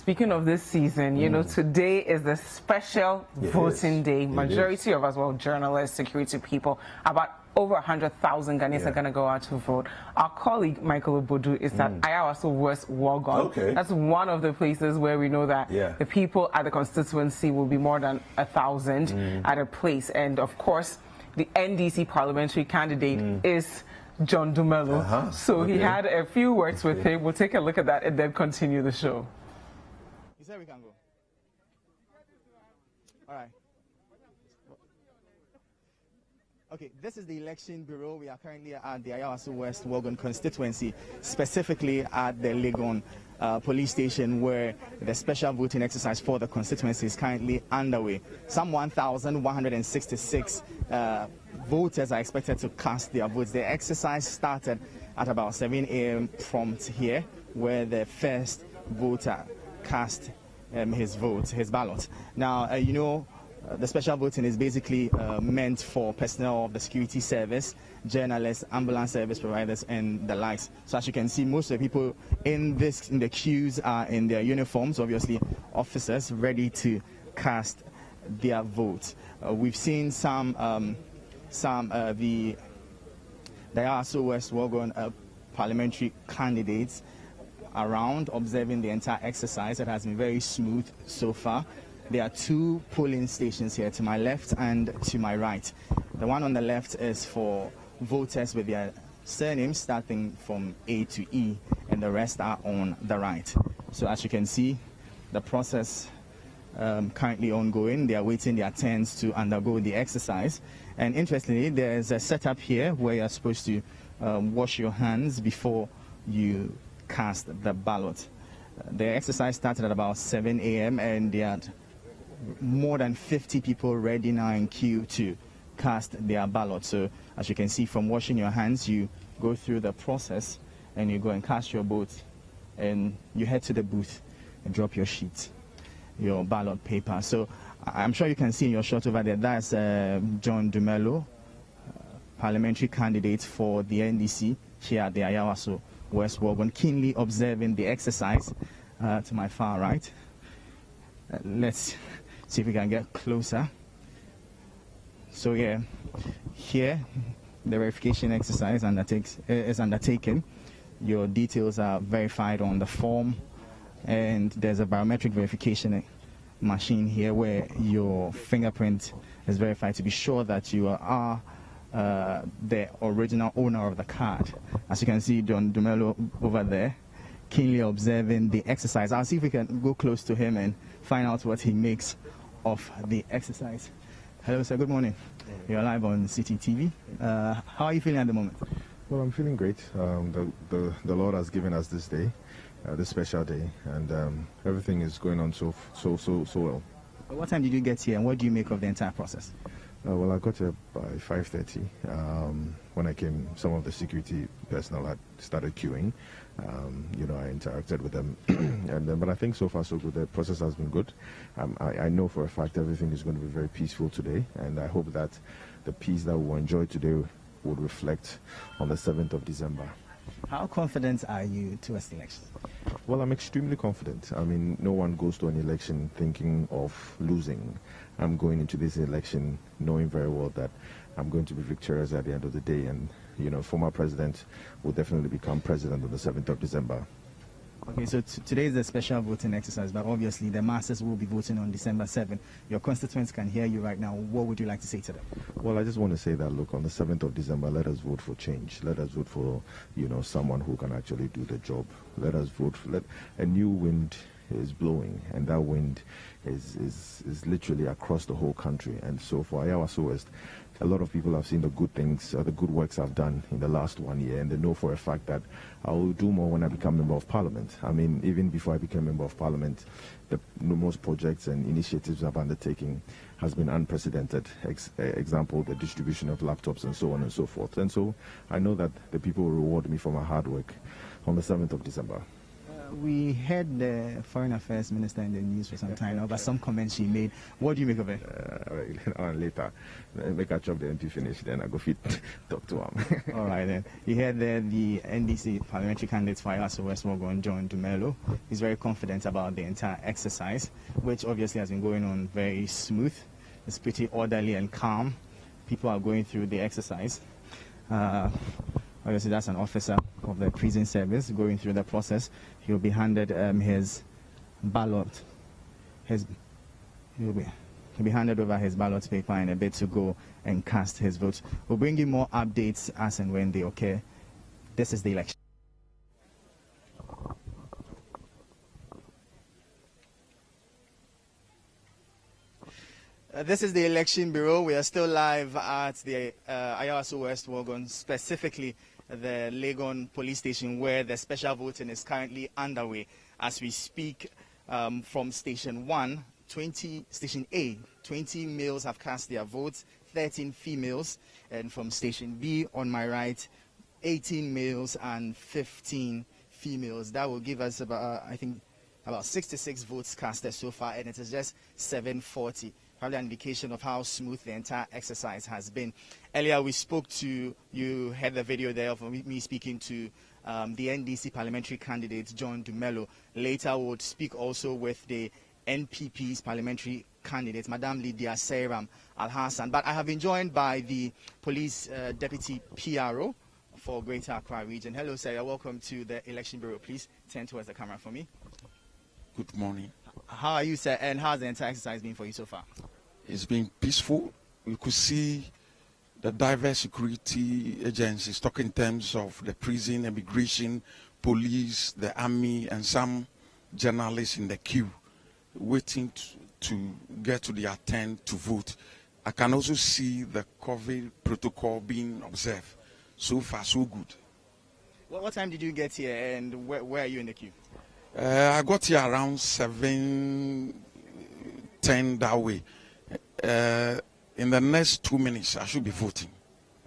speaking of this season, you know, today is the special voting day. Majority of us, well, journalists, security people, about over 100,000 Ghanaians are going to go out to vote. Our colleague, Michael Obodu, is at Ayawaso West Wuogon. Okay. That's one of the places where we know that the people at the constituency will be more than 1,000 at a place. And, of course, the NDC parliamentary candidate is John Dumelo. So he had a few words with him. We'll take a look at that and then continue the show. He said we can go. All right. Okay, this is the election bureau. We are currently at the Ayawaso West Wuogon constituency, specifically at the Legon police station, where the special voting exercise for the constituency is currently underway. Some 1,166 voters are expected to cast their votes. The exercise started at about 7 a.m. prompt here, where the first voter cast his ballot. Now, you know, the special voting is basically meant for personnel of the security service, journalists, ambulance service providers, and the likes. So as you can see, most of the people in the queues are in their uniforms, obviously officers ready to cast their vote. We've seen the Ayawaso West Wuogon parliamentary candidates around observing the entire exercise. It has been very smooth so far. There are two polling stations here, to my left and to my right. The one on the left is for voters with their surnames starting from A to E, and the rest are on the right. So as you can see, the process currently ongoing. They are waiting their turns to undergo the exercise. And interestingly, there's a setup here where you're supposed to wash your hands before you cast the ballot. The exercise started at about 7 a.m. and they had more than 50 people ready now in queue to cast their ballot. So as you can see, from washing your hands, you go through the process and you go and cast your vote, and you head to the booth and drop your sheet, your ballot paper. So I'm sure you can see in your shot over there, that's John Dumelo, parliamentary candidate for the NDC here at the Ayawaso West Wuogon, keenly observing the exercise to my far right. Let's see if we can get closer. So yeah, here the verification exercise is undertaken. Your details are verified on the form, and there's a biometric verification machine here where your fingerprint is verified to be sure that you are the original owner of the card. As you can see, John Dumelo over there, keenly observing the exercise. I'll see if we can go close to him and find out what he makes of the exercise. Hello, sir. Good morning. You're live on Citi TV. How are you feeling at the moment? Well, I'm feeling great. The Lord has given us this day, this special day, and everything is going on so well. What time did you get here, and what do you make of the entire process? Well, I got here by 5:30. When I came, some of the security personnel had started queuing. You know, I interacted with them, but I think so far so good. The process has been good. I know for a fact everything is going to be very peaceful today, and I hope that the peace that we'll enjoy today would reflect on the 7th of December. How confident are you towards the election? Well, I'm extremely confident. I mean, no one goes to an election thinking of losing. I'm going into this election knowing very well that I'm going to be victorious at the end of the day, and, you know, former president will definitely become president on the 7th of December. Okay, so today is a special voting exercise, but obviously the masses will be voting on December 7th. Your constituents can hear you right now. What would you like to say to them? Well, I just want to say that, look, on the 7th of December, let us vote for change. Let us vote for, you know, someone who can actually do the job. Let us vote for, a new wind is blowing, and that wind is literally across the whole country. And so for Ayawaso West, a lot of people have seen the good things, the good works I've done in the last 1 year, and they know for a fact that I will do more when I become Member of Parliament. I mean, even before I became Member of Parliament, the numerous projects and initiatives I've undertaken has been unprecedented. Example, the distribution of laptops and so on and so forth. And so I know that the people will reward me for my hard work on the 7th of December. We heard the Foreign Affairs Minister in the news for some time now, but some comments she made. What do you make of it? Later, make a chop the MP finish, then I go fit talk to him. All right, then. You heard the NDC parliamentary candidate for Ayawaso West Wuogon, John Dumelo. He's very confident about the entire exercise, which obviously has been going on very smooth. It's pretty orderly and calm. People are going through the exercise. Obviously, that's an officer of the prison service going through the process. He'll be handed his ballot. He'll be handed over his ballot paper in a bit to go and cast his vote. We'll bring you more updates as and when they occur. This is the election. This is the Election Bureau. We are still live at the Ayawaso West Wuogon, specifically the Legon police station, where the special voting is currently underway. As we speak, from Station 1, Station A, 20 males have cast their votes, 13 females. And from Station B, on my right, 18 males and 15 females. That will give us about, I think, about 66 votes casted so far, and it is just 740. Probably an indication of how smooth the entire exercise has been. Earlier we spoke to, you heard the video there of me speaking to the NDC parliamentary candidate John Dumelo. Later we'll speak also with the NPP's parliamentary candidate, Madam Lydia Seiram Al-Hassan. But I have been joined by the police deputy PRO for Greater Accra region. Hello, sir. Welcome to the Election Bureau. Please turn towards the camera for me. Good morning. How are you, sir, and how's the entire exercise been for you so far? It's been peaceful. You could see the diverse security agencies talking in terms of the prison, immigration, police, the army, and some journalists in the queue waiting to get to their turn to vote. I can also see the COVID protocol being observed. So far, so good. What time did you get here, and where are you in the queue? I got here around 7:10 that way. In the next 2 minutes, I should be voting.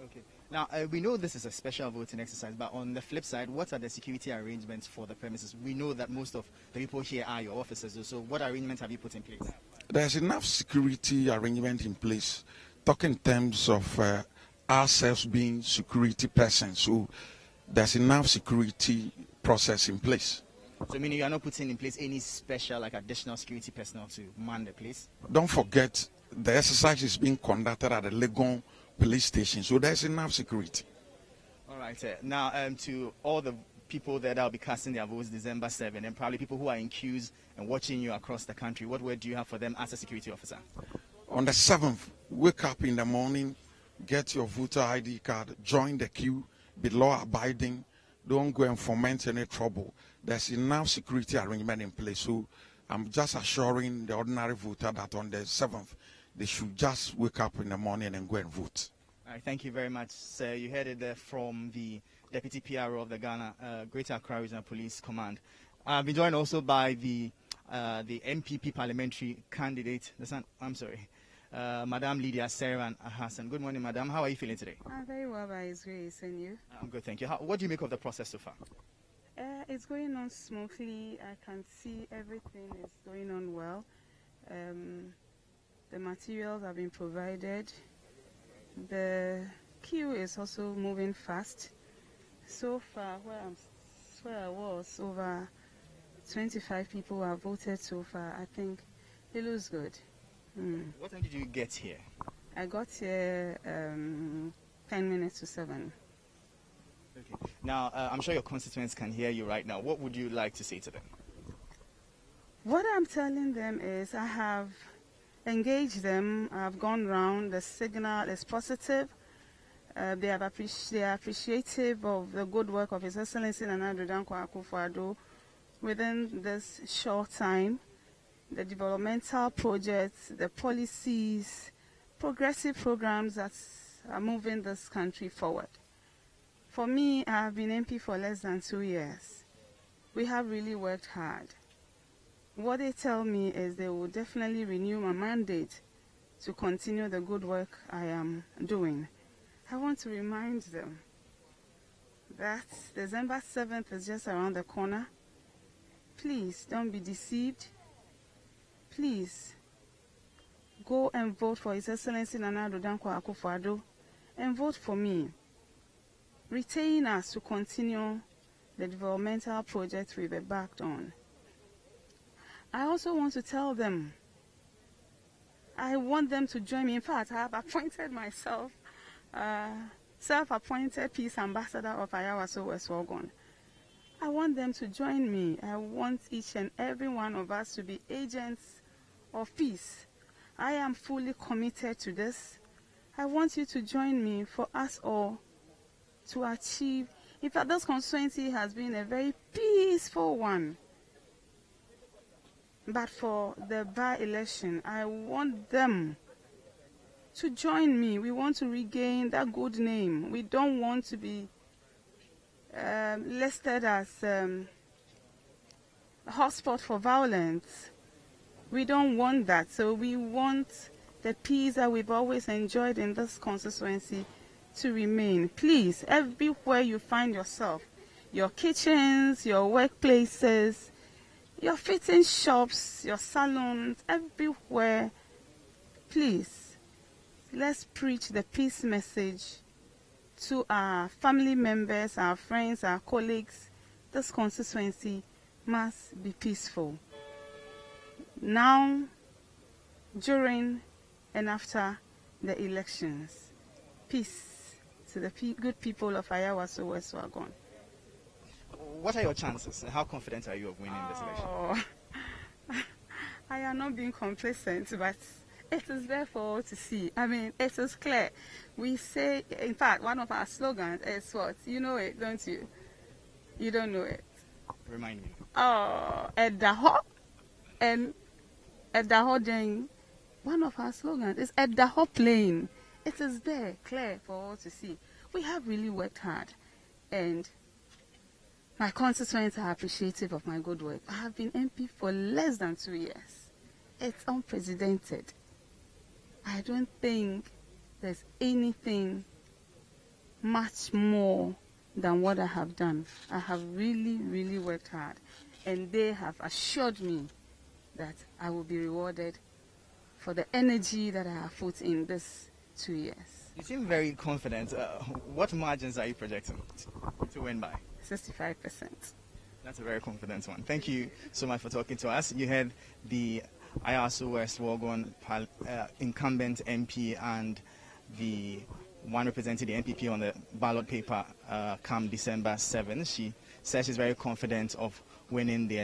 Okay. Now, we know this is a special voting exercise, but on the flip side, what are the security arrangements for the premises? We know that most of the people here are your officers, so what arrangements have you put in place? There's enough security arrangement in place, talking in terms of ourselves being security persons, so there's enough security process in place. So meaning you are not putting in place any special, like additional security personnel to man the place? Don't forget, the exercise is being conducted at the Legon police station, so there's enough security. All right, sir. Now, to all the people that will be casting their votes December 7, and probably people who are in queues and watching you across the country, what word do you have for them as a security officer? On the 7th, wake up in the morning, get your voter ID card, join the queue, be law-abiding, don't go and foment any trouble. There's enough security arrangement in place, so I'm just assuring the ordinary voter that on the 7th, they should just wake up in the morning and go and vote. All right, thank you very much, sir. You heard it there from the Deputy PRO of the Ghana Greater Accra Regional Police Command. I've been joined also by the MPP parliamentary candidate, Madam Lydia Seiram Al-Hassan. Good morning, Madam. How are you feeling today? I'm very well by His grace, and you? I'm good, thank you. What do you make of the process so far? It's going on smoothly. I can see everything is going on well. The materials have been provided. The queue is also moving fast. So far, where I was, over 25 people have voted so far. I think it looks good. What time did you get here? I got here 10 minutes to 7. Okay. Now, I'm sure your constituents can hear you right now. What would you like to say to them? What I'm telling them is I have engaged them. I've gone round. The signal is positive. They are appreciative of the good work of His Excellency Nana Dankwa Akufo-Addo within this short time. The developmental projects, the policies, progressive programs that are moving this country forward. For me, I have been MP for less than 2 years. We have really worked hard. What they tell me is they will definitely renew my mandate to continue the good work I am doing. I want to remind them that December 7th is just around the corner. please don't be deceived. Please go and vote for His Excellency Nana Addo Dankwa Akufo-Addo and vote for me. Retain us to continue the developmental projects we've embarked on. I also want to tell them, I want them to join me. In fact, I have appointed myself self-appointed peace ambassador of Ayawaso West Wuogon. I want them to join me. I want each and every one of us to be agents of peace. I am fully committed to this. I want you to join me for us all to achieve. In fact, this constituency has been a very peaceful one. But for the by-election, I want them to join me. We want to regain that good name. We don't want to be listed as a hotspot for violence. We don't want that. So we want the peace that we've always enjoyed in this constituency to remain. Please, everywhere you find yourself, your kitchens, your workplaces, your fitting shops, your salons, everywhere, please, let's preach the peace message to our family members, our friends, our colleagues. This constituency must be peaceful. Now, during and after the elections, peace to the good people of Ayawaso West Wuogon. What are your chances? How confident are you of winning this election? I am not being complacent, but it is there for all to see. I mean, it is clear. We say, in fact, one of our slogans is what? You know it, don't you? You don't know it. Remind me. Edaho. And Edaho Jane, one of our slogans is Edaho Plain. It is there, clear for all to see. We have really worked hard. And my constituents are appreciative of my good work. I have been MP for less than 2 years. It's unprecedented. I don't think there's anything much more than what I have done. I have really, really worked hard. And they have assured me that I will be rewarded for the energy that I have put in this 2 years. You seem very confident. What margins are you projecting to win by? 65%. That's a very confident one. Thank you so much for talking to us. You had the Ayawaso West Wuogon incumbent MP and the one representing the NPP on the ballot paper come December 7. She says she's very confident of winning the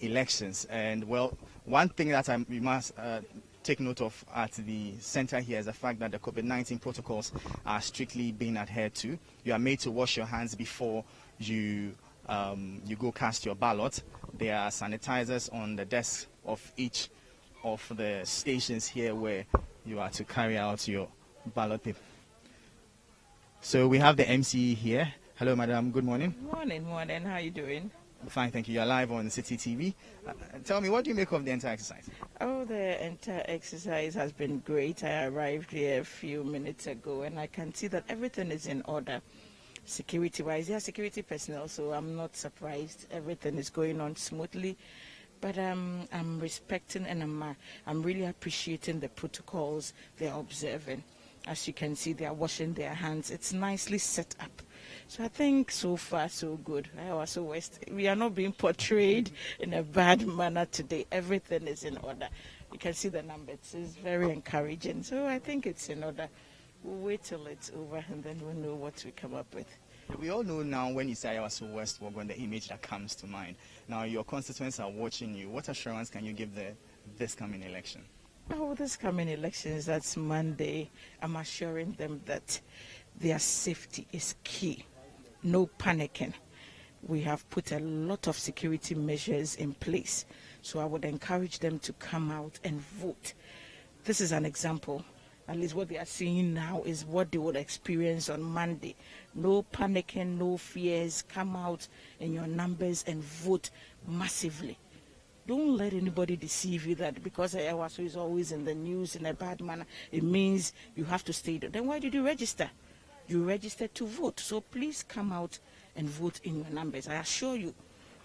elections. And well, one thing that we must take note of at the center here is the fact that the COVID-19 protocols are strictly being adhered to. You are made to wash your hands before you go cast your ballot. There are sanitizers on the desk of each of the stations here where you are to carry out your ballot paper. So we have the MC here. Hello, madam. Good morning. Morning. How are you doing? Fine, thank you. You're live on Citi TV. Tell me, what do you make of the entire exercise? Oh, the entire exercise has been great. I arrived here a few minutes ago, and I can see that everything is in order. Security-wise, there are security personnel, so I'm not surprised. Everything is going on smoothly. But I'm respecting and I'm really appreciating the protocols they're observing. As you can see, they are washing their hands. It's nicely set up. So I think so far so good. Ayawaso West, we are not being portrayed in a bad manner today. Everything is in order. You can see the numbers. It's very encouraging. So I think it's in order. We'll wait till it's over and then we'll know what we come up with. We all know now when you say Ayawaso West Wuogon, the image that comes to mind. Now your constituents are watching you. What assurance can you give this coming election? Oh, this coming elections, that's Monday. I'm assuring them that their safety is key. No panicking. We have put a lot of security measures in place. So I would encourage them to come out and vote. This is an example. At least what they are seeing now is what they would experience on Monday. No panicking, no fears. Come out in your numbers and vote massively. Don't let anybody deceive you that because Ayawaso is always in the news in a bad manner, it means you have to stay there. Then why did you register? You registered to vote. So please come out and vote in your numbers. I assure you,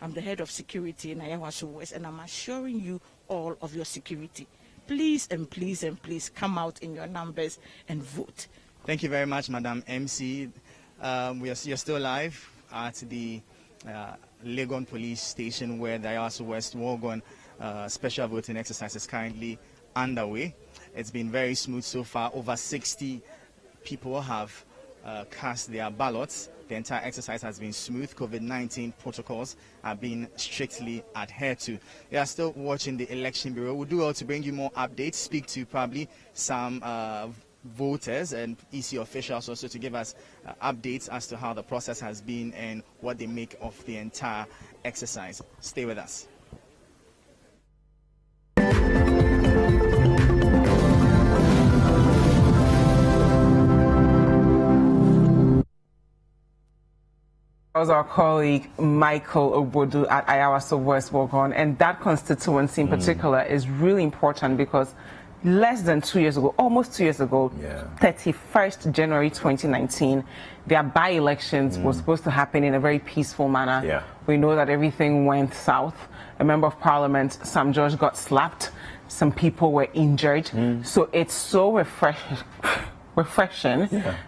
I'm the head of security in Ayawaso West, and I'm assuring you all of your security. Please and please and please come out in your numbers and vote. Thank you very much, Madam MC. You're still live at the Legon Police Station, where the Ayawaso West Wuogon special voting exercise is currently underway. It's been very smooth so far. Over 60 people have cast their ballots. The entire exercise has been smooth. COVID-19 protocols are being strictly adhered to. We are still watching the Election Bureau. We'll do well to bring you more updates, speak to probably some voters and EC officials also to give us updates as to how the process has been and what they make of the entire exercise. Stay with us. That was our colleague Michael Obodu at Ayawaso West Wuogon, and that constituency in particular is really important because less than 2 years ago, almost 2 years ago, 31st January 2019, their by-elections were supposed to happen in a very peaceful manner. Yeah. We know that everything went south. A member of parliament, Sam George, got slapped. Some people were injured. So it's so refreshing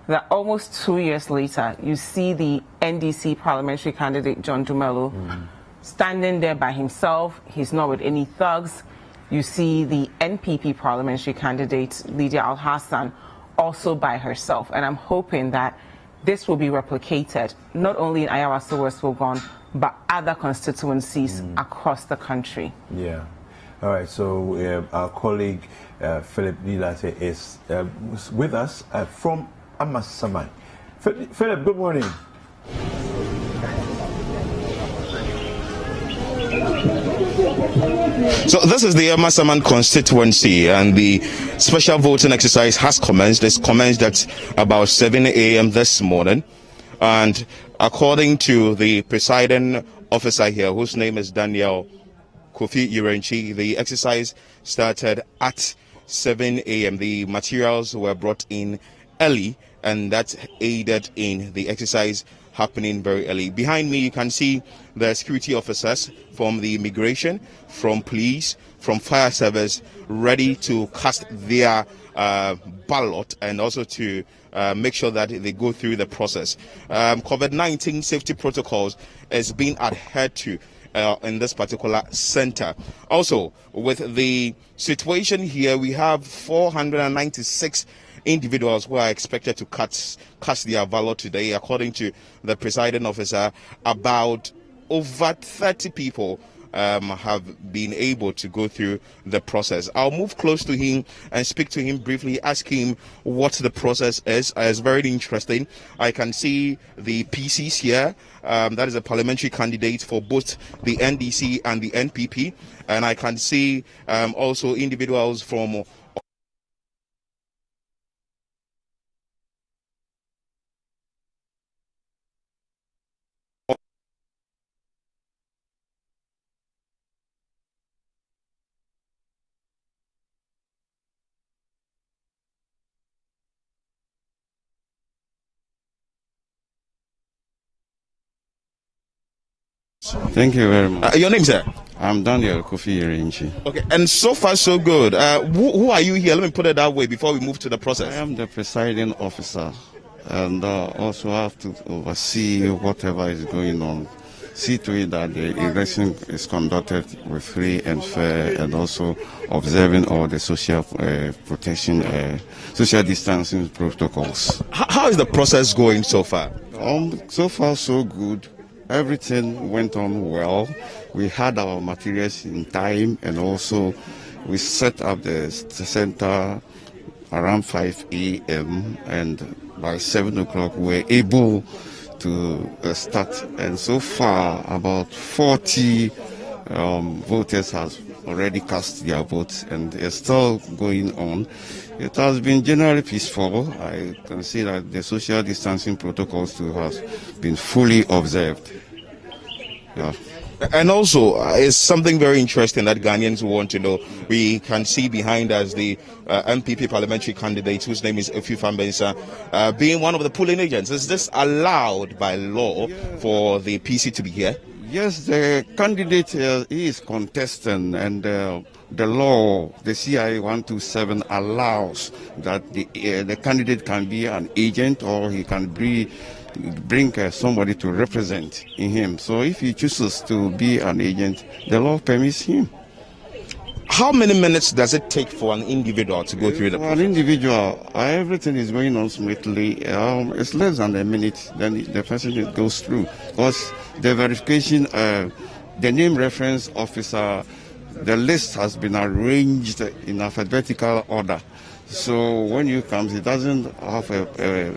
that almost 2 years later, you see the NDC parliamentary candidate, John Dumelo, standing there by himself. He's not with any thugs. You see the NPP parliamentary candidate, Lydia Al-Hassan, also by herself. And I'm hoping that this will be replicated, not only in Ayawaso West Wuogon, but other constituencies across the country. Yeah. All right, so our colleague Philip Nilate is with us from Amasaman. Philip, good morning. So this is the Amasaman constituency, and the special voting exercise has commenced. It's commenced at about 7 a.m. this morning, and according to the presiding officer here, whose name is Daniel Kofi Irenchi, the exercise started at 7 a.m. The materials were brought in early, and that aided in the exercise happening very early. Behind me, you can see the security officers from the immigration, from police, from fire service, ready to cast their ballot and also to make sure that they go through the process. COVID-19 safety protocols is being adhered to in this particular center. Also, with the situation here, we have 496 individuals who are expected to cast their ballot today. According to the presiding officer, about over 30 people have been able to go through the process. I'll move close to him and speak to him briefly, ask him what the process is. It's very interesting. I can see the PCs here. That is a parliamentary candidate for both the NDC and the NPP. And I can see also individuals from Thank you very much. your name, sir? I'm Daniel Kofi Irenchi. Okay, and so far so good. Who are you here? Let me put it that way before we move to the process. I am the presiding officer, and also have to oversee whatever is going on. See to it that the election is conducted with free and fair, and also observing all the social protection, social distancing protocols. How is the process going so far? So far so good. Everything went on well. We had our materials in time, and also we set up the center around 5 a.m. and by 7 o'clock we were able to start. And so far about 40 voters have already cast their votes, and it's still going on. It has been generally peaceful. I can see that the social distancing protocols too has been fully observed. Yeah. And also, it's something very interesting that Ghanaians want to know. We can see behind us the MPP parliamentary candidate, whose name is Dziffa and David Sakyi, being one of the polling agents. Is this allowed by law for the PC to be here? Yes, the candidate he is contesting, and the law, the CI 127, allows that the candidate can be an agent, or he can bring somebody to represent him. So if he chooses to be an agent, the law permits him. How many minutes does it take for an individual to go through the process? For an individual, everything is going on smoothly. It's less than a minute, then the person goes through. Because the verification, the name reference officer, the list has been arranged in alphabetical order. So when you come, it doesn't have a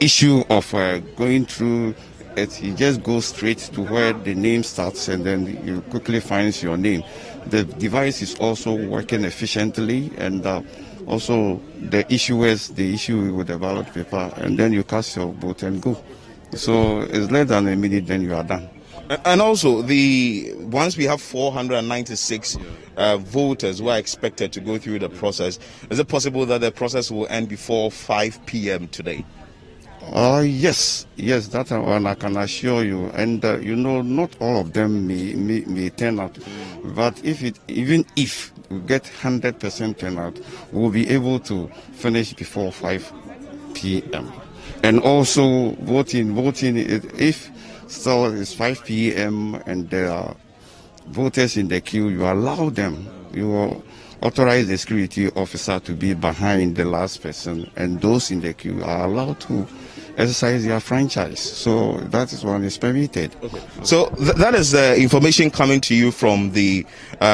issue of going through it. He just goes straight to where the name starts, and then you quickly find your name. The device is also working efficiently, and also the issue with the ballot paper, and then you cast your vote and go. So it's less than a minute, then you are done. And also, once we have 496 voters who are expected to go through the process, is it possible that the process will end before 5 p.m. today? Yes, that one I can assure you. And not all of them may turn out, but even if we get 100% turnout, we'll be able to finish before 5 p.m. And also voting, if still it's 5 p.m. and there are voters in the queue, you allow them. You authorize the security officer to be behind the last person, and those in the queue are allowed to exercise their franchise. So that is what is permitted. Okay. So that is the information coming to you from the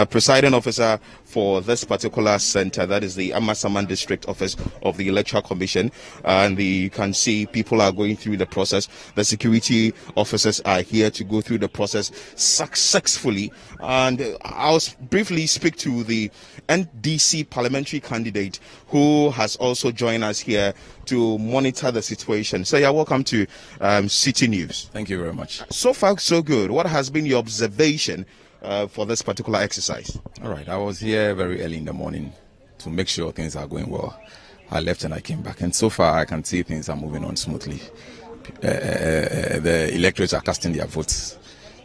presiding officer for this particular center. That is the Amasaman District Office of the Electoral Commission. And you can see people are going through the process. The security officers are here to go through the process successfully. And I'll briefly speak to the NDC parliamentary candidate who has also joined us here to monitor the situation. So you're welcome to Citi News. Thank you very much. So far, so good. What has been your observation for this particular exercise? All right, I was here very early in the morning to make sure things are going well. I left and I came back, and so far I can see things are moving on smoothly. The electorates are casting their votes,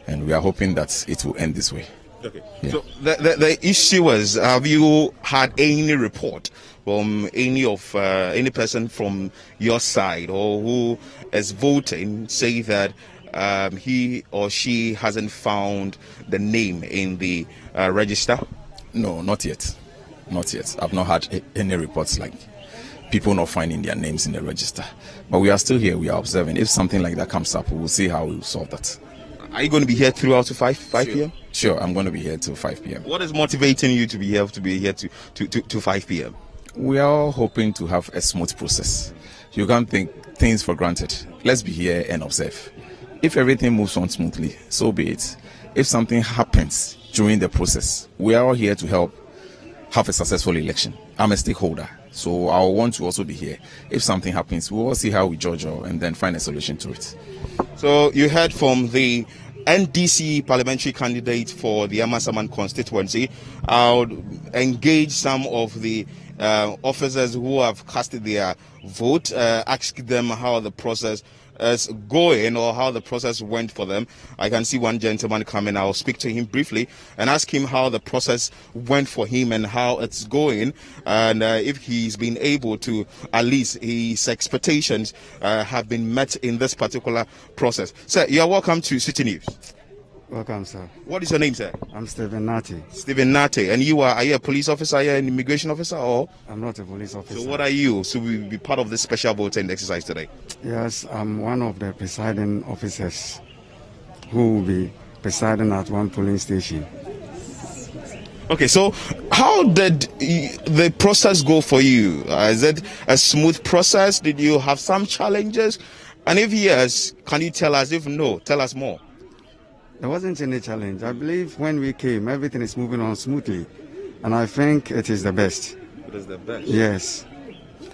and we are hoping that it will end this way. Okay. Yeah. So the issue is, have you had any report from any person from your side or who is voting say that he or she hasn't found the name in the register? No, not yet. Not yet. I've not had any reports like people not finding their names in the register. But we are still here. We are observing. If something like that comes up, we will see how we will solve that. Are you going to be here throughout to 5 p.m.? Sure, I'm going to be here till 5 p.m. What is motivating you to be here to 5 p.m.? We are all hoping to have a smooth process. You can't take things for granted. Let's be here and observe. If everything moves on smoothly, so be it. If something happens during the process, we are all here to help have a successful election. I'm a stakeholder, so I want to also be here. If something happens, we'll all see how we judge and then find a solution to it. So you heard from the NDC parliamentary candidate for the Amasaman constituency. I'll engage some of the officers who have casted their vote, ask them how the process is going or how the process went for them. I can see one gentleman coming. I'll speak to him briefly and ask him how the process went for him and how it's going, and if he's been able to, at least his expectations have been met in this particular process. Sir, you're welcome to Citi News. Welcome, sir. What is your name, sir? I'm Stephen Nati. Stephen Nati. And are you a police officer? Are you an immigration officer? Or? I'm not a police officer. So what are you? So we will be part of this special voting exercise today? Yes, I'm one of the presiding officers who will be presiding at one polling station. Okay, so how did the process go for you? Is it a smooth process? Did you have some challenges? And if yes, can you tell us? If no, tell us more. There wasn't any challenge. I believe when we came, everything is moving on smoothly. And I think it is the best. It is the best? Yes.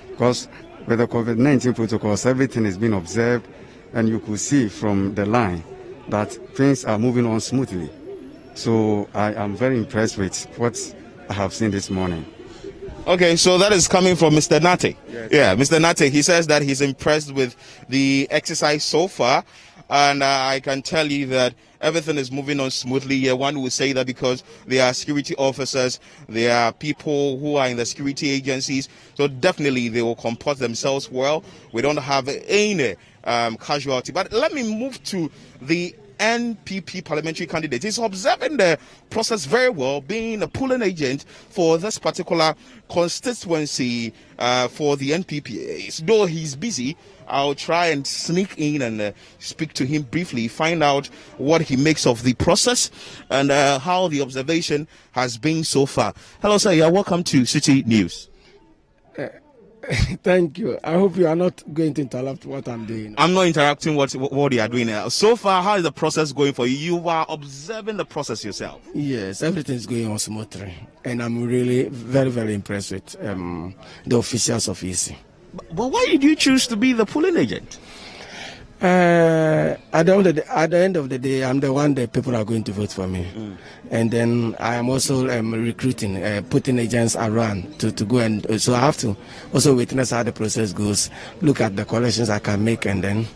Because with the COVID-19 protocols, everything is being observed. And you could see from the line that things are moving on smoothly. So I am very impressed with what I have seen this morning. Okay, so that is coming from Mr. Nate. Yes. Yeah, Mr. Nate, he says that he's impressed with the exercise so far. and I can tell you that everything is moving on smoothly here. One will say that because they are security officers, they are people who are in the security agencies, so definitely they will comport themselves well. We don't have any casualty. But let me move to the NPP parliamentary candidate. He's observing the process very well, being a polling agent for this particular constituency for the NPP. Though he's busy, I'll try and sneak in and speak to him briefly, find out what he makes of the process and how the observation has been so far. Hello, sir. Yeah, welcome to Citi News. Thank you. I hope you are not going to interrupt what I'm doing. I'm not interrupting what you are doing now. So far, how is the process going for you? You are observing the process yourself. Yes, everything is going on smoothly, and I'm really very, very impressed with the officials of EC. But why did you choose to be the polling agent? At the end of the day, I'm the one that people are going to vote for me. And then I am also recruiting, putting agents around to go, and so I have to also witness how the process goes, look at the collections I can make, and then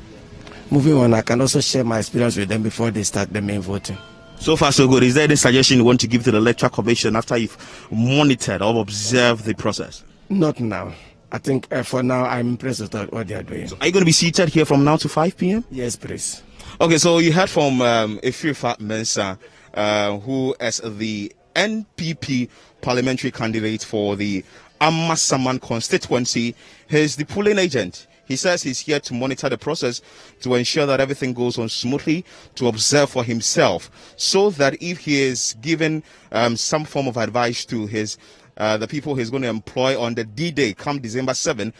moving on, I can also share my experience with them before they start the main voting. So far, so good. Is there any suggestion you want to give to the Electoral Commission after you've monitored or observed the process? Not now. I think for now, I'm impressed with what they are doing. So are you going to be seated here from now to 5 p.m.? Yes, please. Okay, so you heard from Efirifa Mensah, who is the NPP parliamentary candidate for the Amasaman constituency. He's the polling agent. He says he's here to monitor the process to ensure that everything goes on smoothly, to observe for himself, so that if he is given some form of advice to his the people he's going to employ on the D-Day come December 7,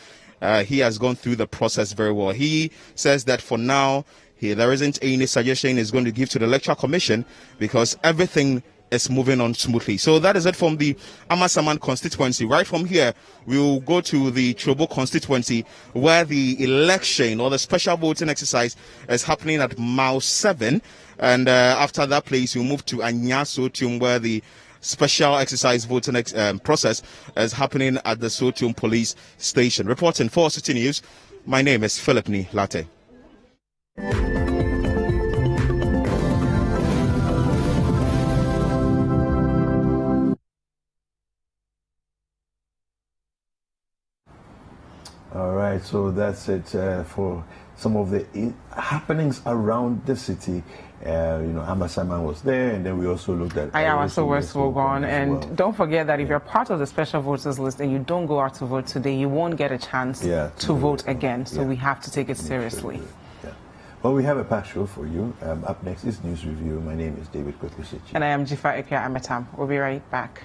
he has gone through the process very well. He says that for now, there isn't any suggestion he's going to give to the Electoral Commission because everything is moving on smoothly. So that is it from the Amasaman constituency. Right from here, we'll go to the Chobo constituency where the election or the special voting exercise is happening at Mile 7. And after that place, we'll move to Anyaa Sowutuom where the special exercise voting process is happening at the Sowutuom police station. Reporting for Citi News, my name is Philip Ni Latte. All right, so that's it for some of the happenings around the city. Amasaman was there, and then we also looked at Ayawaso West Wuogon. And don't forget that if you're part of the special voters list and you don't go out to vote today, you won't get a chance to vote again. So we have to take it seriously. Well, we have a packed show for you. Up next is News Review. My name is David Sakyi. And I am Dziffa and David Sakyi. We'll be right back.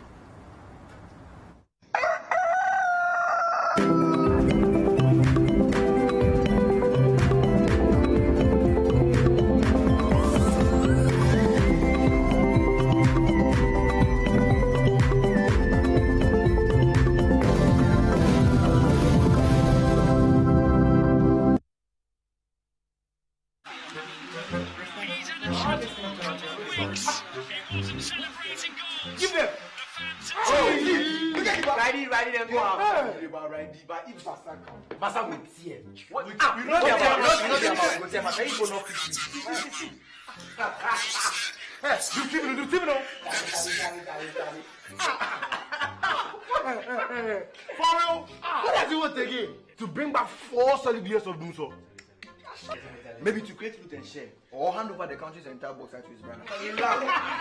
What does he want again? To bring back 4 solid years of doing so. Maybe to create loot and share, or hand over the country's entire box to his brother.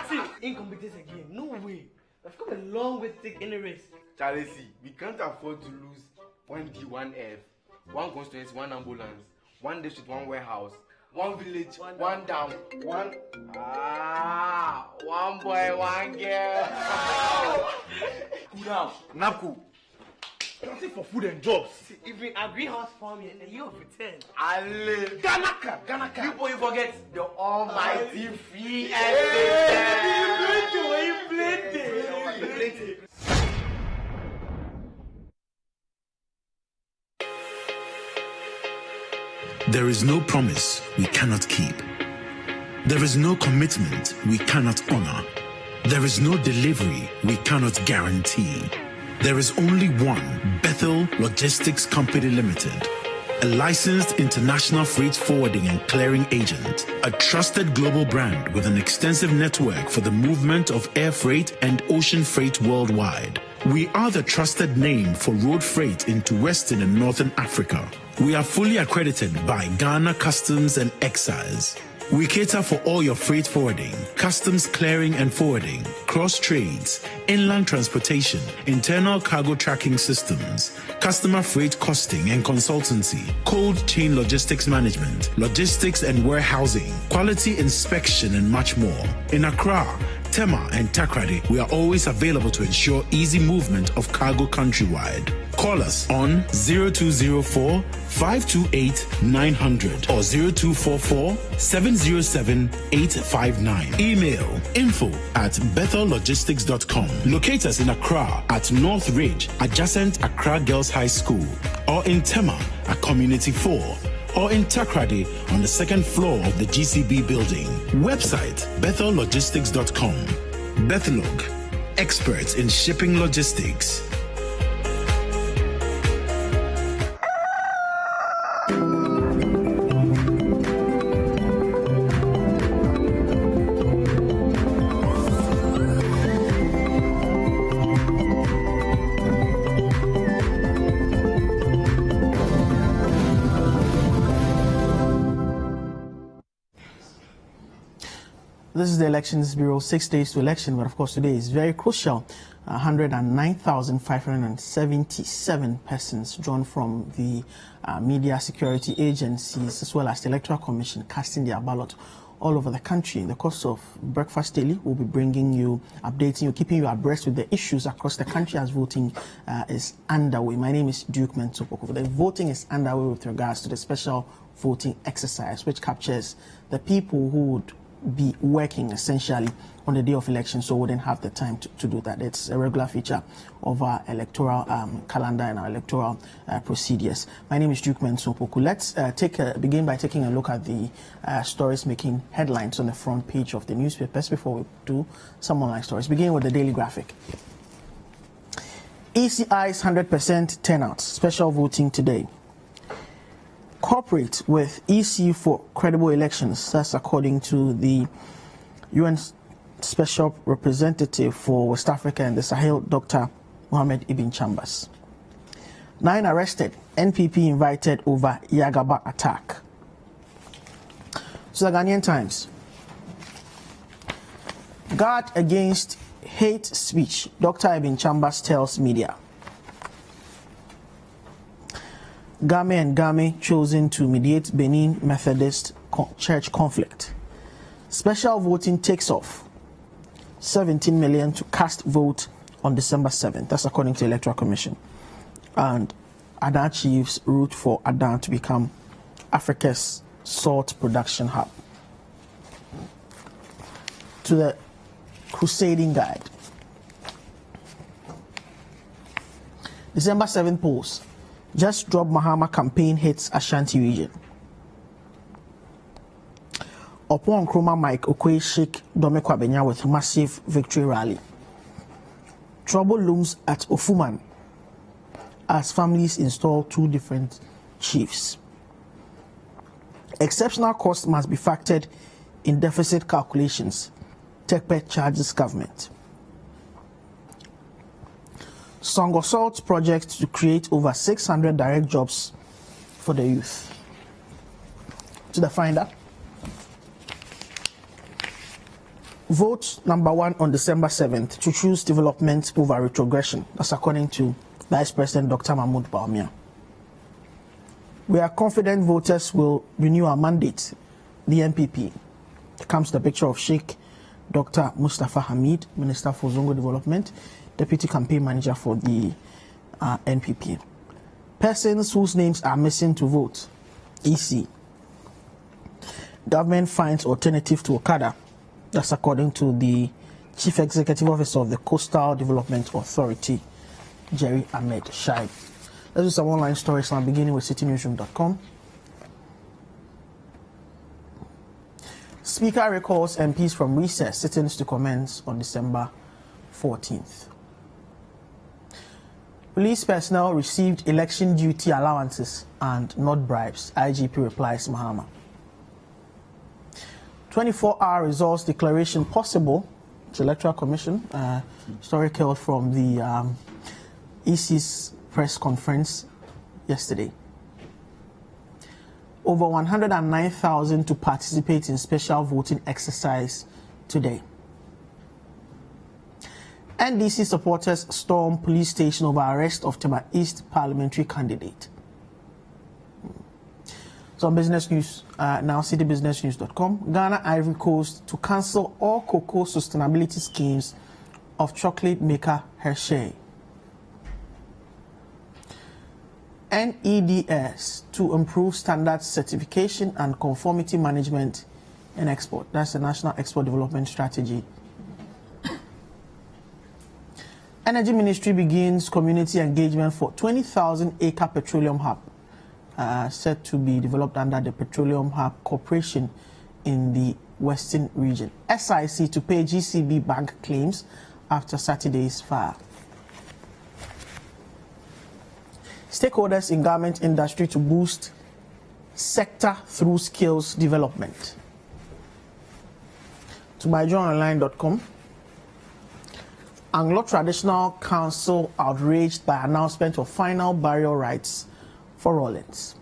See, incompetence again. No way. We've come a long way to take any race. Charlie, see, we can't afford to lose 1 D, 1 F, 1 constituency, 1 ambulance, 1 district, 1 warehouse, 1 village, 1 dam, 1 boy, 1 girl. Cool down. Napku. Something for food and jobs. See, if we agree house farming, then you pretend. Ale. Ganaka. You boy forget the almighty free and There is no promise we cannot keep. There is no commitment we cannot honor. There is no delivery we cannot guarantee. There is only one Bethel Logistics Company Limited. a licensed international freight forwarding and clearing agent, a trusted global brand with an extensive network for the movement of air freight and ocean freight worldwide. We are the trusted name for road freight into Western and Northern Africa. We are fully accredited by Ghana Customs and Excise. We cater for all your freight forwarding, customs clearing and forwarding, cross trades, inland transportation, internal cargo tracking systems, customer freight costing and consultancy, cold chain logistics management, logistics and warehousing, quality inspection, and much more. In Accra, Tema, and Takrady, we are always available to ensure easy movement of cargo countrywide. Call us on 0204 528 900 or 0244 707 859. Email info@bethellogistics.com. Locate us in Accra at North Ridge, adjacent Accra Girls High School, or in Tema at Community 4, or in Takrady on the second floor of the GCB building. Website bethellogistics.com. Bethlog, experts in shipping logistics. This is the Elections Bureau, 6 days to election, but of course today is very crucial. 109,577 persons drawn from the media security agencies as well as the Electoral Commission casting their ballot all over the country. In the course of Breakfast Daily, we'll be bringing you, updating you, keeping you abreast with the issues across the country as voting is underway. My name is Duke Mentopoko. The voting is underway with regards to the special voting exercise, which captures the people who would be working essentially on the day of election, so wouldn't have the time to do that. It's a regular feature of our electoral calendar and our electoral procedures. My name is Duke Mentopoko. Let's begin by taking a look at the stories making headlines on the front page of the newspapers before we do some online stories. Beginning with the Daily Graphic. ECI's 100% turnout, special voting today. Cooperate with EC for credible elections. That's according to the UN Special Representative for West Africa and the Sahel, Dr. Mohamed Ibn Chambers. 9 arrested. NPP invited over Yagaba attack. So the Ghanaian Times. Guard against hate speech. Dr. Ibn Chambers tells media. Game and Game chosen to mediate Benin Methodist Church conflict. Special voting takes off. 17 million to cast vote on December 7th. That's according to the Electoral Commission. And Adan chiefs root for Adan to become Africa's salt production hub. To the Crusading Guide. December 7th polls. Just Drop Mahama campaign hits Ashanti region. Upon Nkrumah Mike Okoye shake Dome Kwabenya with massive victory rally. Trouble looms at Ofuman as families install 2 different chiefs. Exceptional cost must be factored in deficit calculations. TechPet charges government. Songo Salt project to create over 600 direct jobs for the youth. To the Finder. Vote number 1 on December 7th to choose development over retrogression. That's according to Vice President Dr. Mahmoud Bawumia. We are confident voters will renew our mandate. The NPP. Here comes the picture of Sheikh Dr. Mustafa Hamid, Minister for Zongo Development, Deputy Campaign Manager for the NPP. Persons whose names are missing to vote. EC. Government finds alternative to Okada. That's according to the Chief Executive Officer of the Coastal Development Authority, Jerry Ahmed Shaib. Let's do some online stories now, beginning with citynewsroom.com. Speaker recalls MPs from recess, sittings to commence on December 14th. Police personnel received election duty allowances and not bribes, IGP replies Mahama. 24-hour results declaration possible to Electoral Commission. Story called from the EC's press conference yesterday. Over 109,000 to participate in special voting exercise today. NDC supporters storm police station over arrest of Bono East parliamentary candidate. Some business news now, citybusinessnews.com. Ghana Ivory Coast to cancel all cocoa sustainability schemes of chocolate maker Hershey. NEDS to improve standards certification and conformity management in export. That's the National Export Development Strategy. Energy Ministry begins community engagement for 20,000-acre petroleum hub set to be developed under the Petroleum Hub Corporation in the Western region. SIC to pay GCB bank claims after Saturday's fire. Stakeholders in garment industry to boost sector through skills development. To myjournonline.com. Anglo Traditional Council outraged by announcement of final burial rights for Rollins.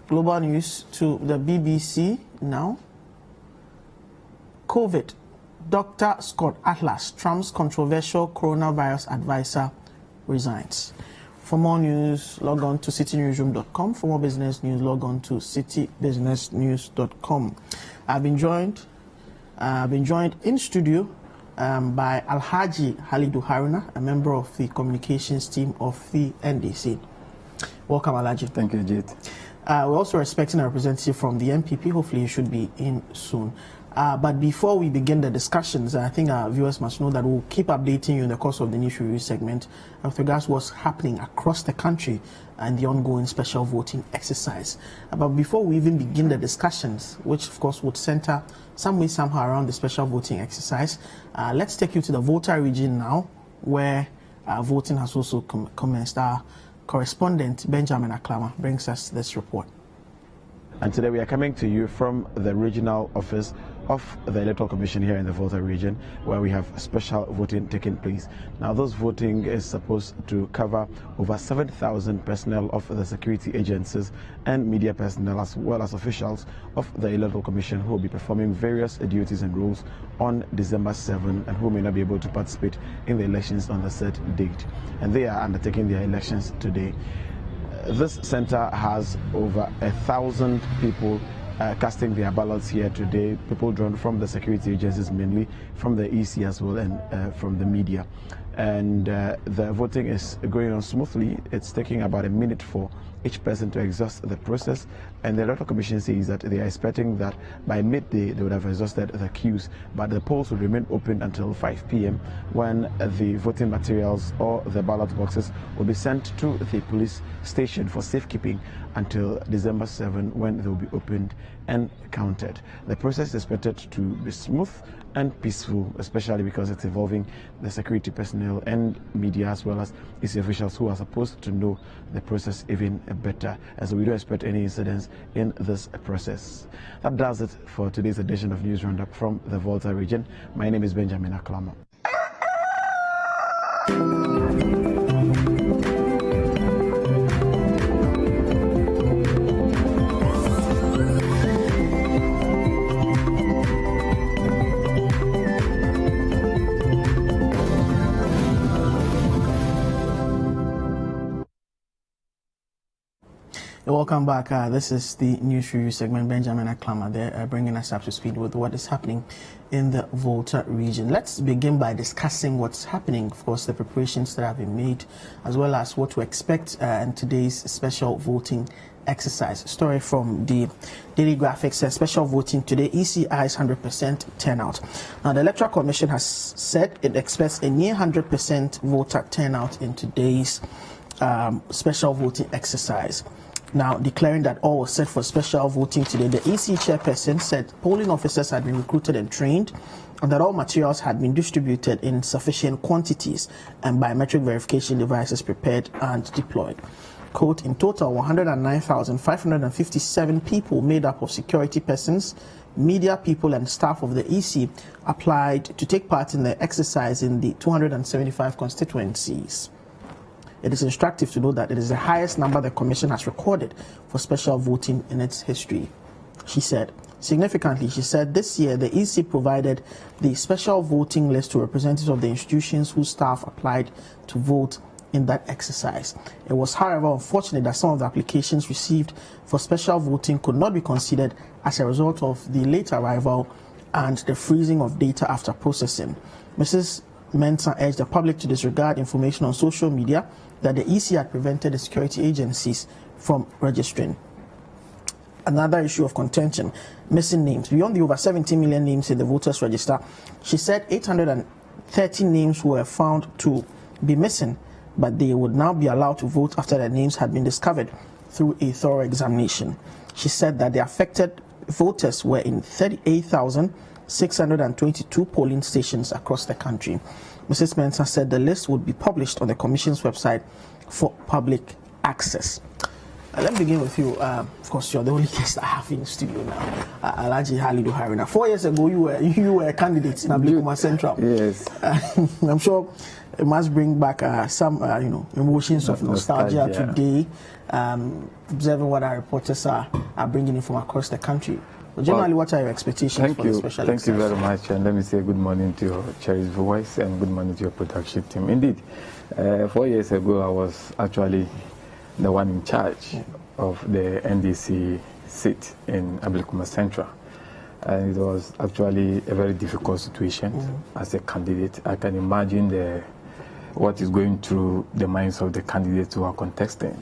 Global news to the BBC now. COVID. Dr. Scott Atlas, Trump's controversial coronavirus advisor, resigns. For more news, log on to citynewsroom.com. For more business news, log on to citybusinessnews.com. I've been joined in studio by Alhaji Halidu Haruna, a member of the communications team of the NDC. Welcome, Alhaji. Thank you, Jit. We're also expecting a representative from the MPP. Hopefully, you should be in soon. But before we begin the discussions, I think our viewers must know that we'll keep updating you in the course of the news review segment with regards to what's happening across the country and the ongoing special voting exercise. But before we even begin the discussions, which of course would center some way, somehow around the special voting exercise, let's take you to the Volta region now, where voting has also commenced. Our correspondent, Benjamin Aklama, brings us this report. And today we are coming to you from the regional office of the Electoral Commission here in the Volta region, where we have special voting taking place. Now, this voting is supposed to cover over 7,000 personnel of the security agencies and media personnel, as well as officials of the Electoral Commission who will be performing various duties and roles on December 7 and who may not be able to participate in the elections on the set date. And they are undertaking their elections today. This center has over 1,000 people casting their ballots here today, people drawn from the security agencies, mainly from the EC as well, and from the media. And the voting is going on smoothly. It's taking about a minute for each person to exhaust the process, and the Electoral Commission says that they are expecting that by midday they would have exhausted the queues, but the polls will remain open until 5 p.m. when the voting materials or the ballot boxes will be sent to the police station for safekeeping until December 7 when they will be opened and counted. The process is expected to be smooth and peaceful, especially because it's involving the security personnel and media as well as EC officials who are supposed to know the process even better. And so we don't expect any incidents in this process. That does it for today's edition of News Roundup from the Volta region. My name is Benjamin Aklama. Welcome back. This is the news review segment. Benjamin Aklama there, bringing us up to speed with what is happening in the Volta region. Let's begin by discussing what's happening, of course, the preparations that have been made, as well as what to expect in today's special voting exercise. Story from the Daily Graphic says special voting today, ECI's 100% turnout. Now, the Electoral Commission has said it expects a near 100% voter turnout in today's special voting exercise. Now, declaring that all was set for special voting today, the EC chairperson said polling officers had been recruited and trained and that all materials had been distributed in sufficient quantities and biometric verification devices prepared and deployed. Quote, in total, 109,557 people made up of security persons, media people and staff of the EC applied to take part in the exercise in the 275 constituencies. It is instructive to note that it is the highest number the Commission has recorded for special voting in its history, she said. Significantly, she said this year the EC provided the special voting list to representatives of the institutions whose staff applied to vote in that exercise. It was, however, unfortunate that some of the applications received for special voting could not be considered as a result of the late arrival and the freezing of data after processing. Mrs. Mensah urged the public to disregard information on social media that the EC had prevented the security agencies from registering. Another issue of contention, missing names. Beyond the over 70 million names in the voters register, she said 830 names were found to be missing, but they would now be allowed to vote after their names had been discovered through a thorough examination. She said that the affected voters were in 38,622 polling stations across the country. Mrs. Mensah said the list would be published on the Commission's website for public access. Let me begin with you. Of course, you're the only guest I have in the studio now. Alhaji Halidu Haruna. 4 years ago, you were a candidate in Ablekuma Central. Yes. I'm sure it must bring back some, emotions of nostalgia today, observing what our reporters are bringing in from across the country. But generally, what are your expectations for the special Thank you very much, and let me say good morning to your cherished voice and good morning to your production team. Indeed, 4 years ago, I was actually the one in charge of the NDC seat in Ablekuma Central. And it was actually a very difficult situation as a candidate. I can imagine what is going through the minds of the candidates who are contesting.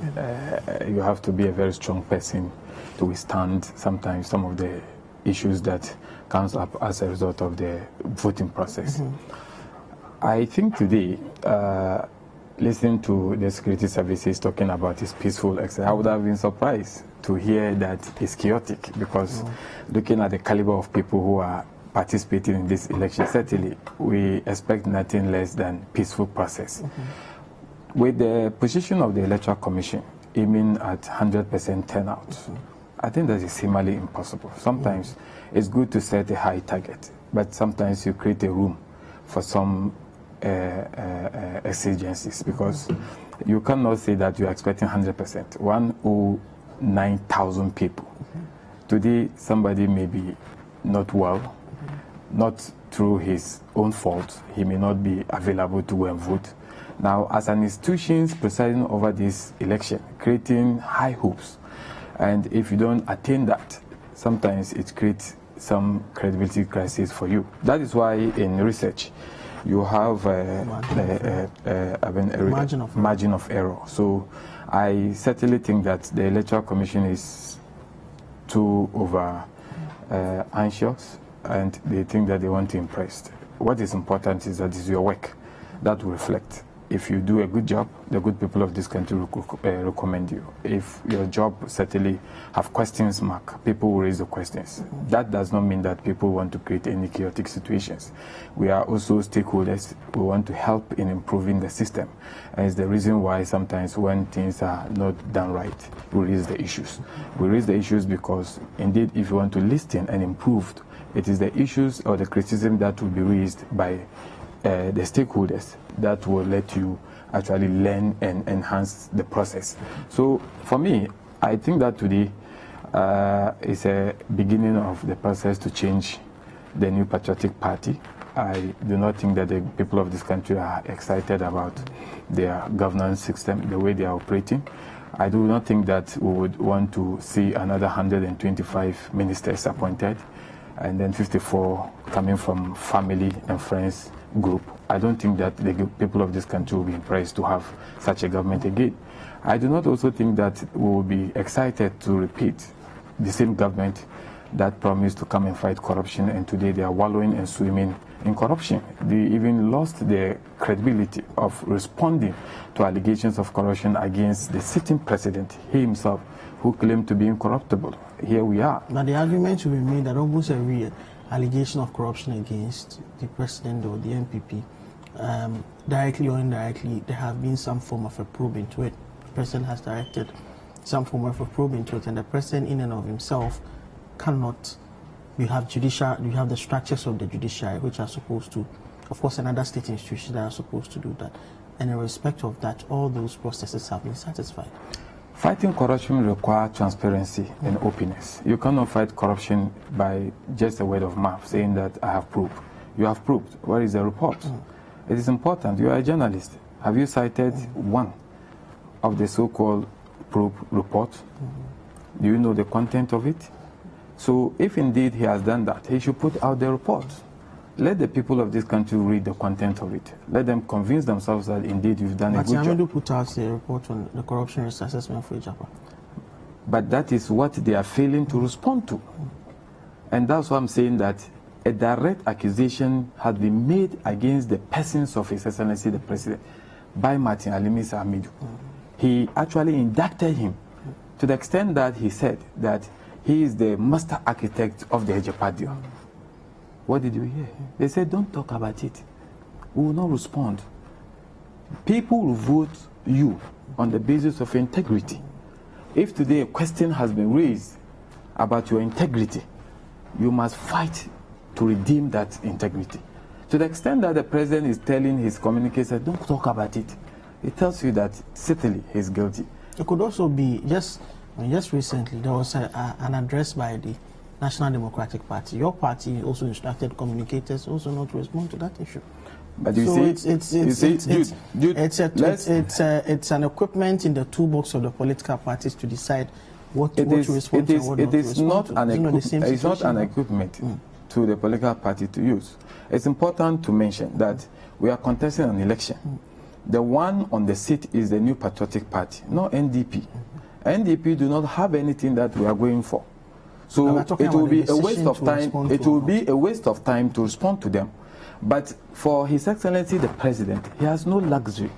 You have to be a very strong person to withstand sometimes some of the issues that comes up as a result of the voting process. I think today, listening to the security services talking about this peaceful exercise, I would have been surprised to hear that it's chaotic, because looking at the caliber of people who are participating in this election, certainly we expect nothing less than peaceful process. With the position of the Electoral Commission aiming at 100% turnout, I think that is similarly impossible. Sometimes it's good to set a high target, but sometimes you create a room for some exigencies, because you cannot say that you're expecting 100%. 109,000 people. Today, somebody may be not well, not through his own fault. He may not be available to go and vote. Now, as an institution presiding over this election, creating high hopes, and if you don't attain that, sometimes it creates some credibility crisis for you. That is why in research, you have a margin of error. So I certainly think that the Electoral Commission is too anxious, and they think that they want to impress. What is important is that it's your work that will reflect. If you do a good job, the good people of this country will recommend you. If your job certainly have questions mark, people will raise the questions. That does not mean that people want to create any chaotic situations. We are also stakeholders. We want to help in improving the system. And it's the reason why sometimes when things are not done right, we raise the issues. We raise the issues because indeed, if you want to listen and improve, it is the issues or the criticism that will be raised by the stakeholders that will let you actually learn and enhance the process. So for me, I think that today is a beginning of the process to change the New Patriotic Party. I do not think that the people of this country are excited about their governance system, the way they are operating. I do not think that we would want to see another 125 ministers appointed and then 54 coming from family and friends group. I don't think that the people of this country will be impressed to have such a government again. I do not also think that we will be excited to repeat the same government that promised to come and fight corruption, and today they are wallowing and swimming in corruption. They even lost their credibility of responding to allegations of corruption against the sitting president, he himself, who claimed to be incorruptible. Here we are. Now the argument will be made that almost every year allegation of corruption against the president or the MPP, directly or indirectly, there have been some form of a probe into it. The president has directed some form of a probe into it, and the president in and of himself cannot. You have the structures of the judiciary which are supposed to, of course, another state institution that are supposed to do that. And in respect of that, all those processes have been satisfied. Fighting corruption requires transparency and openness. You cannot fight corruption by just a word of mouth saying that I have proved. You have proved. Where is the report? It is important. You are a journalist. Have you cited one of the so-called probe report? Do you know the content of it? So if indeed he has done that, he should put out the report. Let the people of this country read the content of it. Let them convince themselves that indeed you've done a good job. But put out the report on the corruption risk assessment for Japan. But that is what they are failing to respond to. And that's why I'm saying that a direct accusation has been made against the persons of His Excellency the President by Martin Alimisa Amidu. He actually inducted him to the extent that he said that he is the master architect of the Ejepadio. What did you hear? They said, don't talk about it. We will not respond. People will vote you on the basis of integrity. If today a question has been raised about your integrity, you must fight to redeem that integrity. To the extent that the president is telling his communicators, don't talk about it, it tells you that certainly he's guilty. It could also be, just recently, there was an address by the National Democratic Party. Your party also instructed communicators also not to respond to that issue. But you so it's an equipment in the toolbox of the political parties to decide what to respond to and what not to respond to. It's not an equipment to the political party to use. It's important to mention that we are contesting an election. The one on the seat is the New Patriotic Party, not NDP. NDP do not have anything that we are going for. So it will be a waste of time. It will be a waste of time to respond to them. But for His Excellency the President, he has no luxury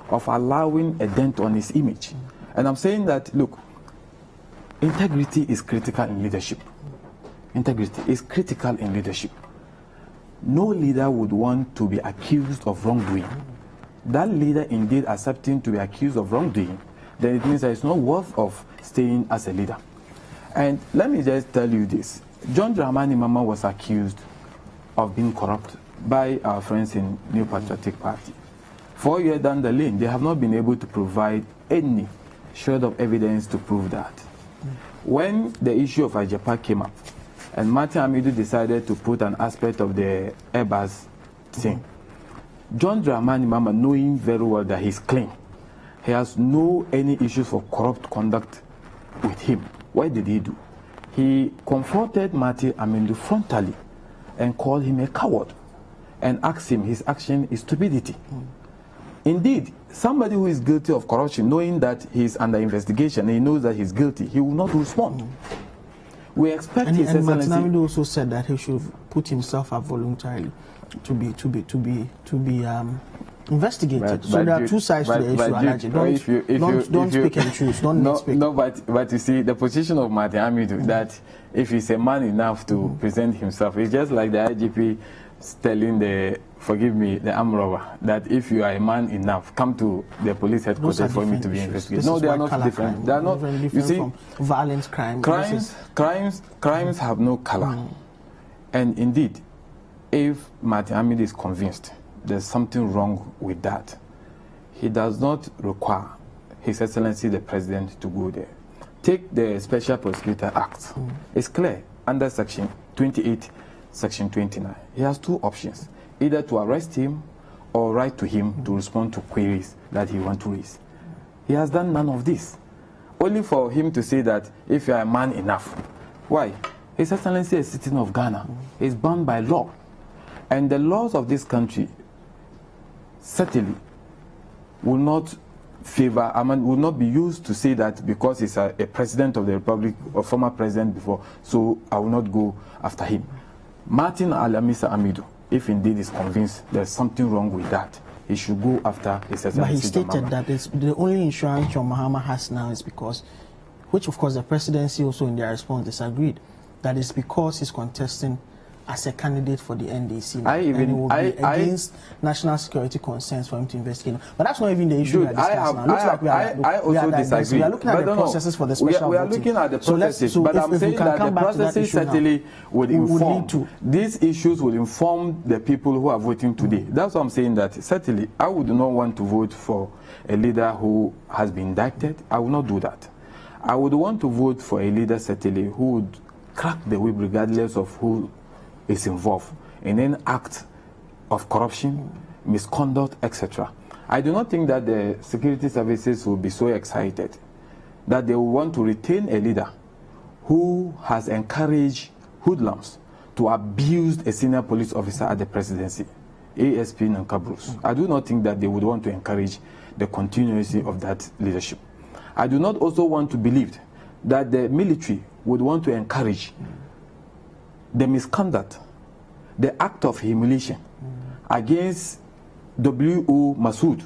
of allowing a dent on his image. And I'm saying that, look, integrity is critical in leadership. Integrity is critical in leadership. No leader would want to be accused of wrongdoing. That leader indeed accepting to be accused of wrongdoing, then it means that it's not worth of staying as a leader. And let me just tell you this. John Dramani Mahama was accused of being corrupt by our friends in New Patriotic Party. 4 years down the lane, they have not been able to provide any shred of evidence to prove that. When the issue of Ajapa came up, and Martin Amidu decided to put an aspect of the Airbus thing, John Dramani Mahama, knowing very well that he's clean, he has no any issues for corrupt conduct with him. What did he do? He confronted Martin Amidu frontally and called him a coward and asked him his action is stupidity. Indeed, somebody who is guilty of corruption, knowing that he's under investigation, he knows that he's guilty, he will not respond. We expect His Excellency. And Martin Amidu also said that he should put himself up voluntarily to be investigated. So there are two sides to the issue. Don't speak and choose. Don't speak. No, but you see, the position of Martin Amidu, that if he's a man enough to present himself, it's just like the IGP telling the armed robber that if you are a man enough, come to the police headquarters for me to be investigated. No, they are not different. They are not different. You see, from violence, crimes have no color. And indeed, if Martin Amidu is convinced there's something wrong with that, he does not require His Excellency the President to go there. Take the Special Prosecutor Act. It's clear under Section 28, Section 29. He has two options, either to arrest him or write to him to respond to queries that he wants to raise. He has done none of this. Only for him to say that if you are a man enough. Why? His Excellency is citizen of Ghana. He's bound by law. And the laws of this country certainly will not will not be used to say that because he's a president of the republic or former president before, so I will not go after him. Martin Alamisa Amidu, if indeed is convinced there's something wrong with that, he should go after His Excellency. But he stated that the only insurance John Mahama has now is because, which of course the presidency also in their response disagreed, that is because he's contesting as a candidate for the NDC. And it will be against national security concerns for him to investigate. But that's not even the issue we are discussing now. Looks like I also disagree. We are looking at the processes for the special We are looking at the processes, but I'm saying that the processes certainly would inform. These issues will inform the people who are voting today. That's why I'm saying that certainly I would not want to vote for a leader who has been indicted. I will not do that. I would want to vote for a leader certainly who would crack the whip regardless of who is involved in any act of corruption, misconduct, etc. I do not think that the security services will be so excited that they will want to retain a leader who has encouraged hoodlums to abuse a senior police officer at the presidency, ASP Nankabrus. I do not think that they would want to encourage the continuity of that leadership. I do not also want to believe that the military would want to encourage the misconduct, the act of humiliation against W.O. Masood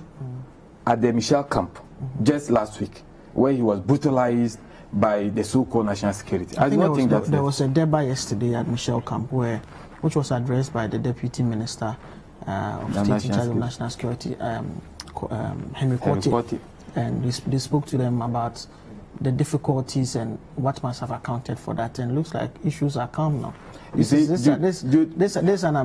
at the Michel camp just last week, where he was brutalized by the so-called national security. I do not think that there was a debate yesterday at Michel camp which was addressed by the Deputy Minister of State in charge of National Security, Henry Quartey. And they spoke to them about the difficulties and what must have accounted for that. And it looks like issues are calm now. This is an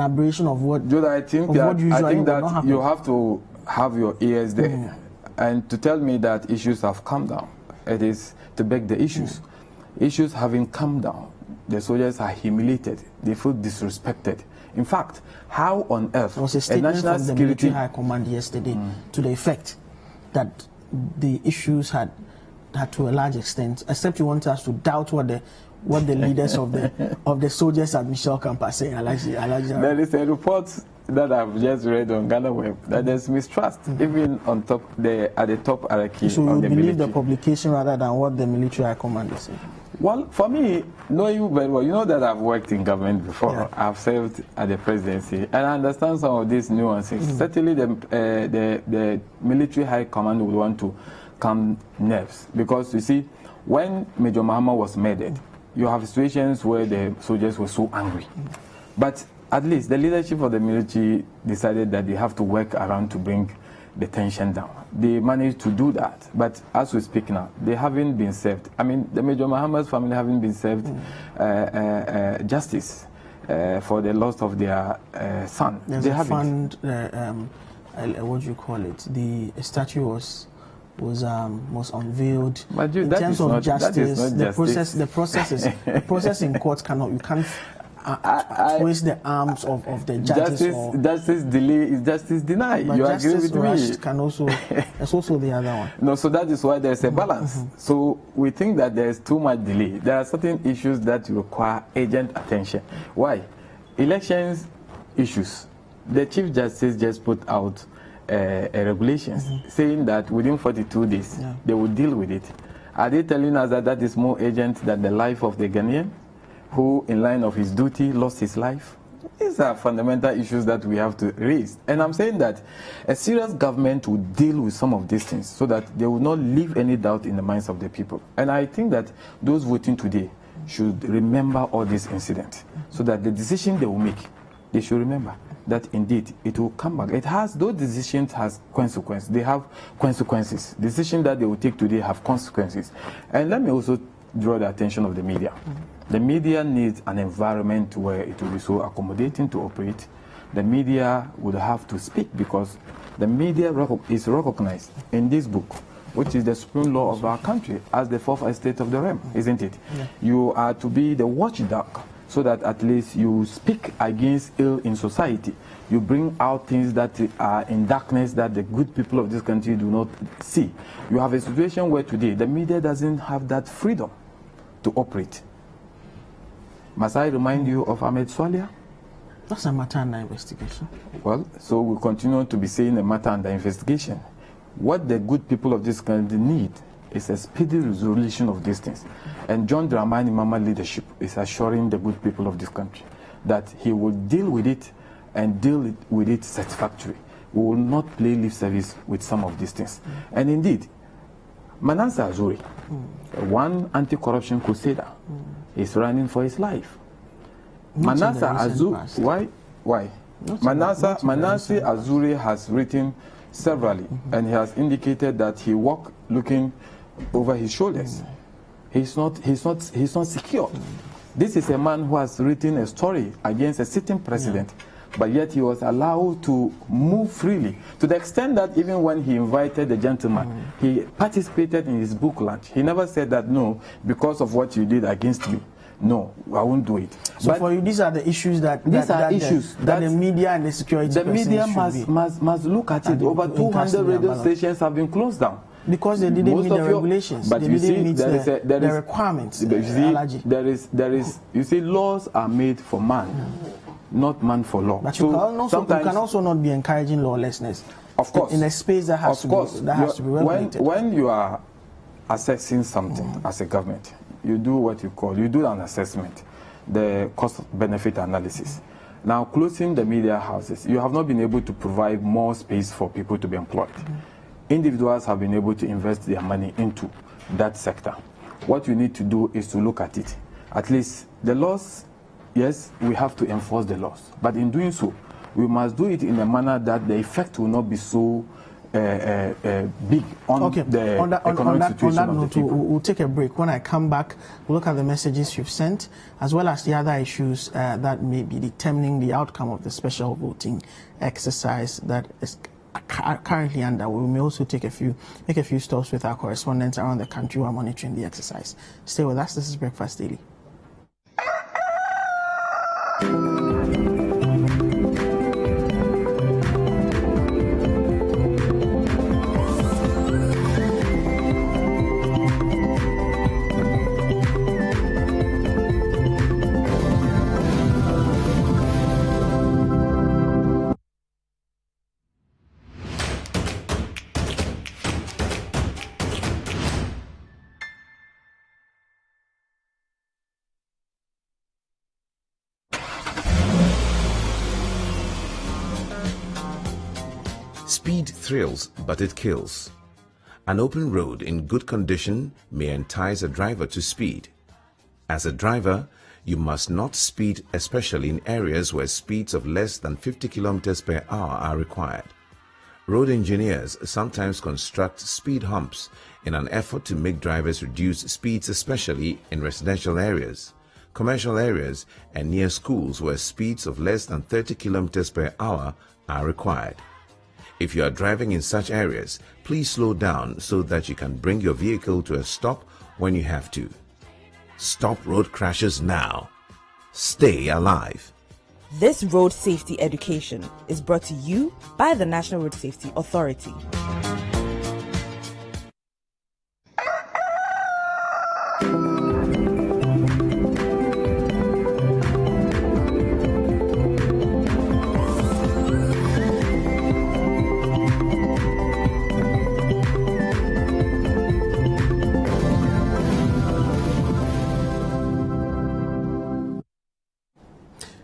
aberration of what Jude, I think that you have to have your ears there. And to tell me that issues have calmed down, it is to beg the issues. Issues having calmed down, the soldiers are humiliated, they feel disrespected. In fact, how on earth there was a statement from the military high command yesterday to the effect that the issues had to a large extent, except you want us to doubt what the leaders of the soldiers at Michel camp are saying. There is a report that I've just read on Ghana Web that there's mistrust even on top at the top hierarchy. So you believe the publication rather than what the military high command is saying? Well, for me, knowing you very well, you know that I've worked in government before. Yeah. I've served at the presidency, and I understand some of these nuances. Certainly, the military high command would want to calm nerves, because you see, when Major Mahama was murdered, you have situations where the soldiers were so angry. But at least the leadership of the military decided that they have to work around to bring the tension down. They managed to do that, but as we speak now, they haven't been served. I mean, the Major Mahama's family haven't been served justice for the loss of their son. There's a fund, what do you call it? The statue was unveiled. But in terms of justice, the process in court you can't twist the arms of the judges. Justice delay is justice denied. But you agree with me? Can also, there's also the other one. No, so that is why there's a balance. So we think that there's too much delay. There are certain issues that require urgent attention. Why? Elections issues. The Chief Justice just put out a regulations saying that within 42 days they will deal with it. Are they telling us that that is more urgent than the life of the Ghanaian who, in line of his duty, lost his life? These are fundamental issues that we have to raise. And I'm saying that a serious government will deal with some of these things so that they will not leave any doubt in the minds of the people. And I think that those voting today should remember all these incidents so that the decision they will make, they should remember that indeed it will come back. Those decisions has consequences. They have consequences. Decisions that they will take today have consequences. And let me also draw the attention of the media. The media needs an environment where it will be so accommodating to operate. The media would have to speak because the media is recognized in this book, which is the supreme law of our country, as the fourth estate of the realm, isn't it? Yeah. You are to be the watchdog so that at least you speak against ill in society. You bring out things that are in darkness that the good people of this country do not see. You have a situation where today the media doesn't have that freedom to operate. Must I remind you of Ahmed Swalia? That's a matter under investigation. Well, so we continue to be saying a matter under investigation. What the good people of this country need is a speedy resolution of these things. And John Dramani Mahama leadership is assuring the good people of this country that he will deal with it and deal with it satisfactorily. We will not play lip service with some of these things. And indeed, Manasa Azuri, one anti-corruption crusader, is running for his life. Manasseh Azuri, why? Manasseh Azuri has written severally, and he has indicated that he walked looking over his shoulders. He's not secure. This is a man who has written a story against a sitting president, but yet he was allowed to move freely, to the extent that even when he invited the gentleman, he participated in his book launch. He never said that, no, because of what you did against me, no, I won't do it. So but for you, these are the issues that the media and the security. The media must look at it. Over 200 radio stations have been closed down. Because they didn't meet the regulations. But they you didn't see, meet the requirements. You see, laws are made for man, not man for law. But you can also not be encouraging lawlessness. Of course. In a space that has to be regulated. When you are assessing something as a government, you do an assessment, the cost-benefit analysis. Now, closing the media houses, you have not been able to provide more space for people to be employed. Individuals have been able to invest their money into that sector. What you need to do is to look at it. At least the laws, yes, we have to enforce the laws. But in doing so, we must do it in a manner that the effect will not be so big on the economic situation of the people. We'll take a break. When I come back, we'll look at the messages you've sent, as well as the other issues that may be determining the outcome of the special voting exercise that is currently underway. We may also make a few stops with our correspondents around the country who are monitoring the exercise. Stay with us. This is Breakfast Daily. Speed thrills, but it kills. An open road in good condition may entice a driver to speed. As a driver, you must not speed, especially in areas where speeds of less than 50 km per hour are required. Road engineers sometimes construct speed humps in an effort to make drivers reduce speeds, especially in residential areas, commercial areas, and near schools where speeds of less than 30 km per hour are required. If you are driving in such areas, please slow down so that you can bring your vehicle to a stop when you have to. Stop road crashes now. Stay alive. This road safety education is brought to you by the National Road Safety Authority.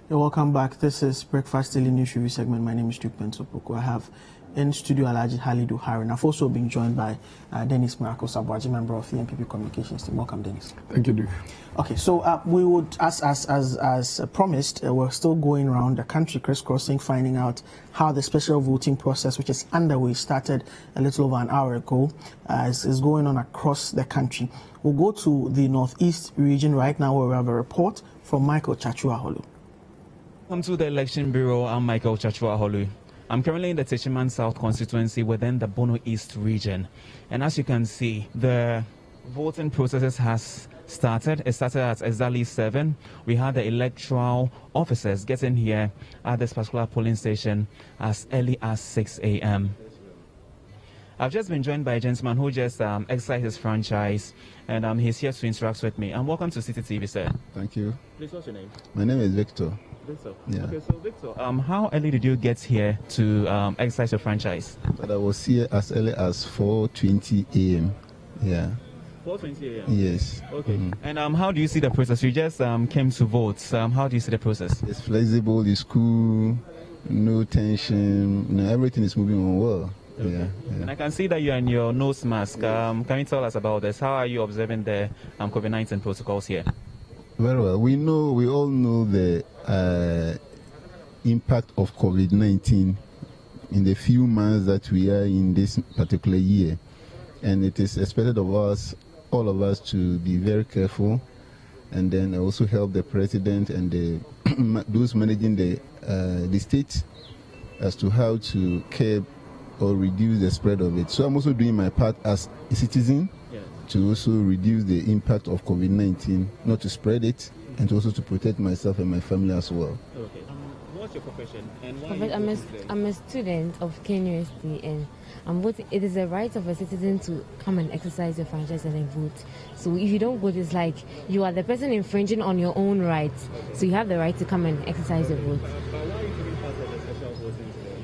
Welcome back. This is Breakfast Daily News Review segment. My name is Duke Pensopoku. I have in studio Alhaji Halidu Harun. I've also been joined by Dennis Miracle Sabwaji, member of the NPP Communications team. Welcome, Dennis. Thank you, Duke. Okay, so we would, as promised, we're still going around the country, crisscrossing, finding out how the special voting process, which is underway, started a little over an hour ago, is going on across the country. We'll go to the Northeast region right now, where we have a report from Michael Chachuaholu. Welcome to the Election Bureau. I'm Michael Chachuaholu. I'm currently in the Techiman South constituency within the Bono East region. And as you can see, the voting processes has started. It started at exactly 7. We had the electoral officers getting here at this particular polling station as early as 6 a.m. I've just been joined by a gentleman who just exercised his franchise, and he's here to interact with me. Welcome to Citi TV, sir. Thank you. Please, what's your name? My name is Victor. Victor. Yeah. Okay, so Victor, how early did you get here to exercise your franchise? But I was here as early as 4:20 a.m. Yeah. 4:20 a.m. Yes. Okay. And how do you see the process? You just came to vote. How do you see the process? It's flexible. It's cool. No tension. Everything is moving on well. Okay. Yeah. And I can see that you are in your nose mask. Can you tell us about this? How are you observing the COVID-19 protocols here? Very well. We all know the impact of COVID-19 in the few months that we are in this particular year. And it is expected of us, all of us, to be very careful and then also help the president and those managing the state as to how to curb or reduce the spread of it. So I'm also doing my part as a citizen to also reduce the impact of COVID-19, not to spread it, and also to protect myself and my family as well. Okay. What's your profession? And why I'm a student of Kenya University, and I'm voting. It is a right of a citizen to come and exercise your franchise and then vote. So if you don't vote, it's like you are the person infringing on your own rights. So you have the right to come and exercise your vote. But why are you giving part of the special voting today?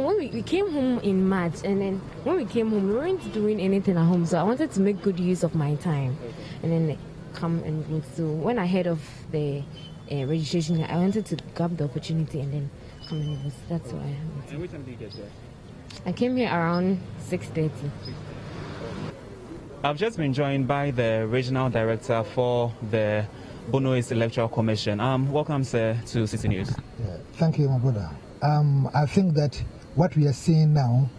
When we came home in March, and then when we came home, we weren't doing anything at home. So I wanted to make good use of my time, and then come and vote. So when I heard of the registration, I wanted to grab the opportunity and then come and vote. That's why. And which time did you get there? I came here around 6:30. I've just been joined by the regional director for the Bono East Electoral Commission. Welcome, sir, to Citi News. Yeah, thank you, my brother. I think that what we are seeing now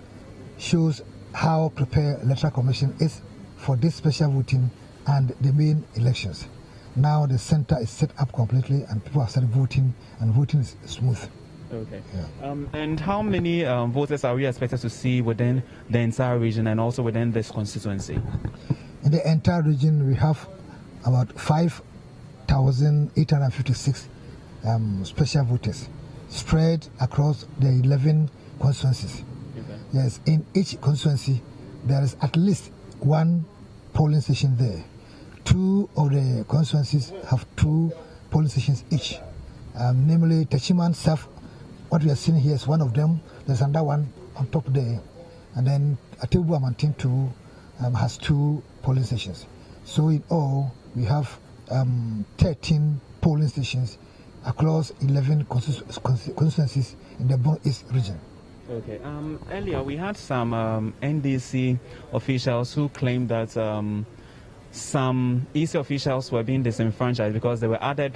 shows how prepared Electoral Commission is for this special voting and the main elections. Now the center is set up completely and people have started voting, and voting is smooth. Okay. Yeah. And how many voters are we expected to see within the entire region and also within this constituency? In the entire region, we have about 5,856 special voters spread across the 11 constituencies. Okay. Yes, in each constituency, there is at least one polling station there. 2 of the constituencies have 2 polling stations each. Namely, Techiman South. What we are seeing here is one of them. There's another one on top there. And then Atebu Amantin 2 has 2 polling stations. So in all, we have 13 polling stations across 11 constituencies in the Bono East region. Okay. Earlier, we had some NDC officials who claimed that some EC officials were being disenfranchised because they were they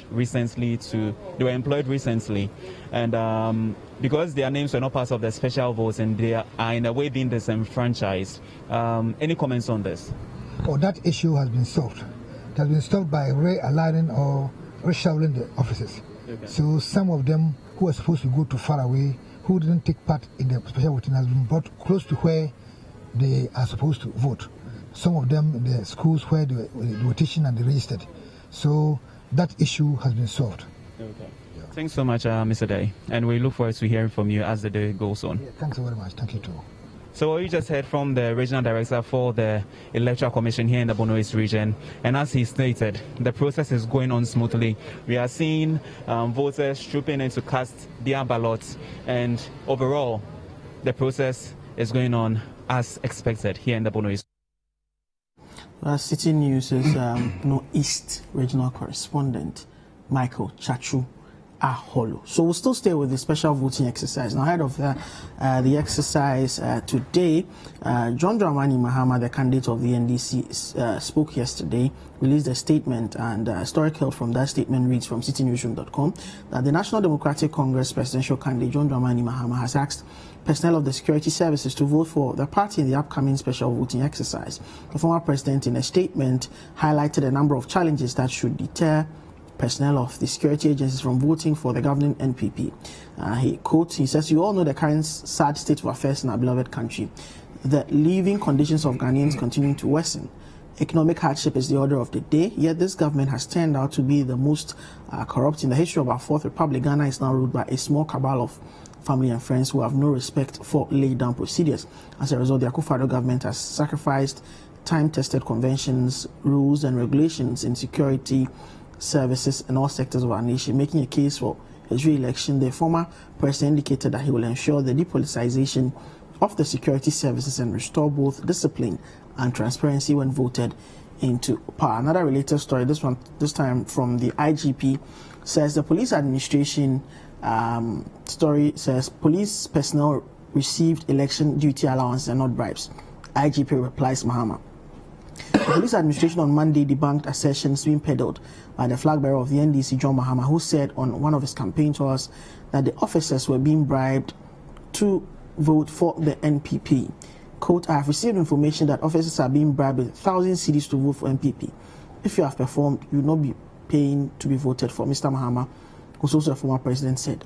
were employed recently, and because their names were not part of the special votes and they are in a way being disenfranchised. Any comments on this? Oh, that issue has been solved. It has been solved by realigning or reshuffling the offices. Okay. So some of them who were supposed to go to far away, who didn't take part in the special voting, has been brought close to where they are supposed to vote. Some of them in the schools where they were teaching and they registered. So that issue has been solved. Okay. Yeah. Thanks so much, Mr. Day. And we look forward to hearing from you as the day goes on. Yeah, thanks very much. Thank you too. So you just heard from the regional director for the Electoral Commission here in the Bono East region. And as he stated, the process is going on smoothly. We are seeing voters trooping in to cast their ballots. And overall, the process is going on as expected here in the Bono East. Citi News' Bono East regional correspondent, Michael Chachu Aholo. So we'll still stay with the special voting exercise. Now, ahead of the exercise today, John Dramani Mahama, the candidate of the NDC, spoke yesterday, released a statement, and a story held from that statement reads from CitiNewsroom.com that the National Democratic Congress presidential candidate John Dramani Mahama has asked personnel of the security services to vote for the party in the upcoming special voting exercise. The former president, in a statement, highlighted a number of challenges that should deter personnel of the security agencies from voting for the governing NPP. He says, "You all know the current sad state of affairs in our beloved country. The living conditions of Ghanaians continue to worsen. Economic hardship is the order of the day, yet this government has turned out to be the most corrupt in the history of our Fourth Republic. Ghana is now ruled by a small cabal of family and friends who have no respect for laid down procedures. As a result, the Akufo-Addo government has sacrificed time-tested conventions, rules and regulations in security services in all sectors of our nation, making a case for his re-election. The former president indicated that he will ensure the depoliticization of the security services and restore both discipline and transparency when voted into power." Another related story, this time from the IGP, says the police administration story says police personnel received election duty allowance and not bribes. IGP replies Mahama. The police administration on Monday debunked assertions being peddled by the flag bearer of the NDC, John Mahama, who said on one of his campaign tours that the officers were being bribed to vote for the NPP. Quote, I have received information that officers are being bribed with 1,000 cedis to vote for NPP. If you have performed, you will not be paying to be voted for, Mr. Mahama, who's also a former president, said.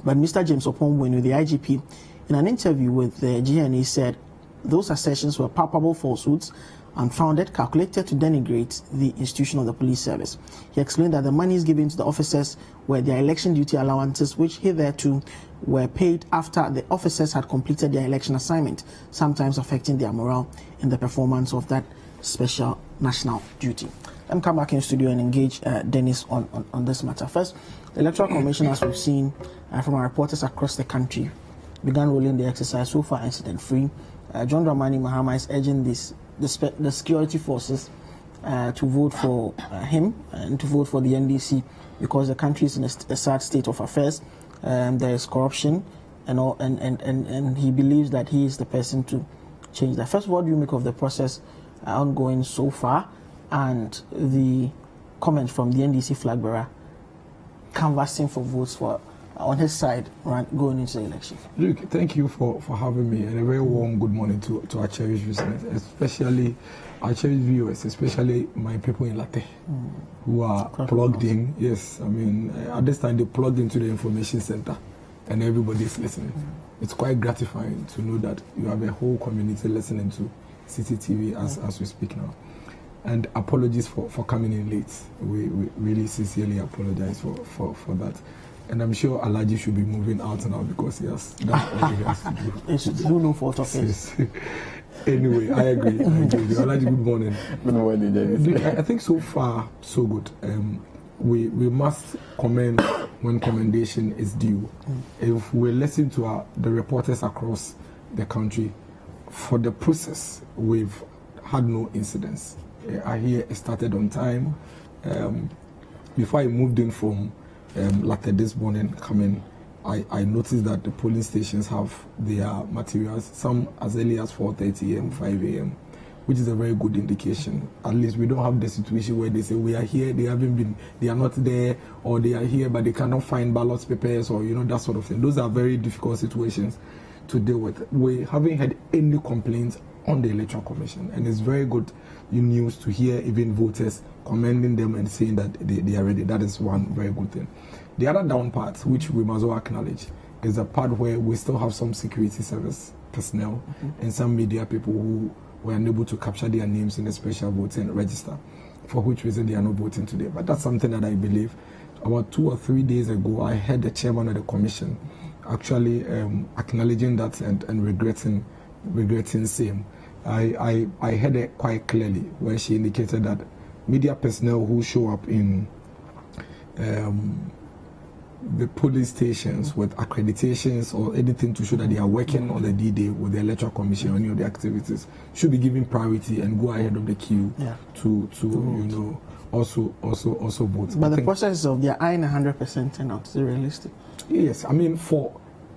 But Mr. James Opomwenu, the IGP, in an interview with the GNA, said those assertions were palpable falsehoods, unfounded, calculated to denigrate the institution of the police service. He explained that the monies given to the officers were their election duty allowances, which hitherto were paid after the officers had completed their election assignment, sometimes affecting their morale in the performance of that special national duty. Let me come back in studio and engage Dennis on this matter. First, the Electoral Commission, as we've seen from our reporters across the country, began rolling the exercise so far incident-free. John Dramani Mahama is urging the security forces to vote for him and to vote for the NDC because the country is in a sad state of affairs. There is corruption and he believes that he is the person to change that. First of all, what do you make of the process ongoing so far and the comment from the NDC flag bearer canvassing for votes for on his side going into the election? Luke, thank you for having me, and a very warm good morning to our cherished listeners, especially our cherished viewers, especially my people in Latte who are plugged in. Yes, I mean, at this time they plugged into the information center and everybody is listening. It's quite gratifying to know that you have a whole community listening to Citi TV as we speak now. And apologies for coming in late. We really sincerely apologize for that. And I'm sure Alaji should be moving out now because that's all he has to do. It's no fault of his. Anyway, I agree. Alaji, good morning. Good morning, Dennis. I think so far, so good. We must commend when commendation is due. If we listen to the reporters across the country, for the process, we've had no incidents. I hear it started on time. Before I moved in from Latte this morning coming, I noticed that the polling stations have their materials, some as early as 4:30 a.m., 5 a.m., which is a very good indication. At least we don't have the situation where they say we are here, they are not there, or they are here but they cannot find ballot papers, or that sort of thing. Those are very difficult situations to deal with. We haven't had any complaints on the Electoral Commission, and it's very good news to hear even voters commending them and saying that they are ready. That is one very good thing. The other down part, which we must all acknowledge, is the part where we still have some security service personnel and some media people who were unable to capture their names in the special voting register, for which reason they are not voting today. But that's something that I believe about 2 or 3 days ago, I heard the chairman of the commission actually acknowledging that and regretting same. I heard it quite clearly where she indicated that media personnel who show up in the police stations with accreditations or anything to show that they are working on the D-Day with the Electoral Commission or any of the activities should be given priority and go ahead of the queue to also vote. But the process of their eyeing 100% turnout is realistic. Yes, I mean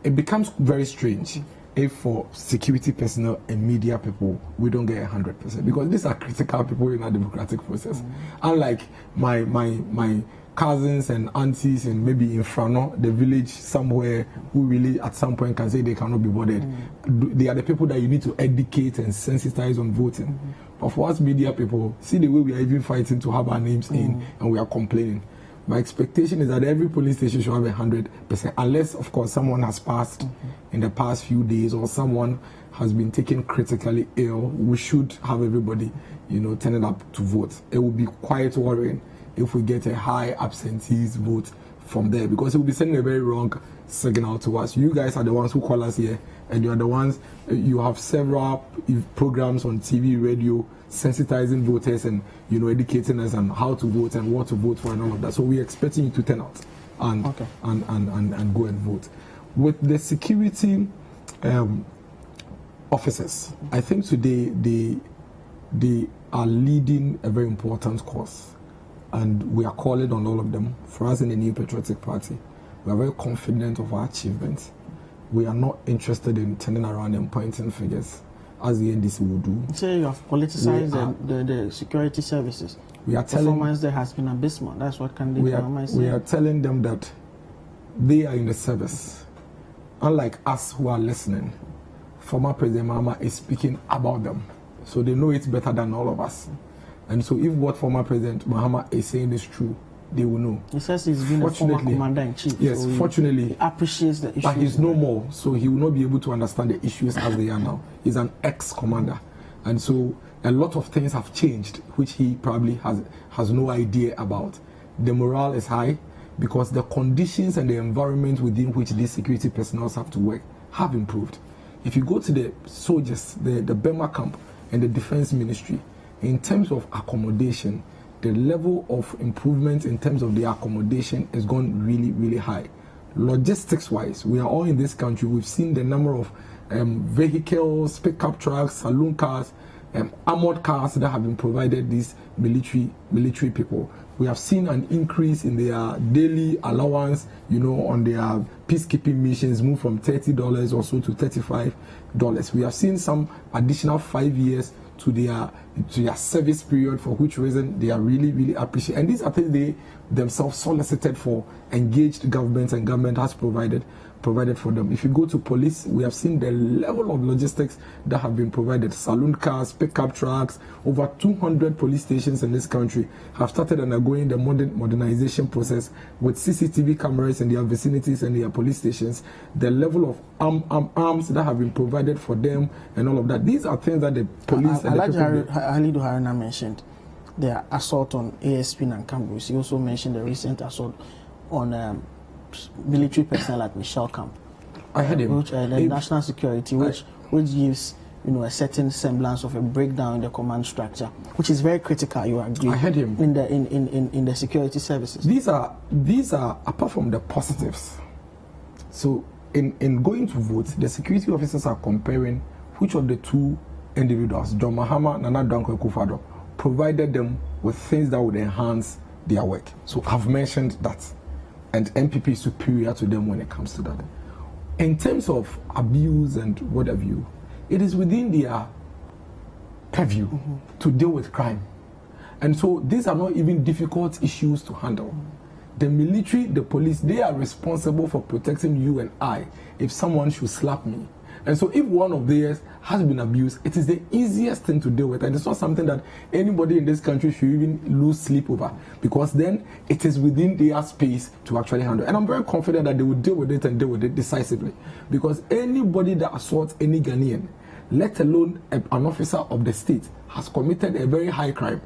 it becomes very strange if for security personnel and media people we don't get 100%, because these are critical people in our democratic process. Unlike my cousins and aunties and maybe in Frano, the village somewhere, who really at some point can say they cannot be bothered. They are the people that you need to educate and sensitize on voting. But for us media people, see the way we are even fighting to have our names in, and we are complaining. My expectation is that every police station should have 100%, unless, of course, someone has passed in the past few days or someone has been taken critically ill. We should have everybody, turning up to vote. It will be quite worrying if we get a high absentees vote from there, because it will be sending a very wrong signal to us. You guys are the ones who call us here, and you are the ones, you have several programs on TV, radio, sensitizing voters and educating us on how to vote and what to vote for and all of that. So we're expecting you to turn out and go and vote. With the security officers, I think today they are leading a very important cause, and we are calling on all of them. For us in the New Patriotic Party, we are very confident of our achievements. We are not interested in turning around and pointing fingers. as the NDC will do. So you have politicized the security services. We are telling performance there has been abysmal. That's what candidate Mahama said. We are telling them that they are in the service. Unlike us who are listening, former President Mahama is speaking about them. So they know it better than all of us. And so if what former President Mahama is saying is true, they will know. He says he's been a former commander-in-chief. Yes, so fortunately. He appreciates the issues. But he's no more, so he will not be able to understand the issues as they are now. He's an ex-commander. And so a lot of things have changed, which he probably has no idea about. The morale is high because the conditions and the environment within which these security personnel have to work have improved. If you go to the soldiers, the Burma camp and the defense ministry, in terms of accommodation, the level of improvement in terms of the accommodation has gone really, really high. Logistics-wise, we are all in this country. We've seen the number of vehicles, pickup trucks, saloon cars, armored cars that have been provided these military people. We have seen an increase in their daily allowance, on their peacekeeping missions move from $30 or so to $35. We have seen some additional 5 years to their service period, for which reason they are really, really appreciated. And these are things they themselves solicited for, engaged governments, and government has provided for them. If you go to police, we have seen the level of logistics that have been provided. Saloon cars, pickup trucks, over 200 police stations in this country have started undergoing the modernization process with CCTV cameras in their vicinities and their police stations. The level of arms that have been provided for them and all of that. These are things that the police and the people... Halidu Haruna mentioned the assault on ASP and Campus. He also mentioned the recent assault on military personnel at Michelle Camp. I heard him. Which, the national security, which gives a certain semblance of a breakdown in the command structure, which is very critical. You agree? I heard him. In the security services. These are apart from the positives. So in going to vote, the security officers are comparing which of the two individuals, John Mahama, Nana Dankwa Akufo-Addo, provided them with things that would enhance their work. So I've mentioned that. And MPP is superior to them when it comes to that. In terms of abuse and what have you, it is within their purview to deal with crime. And so these are not even difficult issues to handle. The military, the police, they are responsible for protecting you and I if someone should slap me. And so if one of theirs has been abused, it is the easiest thing to deal with. And it's not something that anybody in this country should even lose sleep over, because then it is within their space to actually handle. And I'm very confident that they will deal with it and deal with it decisively. Because anybody that assaults any Ghanaian, let alone an officer of the state, has committed a very high crime.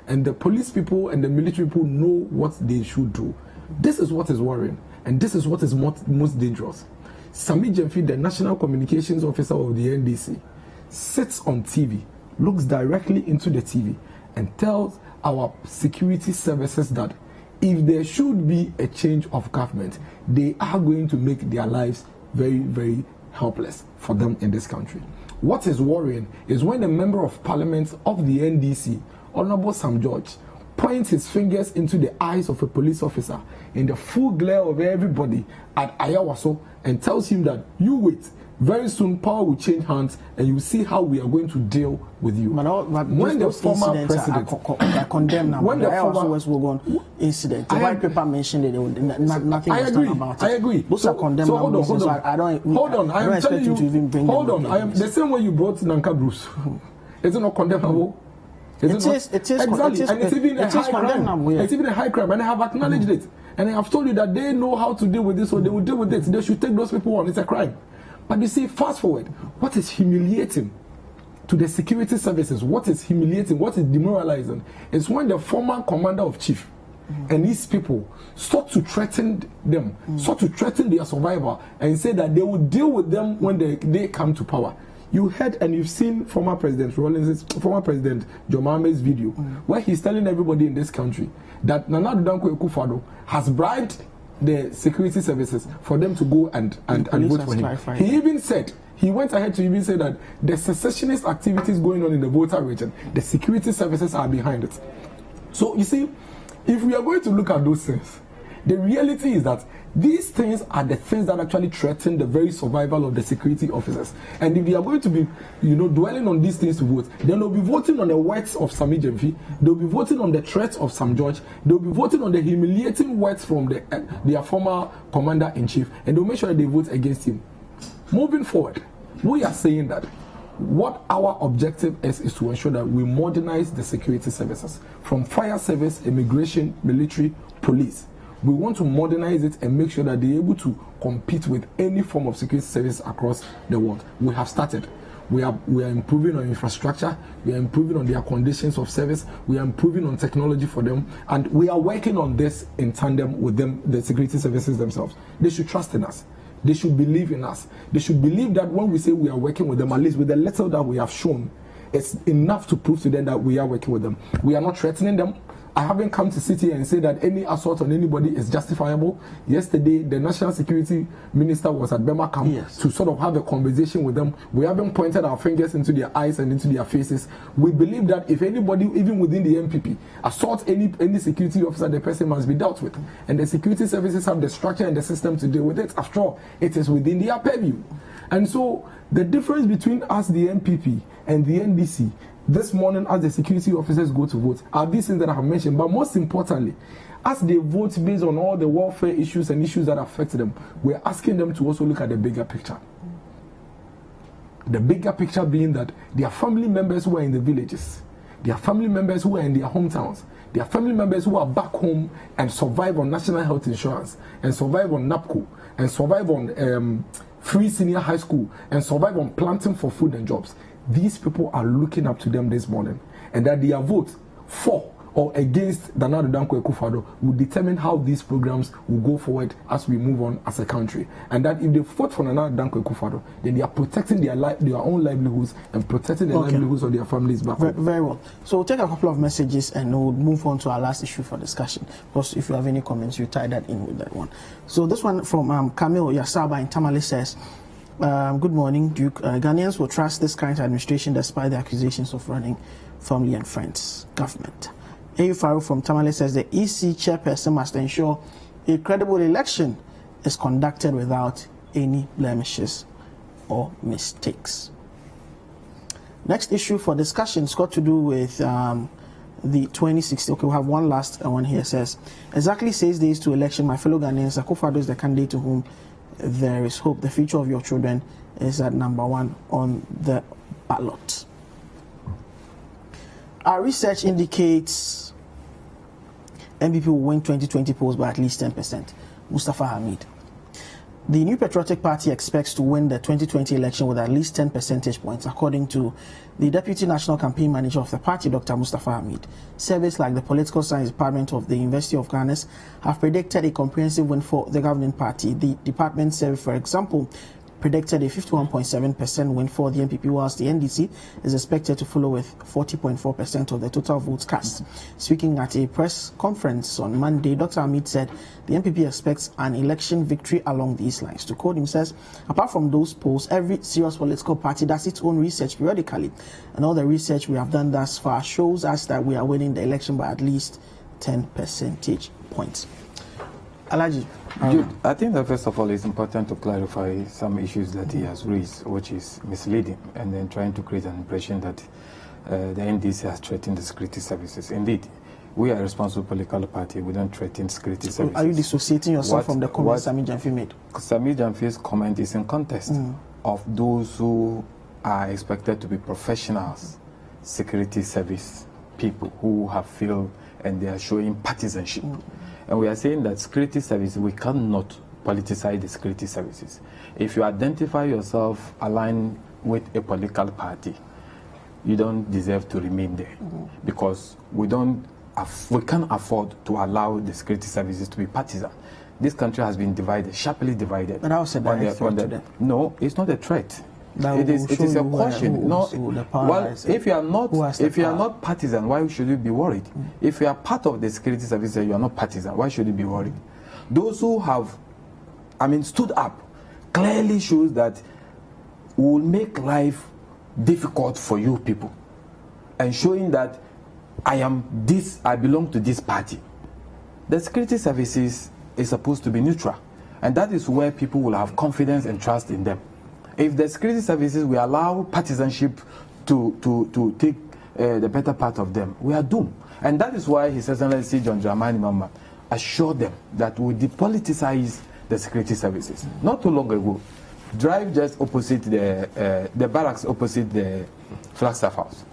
And the police people and the military people know what they should do. This is what is worrying. And this is what is most dangerous. Sami Jemfi, the National Communications Officer of the NDC, sits on TV, looks directly into the TV, and tells our security services that if there should be a change of government, they are going to make their lives very, very helpless for them in this country. What is worrying is when the Member of Parliament of the NDC, Honorable Sam George, points his fingers into the eyes of a police officer in the full glare of everybody at Ayawaso and tells him that you wait, very soon power will change hands and you see how we are going to deal with you. When the former president are condemned now, when the Ayawaso West Wuogon incident, the white paper mentioned it, nothing was done about it. I agree. Those are condemned. So hold on. I am telling you. Hold on. I am the same way you brought Nanka Bruce. Is it not condemnable? It is exactly, and it's even a high crime. It's even a high crime, and I have acknowledged it. And I have told you that they know how to deal with this, so they will deal with it. They should take those people on. It's a crime. But you see, fast forward, what is humiliating to the security services, what is humiliating, what is demoralizing, is when the former commander of chief and these people start to threaten them, start to threaten their survival, and say that they will deal with them when they come to power. You heard and you've seen former President John Mahama's video, where he's telling everybody in this country that Nana Dankwa Akufo-Addo has bribed the security services for them to go and vote for him. He even said, he went ahead to even say that the secessionist activities going on in the Volta region, the security services are behind it. So you see, if we are going to look at those things, the reality is that These things are the things that actually threaten the very survival of the security officers. And if they are going to be, dwelling on these things to vote, then they'll be voting on the words of Sammy Jemfi, they'll be voting on the threats of Sam George, they'll be voting on the humiliating words from their former commander-in-chief, and they'll make sure that they vote against him. Moving forward, we are saying that what our objective is to ensure that we modernize the security services from fire service, immigration, military, police. We want to modernize it and make sure that they're able to compete with any form of security service across the world. We have started. We are improving on infrastructure, we are improving on their conditions of service, we are improving on technology for them, and we are working on this in tandem with them, the security services themselves. They should trust in us. They should believe in us. They should believe that when we say we are working with them, at least with the little that we have shown, it's enough to prove to them that we are working with them. We are not threatening them. I haven't come to Citi and say that any assault on anybody is justifiable. Yesterday, the National Security Minister was at Bema Camp to sort of have a conversation with them. We haven't pointed our fingers into their eyes and into their faces. We believe that if anybody, even within the MPP, assaults any security officer, the person must be dealt with. And the security services have the structure and the system to deal with it. After all, it is within their purview. And so, the difference between us, the MPP, and the NDC, this morning, as the security officers go to vote, are these things that I have mentioned. But most importantly, as they vote based on all the welfare issues and issues that affect them, we're asking them to also look at the bigger picture. The bigger picture being that their family members who are in the villages, their family members who are in their hometowns, their family members who are back home and survive on national health insurance, and survive on NAPCO, and survive on free senior high school, and survive on planting for food and jobs. These people are looking up to them this morning, and that their vote for or against Nana Addo Dankwa Akufo-Addo will determine how these programs will go forward as we move on as a country. And that if they vote for Nana Addo Dankwa Akufo-Addo, then they are protecting their own livelihoods and protecting the livelihoods of their families back home. Very well. So we'll take a couple of messages and we'll move on to our last issue for discussion. Because if you have any comments, you tie that in with that one. So this one from Camille Yasaba in Tamale says, good morning, Duke. Ghanaians will trust this current administration despite the accusations of running family and friends government. A. Farouk from Tamale says the EC chairperson must ensure a credible election is conducted without any blemishes or mistakes. Next issue for discussion has got to do with the 2016. Okay, we have one last one here. It says, exactly 6 days to election, my fellow Ghanaians, Akufo-Addo is the candidate to whom there is hope. The future of your children is at #1 on the ballot. Our research indicates MPP will win 2020 polls by at least 10%. Mustafa Hamid. The New Patriotic Party expects to win the 2020 election with at least 10 percentage points, according to the Deputy National Campaign Manager of the party, Dr. Mustafa Hamid. Surveys like the Political Science Department of the University of Ghana have predicted a comprehensive win for the governing party. The department survey, for example, predicted a 51.7% win for the MPP, whilst the NDC is expected to follow with 40.4% of the total votes cast. Speaking at a press conference on Monday, Dr. Hamid said the MPP expects an election victory along these lines. To quote him, says, apart from those polls, every serious political party does its own research periodically, and all the research we have done thus far shows us that we are winning the election by at least 10 percentage points. Alaji. Jude, I think that first of all it's important to clarify some issues that he has raised, which is misleading, and then trying to create an impression that the NDC has threatened the security services. Indeed, we are a responsible political party. We don't threaten security services. Are you dissociating yourself from the comment Sammy Jemfi made? Sammy Jemfi's comment is in context of those who are expected to be professionals, security service people who have failed and they are showing partisanship. And we are saying that security services, we cannot politicize the security services. If you identify yourself aligned with a political party, you don't deserve to remain there, because we can't afford to allow the security services to be partisan. This country has been divided, sharply divided. But I was a direct threat to them. No, it's not a threat. It is a caution. If you are not partisan, why should you be worried? If you are part of the security services and you are not partisan, why should you be worried? Those who have, stood up clearly shows that we will make life difficult for you people, and showing that I belong to this party. The security services is supposed to be neutral. And that is where people will have confidence and trust in them. If the security services will allow partisanship to take the better part of them, we are doomed. And that is why His Excellency John Dramani Mahama assured them that we depoliticize the security services. Not too long ago, drive just opposite the barracks opposite the Flagstaff House.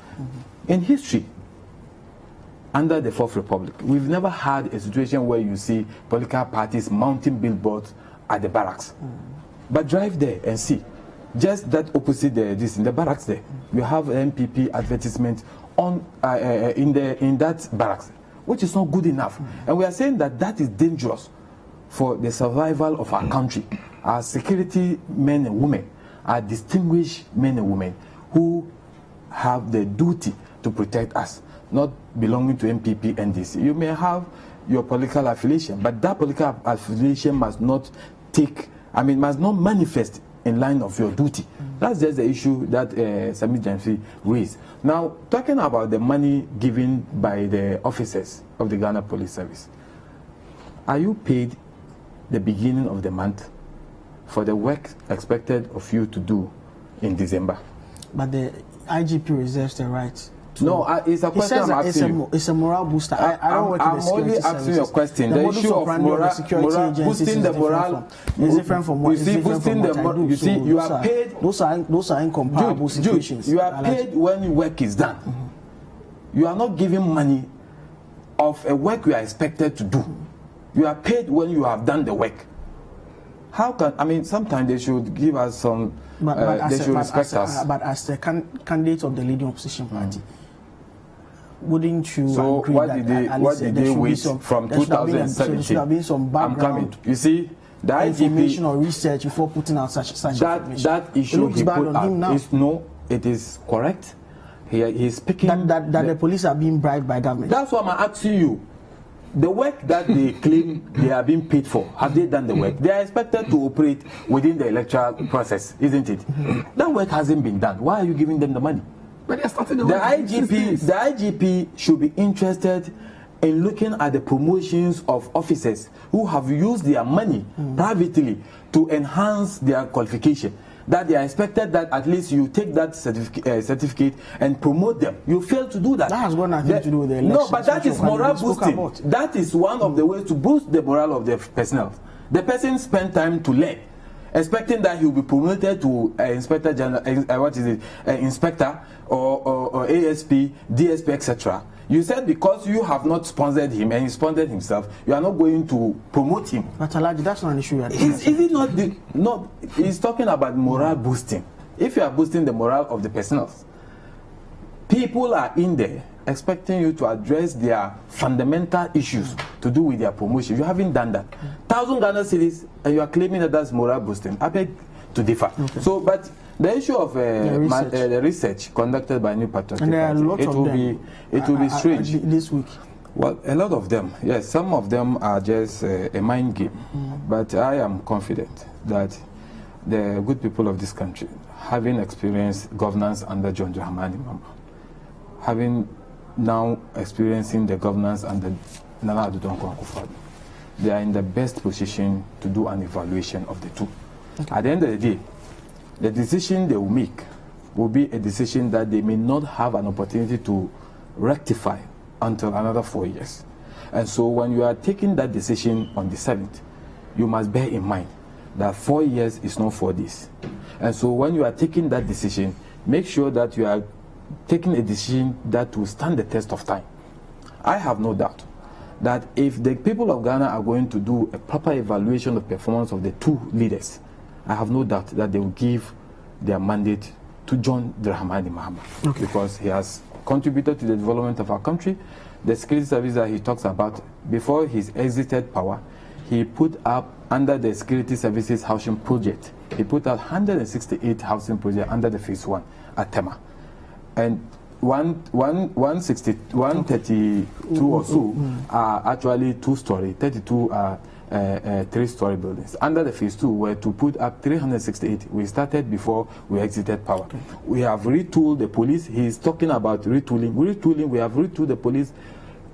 In history, under the Fourth Republic, we've never had a situation where you see political parties mounting billboards at the barracks. But drive there and see. Just that opposite in the barracks there, you have MPP advertisement on in that barracks, which is not good enough. And we are saying that that is dangerous for the survival of our country. Our security men and women are distinguished men and women who have the duty to protect us, not belonging to MPP and NDC. You may have your political affiliation, but that political affiliation must not must not manifest in line of your duty. That's just the issue that Sami Janfi raised. Now, talking about the money given by the officers of the Ghana Police Service, are you paid the beginning of the month for the work expected of you to do in December? But the IGP reserves the right. No, it's a question I'm asking you. It's a morale booster. I don't work in the security only asking you a question. The issue of morale, boosting the morale is different from what you see. Boosting the morale. You see, you are paid. Those are incomparable situations. You are paid when work is done. You are not given money of a work you are expected to do. You are paid when you have done the work. How can sometimes they should give us some. They should respect us. But as the candidate of the leading opposition party, wouldn't you agree what that did they wait from 2017? There should have been some background. I'm coming. You see, the information or research before putting out such information. That issue he put out it is correct. He's speaking that the police are being bribed by government. That's what I'm asking you. The work that they claim they are being paid for, have they done the work? They are expected to operate within the electoral process, isn't it? That work hasn't been done. Why are you giving them the money? But they're starting the IGP should be interested in looking at the promotions of officers who have used their money privately to enhance their qualification. That they are expected that at least you take that certificate and promote them. You fail to do that. That has got nothing to do with the election. No, but that is morale boosting. That is one of the ways to boost the morale of the personnel. The person spent time to learn, expecting that he will be promoted to inspector general, inspector or ASP, DSP, etc. You said because you have not sponsored him and he sponsored himself, you are not going to promote him. But Alaji, that's not an issue. Is it not he's talking about morale boosting. If you are boosting the morale of the personnel, people are in there expecting you to address their fundamental issues to do with their promotion. You haven't done that. 1,000 Ghana cities and you are claiming that that's morale boosting. I beg to differ. Okay. So, but the issue of the research conducted by New Patriotic Party, it will be strange this week. Well, a lot of them, yes, some of them are just a mind game. But I am confident that the good people of this country, having experienced governance under John Dramani Mahama, having now experiencing the governance under Nana Addo Dankwa Akufo-Addo, they are in the best position to do an evaluation of the two. Okay. At the end of the day, the decision they will make will be a decision that they may not have an opportunity to rectify until another 4 years. And so when you are taking that decision on the 7th, you must bear in mind that 4 years is not 4 days. And so when you are taking that decision, make sure that you are taking a decision that will stand the test of time. I have no doubt that if the people of Ghana are going to do a proper evaluation of performance of the two leaders, I have no doubt that they will give their mandate to John Dramani Mahama, because he has contributed to the development of our country. The security service that he talks about, before he exited power, he put up under the security services housing project. He put out 168 housing projects under the phase 1 at Tema. And 132 or so are actually 2-story, 32 are 3-story buildings. Under the phase 2 were to put up 368. We started before we exited power. We have retooled the police. He is talking about retooling. We have retooled the police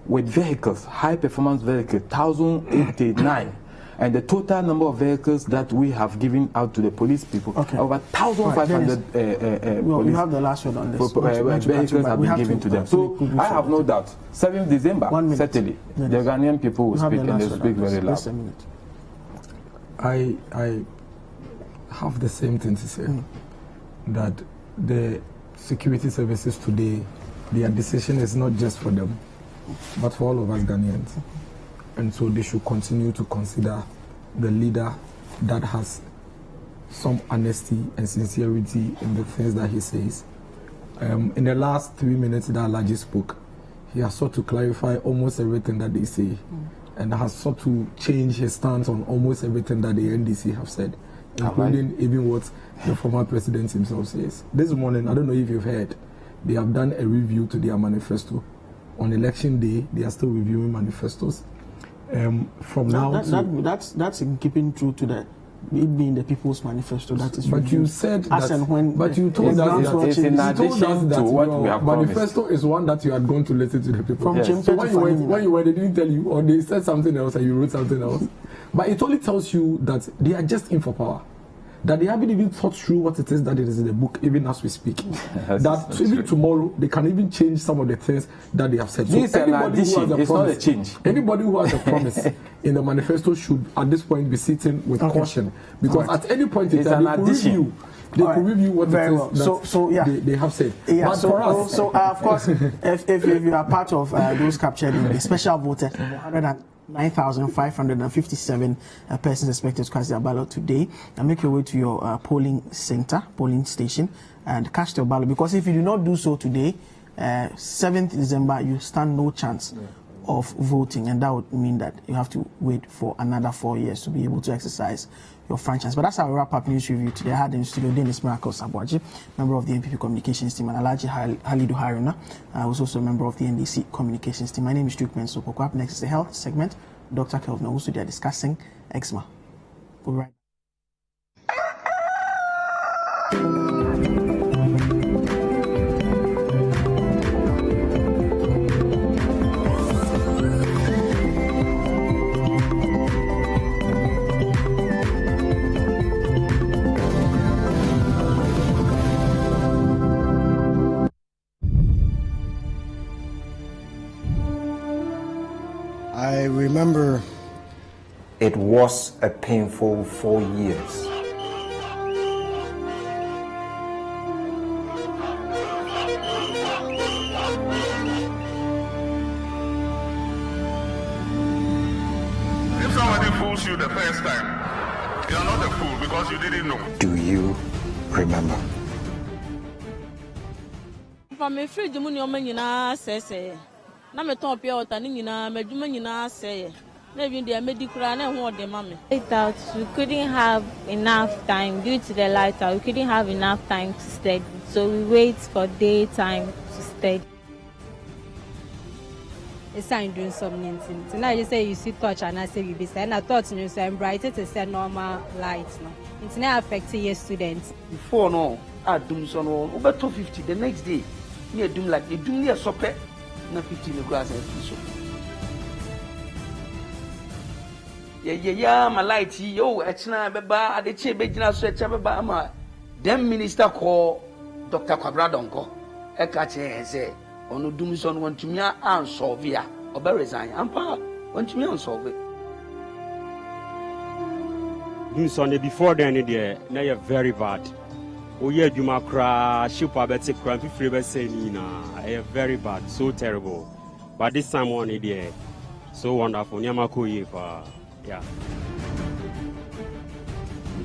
with vehicles, high performance vehicles, 1,089 And the total number of vehicles that we have given out to the police people, over 1,500 we have the last word on this. Vehicles have been given to them. So I have no doubt, 7th December, certainly, the Ghanaian people will speak, and they will speak very loud. I have the same thing to say, that the security services today, their decision is not just for them, but for all of us Ghanaians. And so they should continue to consider the leader that has some honesty and sincerity in the things that he says. In the last 3 minutes that Alhaji spoke, he has sought to clarify almost everything that they say, and has sought to change his stance on almost everything that the NDC have said, including even what the former president himself says. This morning, I don't know if you've heard, they have done a review to their manifesto. On election day, they are still reviewing manifestos. That's in keeping true to that. It being the People's Manifesto that is. But you said as and when. But you told us that it's in addition to what we have promised. Manifesto is one that you had gone to listen to the people. From So when you went, they didn't tell you, or they said something else and you wrote something else. But it only tells you that they are just in for power. That they haven't even thought through what it is that it is in the book, even as we speak. That even tomorrow, they can even change some of the things that they have said. So anybody who has a promise, anybody who has a promise in the manifesto should, at this point, be sitting with caution. Because at any point in time, they could review what it is that they have said. Yeah, but for us... So, of course, if you are part of those captured in the special voter, 9,557 persons expected to cast their ballot today, and make your way to your polling center, polling station, and cast your ballot. Because if you do not do so today, 7th December, you stand no chance of voting, and that would mean that you have to wait for another 4 years to be able to exercise your franchise. But that's our wrap-up news review today. I had in studio Dennis Miracles Abuaji, member of the NPP communications team, and Alhaji Halidu Haruna, who's also a member of the NDC communications team. My name is Duke Mensopoko. Up next is the health segment. Dr. Kelvin Owusu, they are discussing eczema. We'll be right back. I remember it was a painful 4 years. If somebody fools you the first time, you're not a fool because you didn't know. Do you remember? From a free Jumunia says, na me ton pia water ni nyina madwuma nyina say na even the medical na ho de mame. Out, we couldn't have enough time due to the light out. We couldn't have enough time to study, so we wait for daytime to study. It's I'm doing something. So now you say you see touch and I say you be saying I thought you say bright it is a normal light no. It's not affecting your students. Before no, I do so no over 250 the next day. Me do like you do near sope. Na 15 the grass and so. Yeah, my light, yo, Echna Beba, at the Chebejina stretch Beba, ma. Then minister call Dr. Kwabradonko. Ekache has said, on Dumison want to me and solve ya, or be resign. Ampa, want to me and solve it. Dumson before then, now you're very bad. Oh yeah, you might cry, ship a better crime, if you ever say Nina, very bad, so terrible. But this time one idea, so wonderful. Nyamako yeah.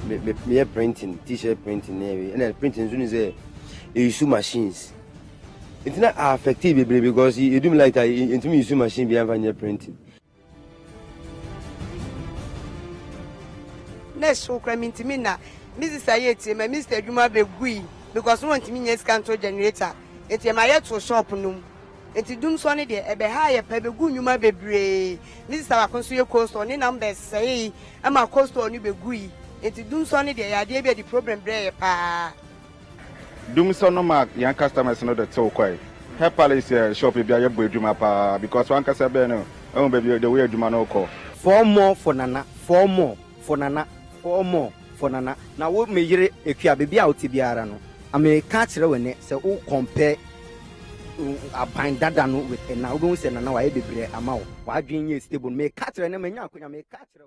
Me printing, t-shirt printing, and then printing soon is issue machines. It's not effective because you do like that into me issue machine behind your printing. Next show crime into me now. Mrs. Ayeti, my Mr. Juma Begui, because we want to mean yes control generator. It's a Mayeto shop no. It's a doom sonny there, a behaya pebegu, you might be brave. This is our consumer cost on the numbers say, I'm a cost on you begui. It's a doom sonny there, I dare be the problem brave. Doom son no mark, young customers know that so quiet. Her palace shop if you are because one can say, oh, baby, the way you do call. 4 more for Nana, 4 more for Nana, 4 more for Nana. Now what me yere ekua baby out biara no. I may catch her when say who compare a bind dada no with and now don't say Nana why be bre ama wo. Why dream you stable me catch her na me nya akunya me catch her.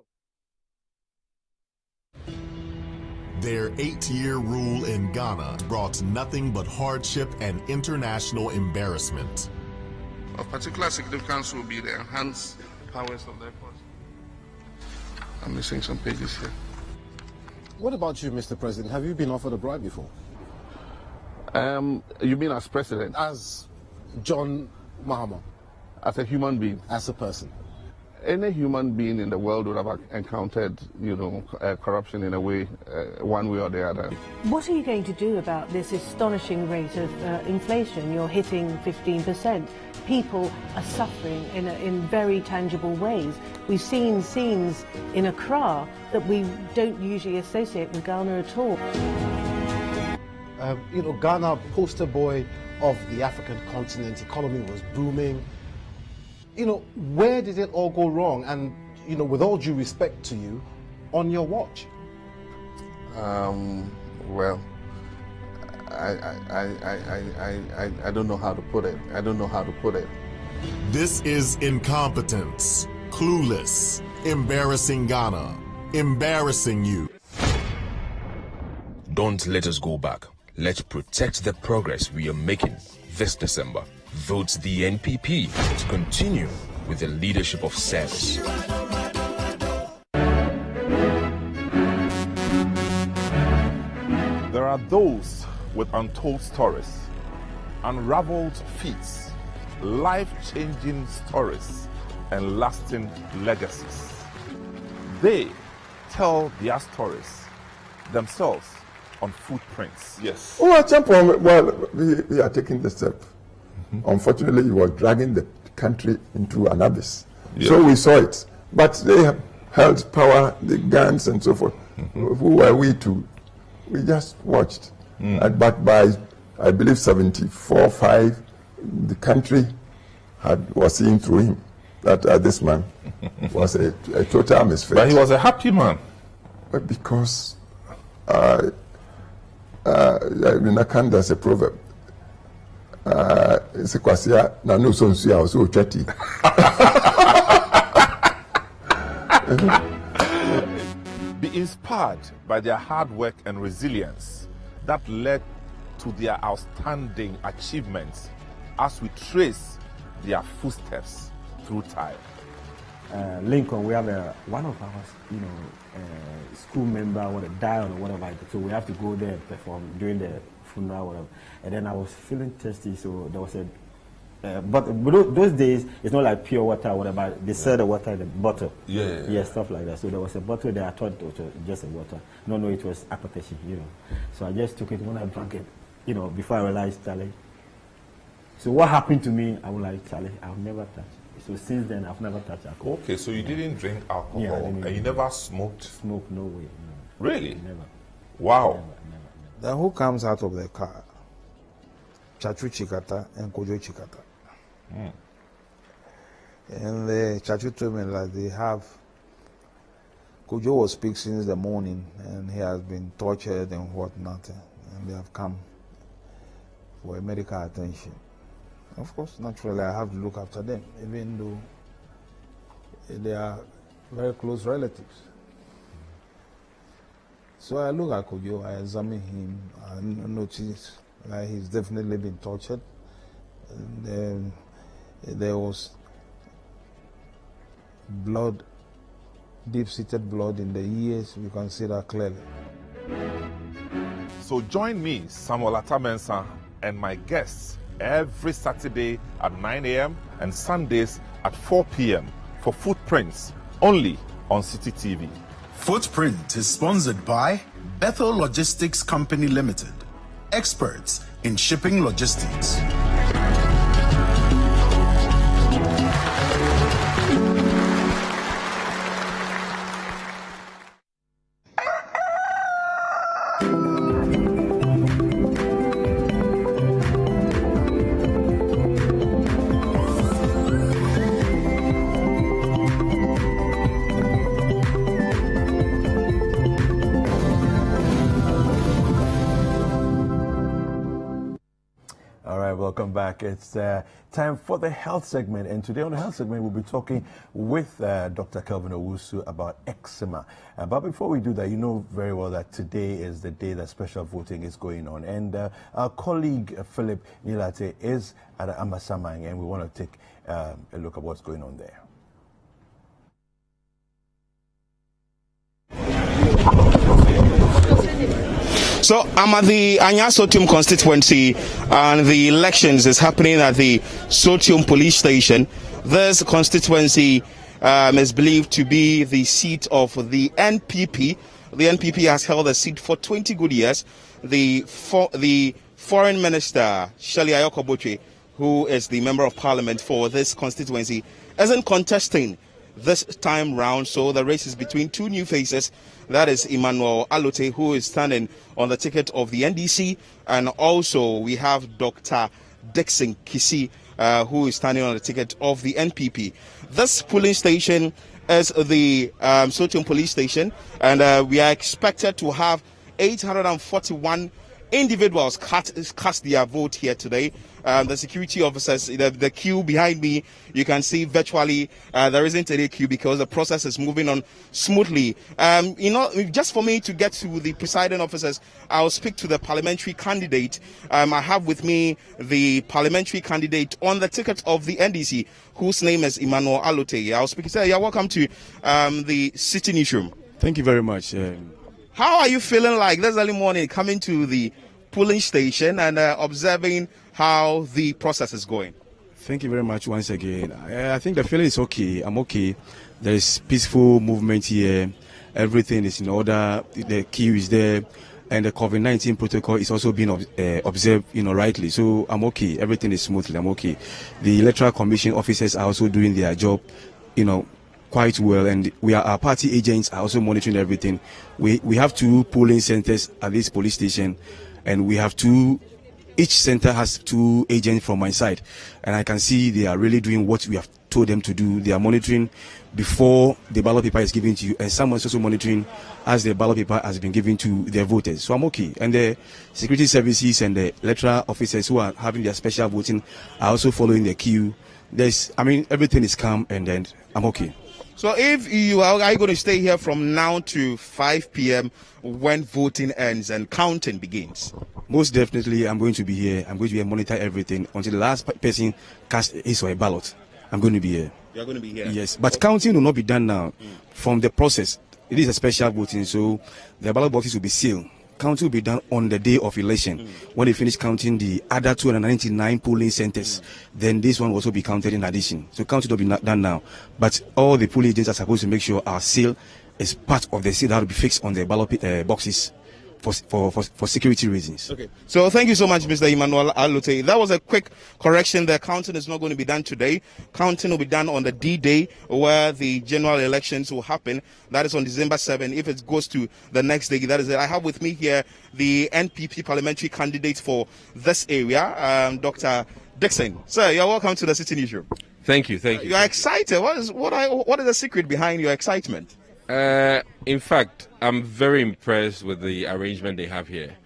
Their 8-year rule in Ghana brought nothing but hardship and international embarrassment. Of particular significance will be the enhanced powers of the airport. I'm missing some pages here. What about you, Mr. President? Have you been offered a bribe before? You mean as president? As John Mahama? As a human being? As a person? Any human being in the world would have encountered, corruption in a way, one way or the other. What are you going to do about this astonishing rate of inflation? You're hitting 15%. People are suffering in very tangible ways. We've seen scenes in Accra that we don't usually associate with Ghana at all. Ghana, poster boy of the African continent, economy was booming. Where did it all go wrong? And, with all due respect to you, on your watch? Well, I don't know how to put it. I don't know how to put it. This is incompetence, clueless, embarrassing Ghana, embarrassing you. Don't let us go back. Let's protect the progress we are making this December. Vote the NPP to continue with the leadership of service. There are those with untold stories, unraveled feats, life-changing stories, and lasting legacies. They tell their stories themselves on footprints. Yes. Oh, at some point, well, we are taking the step. Unfortunately, he was dragging the country into an abyss. Yeah. So we saw it. But they have held power, the guns and so forth. Who were we to? We just watched. But by, I believe, 74-5, the country was seeing through him that this man was a total misfit. But he was a happy man. But because in Akan, there's a proverb. Be inspired by their hard work and resilience that led to their outstanding achievements as we trace their footsteps through time. Lincoln, we have one of our, school member died or whatever, so we have to go there and perform during the funeral or whatever. And then I was feeling thirsty, so there was but those days it's not like pure water or whatever. They sell the water in the bottle. Yeah, stuff like that. So there was a bottle there. I thought it was just a water. No, it was apatashi, So I just took it. When I drank it, before I realized, Charlie. So what happened to me? I was like, Charlie, I'll never touch it. So since then, I've never touched alcohol. Okay, so you didn't drink alcohol, and you never smoked? Smoked, no way. No. Really? Never. Wow. Never. Then who comes out of the car? Chachu Chikata and Kojo Chikata. And the Chachu told me that they have, Kojo was sick since the morning and he has been tortured and whatnot, and they have come for medical attention. Of course, naturally, I have to look after them, even though they are very close relatives. So I look at Kojo, I examine him, I notice that he's definitely been tortured. And there was blood, deep-seated blood in the ears. You can see that clearly. So join me, Samuel Atamensa, and my guests every Saturday at 9 a.m. and Sundays at 4 p.m. for Footprints, only on Citi TV. Footprint is sponsored by Bethel Logistics Company Limited, experts in shipping logistics. All right, welcome back. It's time for the health segment. And today on the health segment, we'll be talking with Dr. Kelvin Owusu about eczema. But before we do that, you know very well that today is the day that special voting is going on. And our colleague, Philip Nilate, is at Amasamang, and we want to take a look at what's going on there. So I'm at the Anyaa Sowutuom constituency, and the elections is happening at the Sowutuom police station. This constituency is believed to be the seat of the NPP. The NPP has held the seat for 20 good years. The foreign minister, Shirley Ayokobotwe, who is the member of parliament for this constituency, isn't contesting this time round, so the race is between two new faces. That is Emmanuel Alote, who is standing on the ticket of the NDC, and also we have Dr. Dixon Kisi, who is standing on the ticket of the NPP. This polling station is the Sowutuom police station, and we are expected to have 841 individuals cast their vote here today. The security officers, the queue behind me, you can see virtually there isn't any queue because the process is moving on smoothly. Just for me to get to the presiding officers, I'll speak to the parliamentary candidate. I have with me the parliamentary candidate on the ticket of the NDC, whose name is Emmanuel Alote. I'll speak. Sir, yeah, welcome to the Citi newsroom. Thank you very much. How are you feeling like this early morning coming to the polling station and observing how the process is going? Thank you very much once again. I think the feeling is okay. I'm okay. There is peaceful movement here. Everything is in order. The queue is there. And the COVID-19 protocol is also being observed, rightly. So I'm okay. Everything is smoothly. I'm okay. The Electoral Commission officers are also doing their job, quite well, and our party agents are also monitoring everything. We have 2 polling centers at this police station, and we have each center has 2 agents from my side, and I can see they are really doing what we have told them to do. They are monitoring before the ballot paper is given to you, and someone's also monitoring as the ballot paper has been given to their voters. So I'm okay. And the security services and the electoral officers who are having their special voting are also following the queue. Everything is calm, and then I'm okay. So if you are going to stay here from now to 5 p.m. when voting ends and counting begins? Most definitely, I'm going to be here. I'm going to be here, monitor everything until the last person casts his or a ballot. I'm going to be here. You're going to be here? Yes, but counting will not be done now. From the process, it is a special voting, so the ballot boxes will be sealed. Counting will be done on the day of election. When they finish counting the other 299 polling centers, then this one will also be counted in addition. So counting will be done now. But all the polling agents are supposed to make sure our seal is part of the seal that will be fixed on the ballot boxes for security reasons. Okay. So thank you so much, Mr. Emmanuel Alote. That was a quick correction. The counting is not going to be done today. Counting will be done on the D-Day where the general elections will happen. That is on December 7. If it goes to the next day, that is it. I have with me here the NPP parliamentary candidate for this area, Dr. Dixon. Sir, you're welcome to the Citi newsroom. Thank you. You are excited. What is the secret behind your excitement? In fact, I'm very impressed with the arrangement they have here.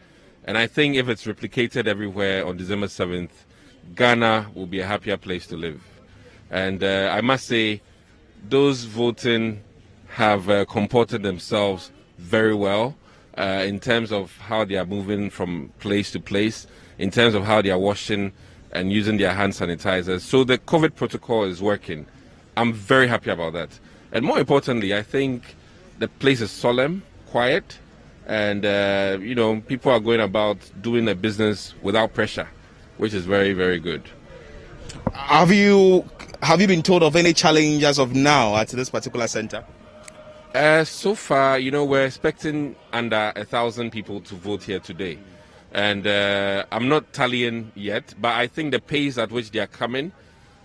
And I think if it's replicated everywhere on December 7th, Ghana will be a happier place to live. And I must say, those voting have comported themselves very well in terms of how they are moving from place to place, in terms of how they are washing and using their hand sanitizers. So the COVID protocol is working. I'm very happy about that. And more importantly, I think the place is solemn, quiet, and people are going about doing their business without pressure, which is very, very good. Have you been told of any challenge as of now at this particular center? So far, we're expecting under 1,000 people to vote here today. And I'm not tallying yet, but I think the pace at which they are coming,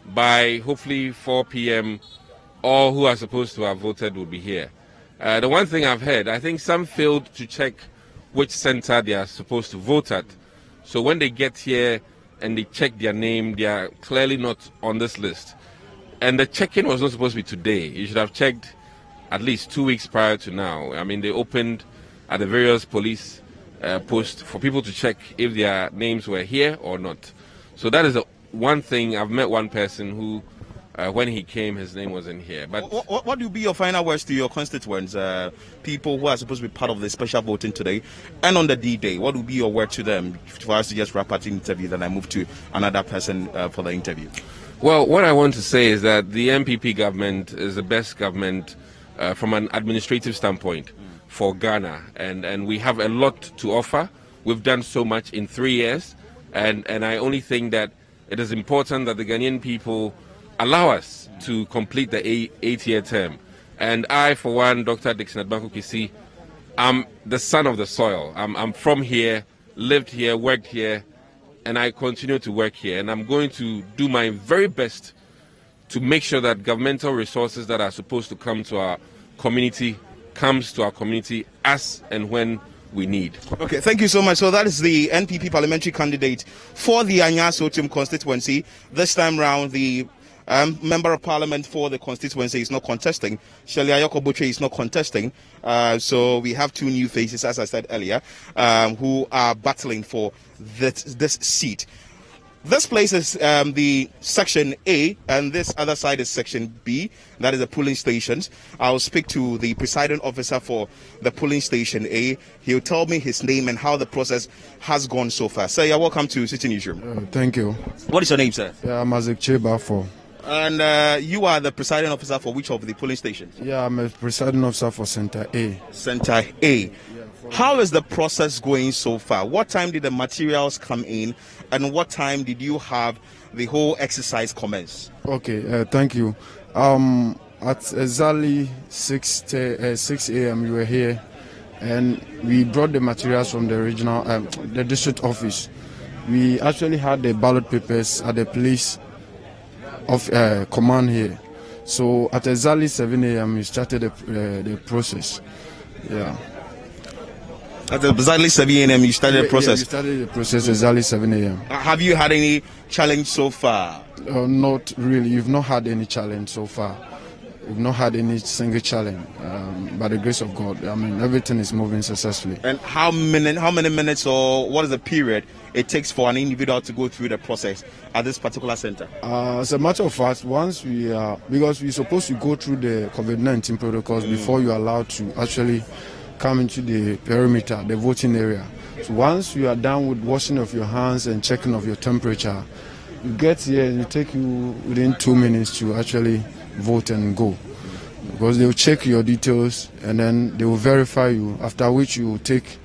by hopefully 4 p.m., all who are supposed to have voted will be here. The one thing I've heard, I think some failed to check which center they are supposed to vote at. So when they get here and they check their name, they are clearly not on this list. And the check-in was not supposed to be today. You should have checked at least 2 weeks prior to now. They opened at the various police posts for people to check if their names were here or not. So that is one thing. I've met one person who, when he came, his name wasn't here. But what would be your final words to your constituents, people who are supposed to be part of the special voting today, and on the D-Day? What would be your word to them for us to just wrap up the interview? Then I move to another person for the interview. Well, what I want to say is that the MPP government is the best government from an administrative standpoint for Ghana, and we have a lot to offer. We've done so much in 3 years, and I only think that it is important that the Ghanaian people allow us to complete the 8-year term. And I, for one, Dr. Dixon Adbanku Kisi, I'm the son of the soil. I'm from here, lived here, worked here, and I continue to work here. And I'm going to do my very best to make sure that governmental resources that are supposed to come to our community comes to our community as and when we need. Okay, thank you so much. So that is the NPP parliamentary candidate for the Anyaa Sowutuom constituency. This time round, the member of parliament for the constituency is not contesting. Shirley Ayoko Botwe is not contesting. So we have two new faces, as I said earlier, who are battling for this seat. This place is the section A, and this other side is section B. That is the polling stations. I'll speak to the presiding officer for the polling station A. He'll tell me his name and how the process has gone so far. Sir, you're welcome to Citi Newsroom. Thank you. What is your name, sir? Yeah, I'm Azik Cheba for. And you are the presiding officer for which of the polling stations? Yeah, I'm a presiding officer for Center A. Center A. How is the process going so far? What time did the materials come in, and what time did you have the whole exercise commence? Okay, thank you. At exactly 6 a.m. we were here, and we brought the materials from the regional, the district office. We actually had the ballot papers at the police of command here. So at exactly 7 a.m. we started the process. Yeah. At exactly 7 a.m. you started the process? Yeah, we started the process exactly 7 a.m. Have you had any challenge so far? Not really. You've not had any challenge so far. We've not had any single challenge. By the grace of God, I mean, everything is moving successfully. And how many minutes, or what is the period it takes for an individual to go through the process at this particular center? As a matter of fact, once we are, because we're supposed to go through the COVID-19 protocols before you're allowed to actually come into the perimeter, the voting area. So once you are done with washing of your hands and checking of your temperature, you get here and it take you within 2 minutes to actually vote and go. Because they will check your details and then they will verify you, after which you will take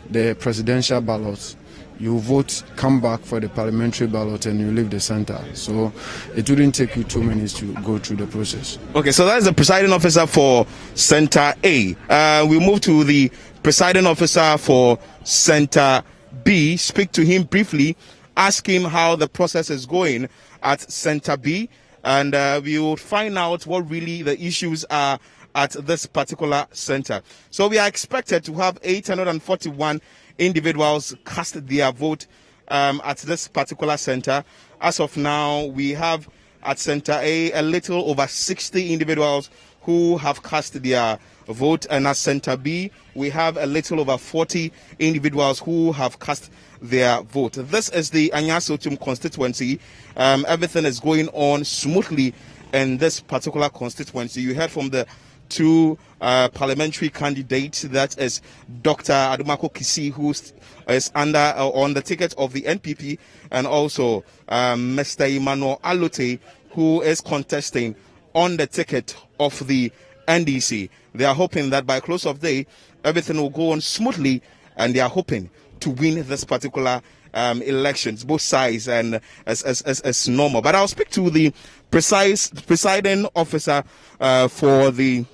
the presidential ballots. You vote, come back for the parliamentary ballot, and you leave the center. So it wouldn't take you 2 minutes to go through the process. Okay, so that is the presiding officer for Center A. We move to the presiding officer for Center B. Speak to him briefly, ask him how the process is going at Center B, and we will find out what really the issues are at this particular center. So we are expected to have 841 individuals cast their vote at this particular center. As of now, we have at Center A a little over 60 individuals who have cast their vote, and at Center B we have a little over 40 individuals who have cast their vote. This is the Anyaa Sowutuom constituency. Everything is going on smoothly in this particular constituency. You heard from the two parliamentary candidates, that is Dr. Adumako Kisi, who is on the ticket of the NPP, and also Mr. Emmanuel Alote, who is contesting on the ticket of the NDC. They are hoping that by close of day, everything will go on smoothly, and they are hoping to win this particular elections, both sides, and as normal. But I'll speak to the presiding officer for the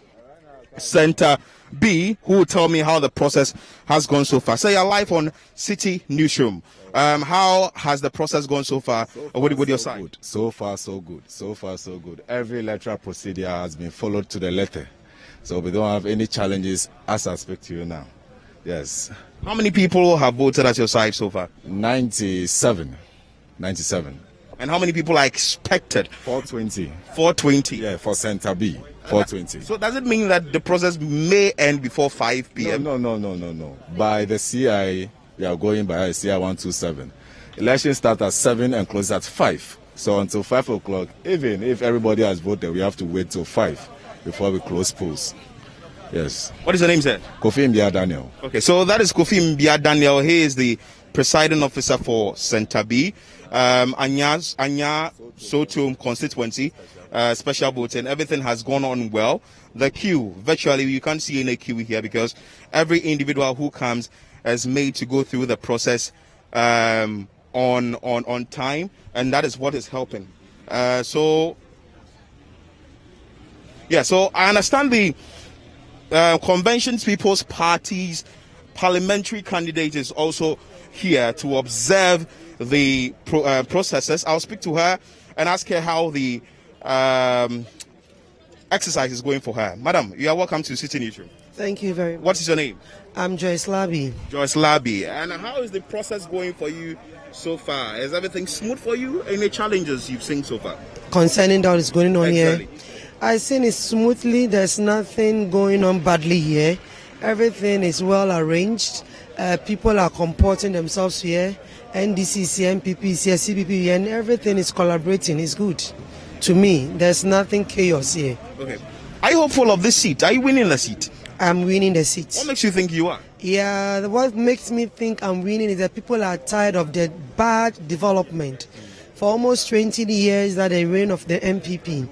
Center B, who will tell me how the process has gone so far. So you're live on Citi Newsroom. How has the process gone so far? With your side? Good. So far, so good. So far, so good. Every electoral procedure has been followed to the letter. So we don't have any challenges as I speak to you now. Yes. How many people have voted at your side so far? 97. 97. And how many people are expected? 420. 420? Yeah, for Center B. 420. So does it mean that the process may end before 5 p.m.? No. By the CI, we are going by CI 127. Election starts at 7 and closes at 5. So until 5 o'clock, even if everybody has voted, we have to wait till 5 before we close polls. Yes. What is your name, sir? Kofi Mbia Daniel. Okay, so that is Kofi Mbia Daniel. He is the presiding officer for Center B, Anyaa Sowutuom constituency, special voting. Everything has gone on well. The queue, virtually, you can't see any queue here because every individual who comes is made to go through the process on time, and that is what is helping. So I understand the Conventions People's Party's parliamentary candidate is also here to observe the processes. I'll speak to her and ask her how the exercise is going for her. Madam, you are welcome to Citi Newsroom. Thank you very much. What is your name? I'm Joyce Labi. Joyce Labi. And how is the process going for you so far? Is everything smooth for you? Any challenges you've seen so far? Concerning what is going on Exactly. here, I seen it smoothly. There's nothing going on badly here. Everything is well arranged. People are comporting themselves here. NDC is here, MPP is here, CPP here, and everything is collaborating. It's good. To me, there's nothing chaos here. Okay. Are you hopeful of this seat? Are you winning the seat? I'm winning the seat. What makes you think you are? Yeah, what makes me think I'm winning is that people are tired of the bad development. For almost 20 years that the reign of the MPP,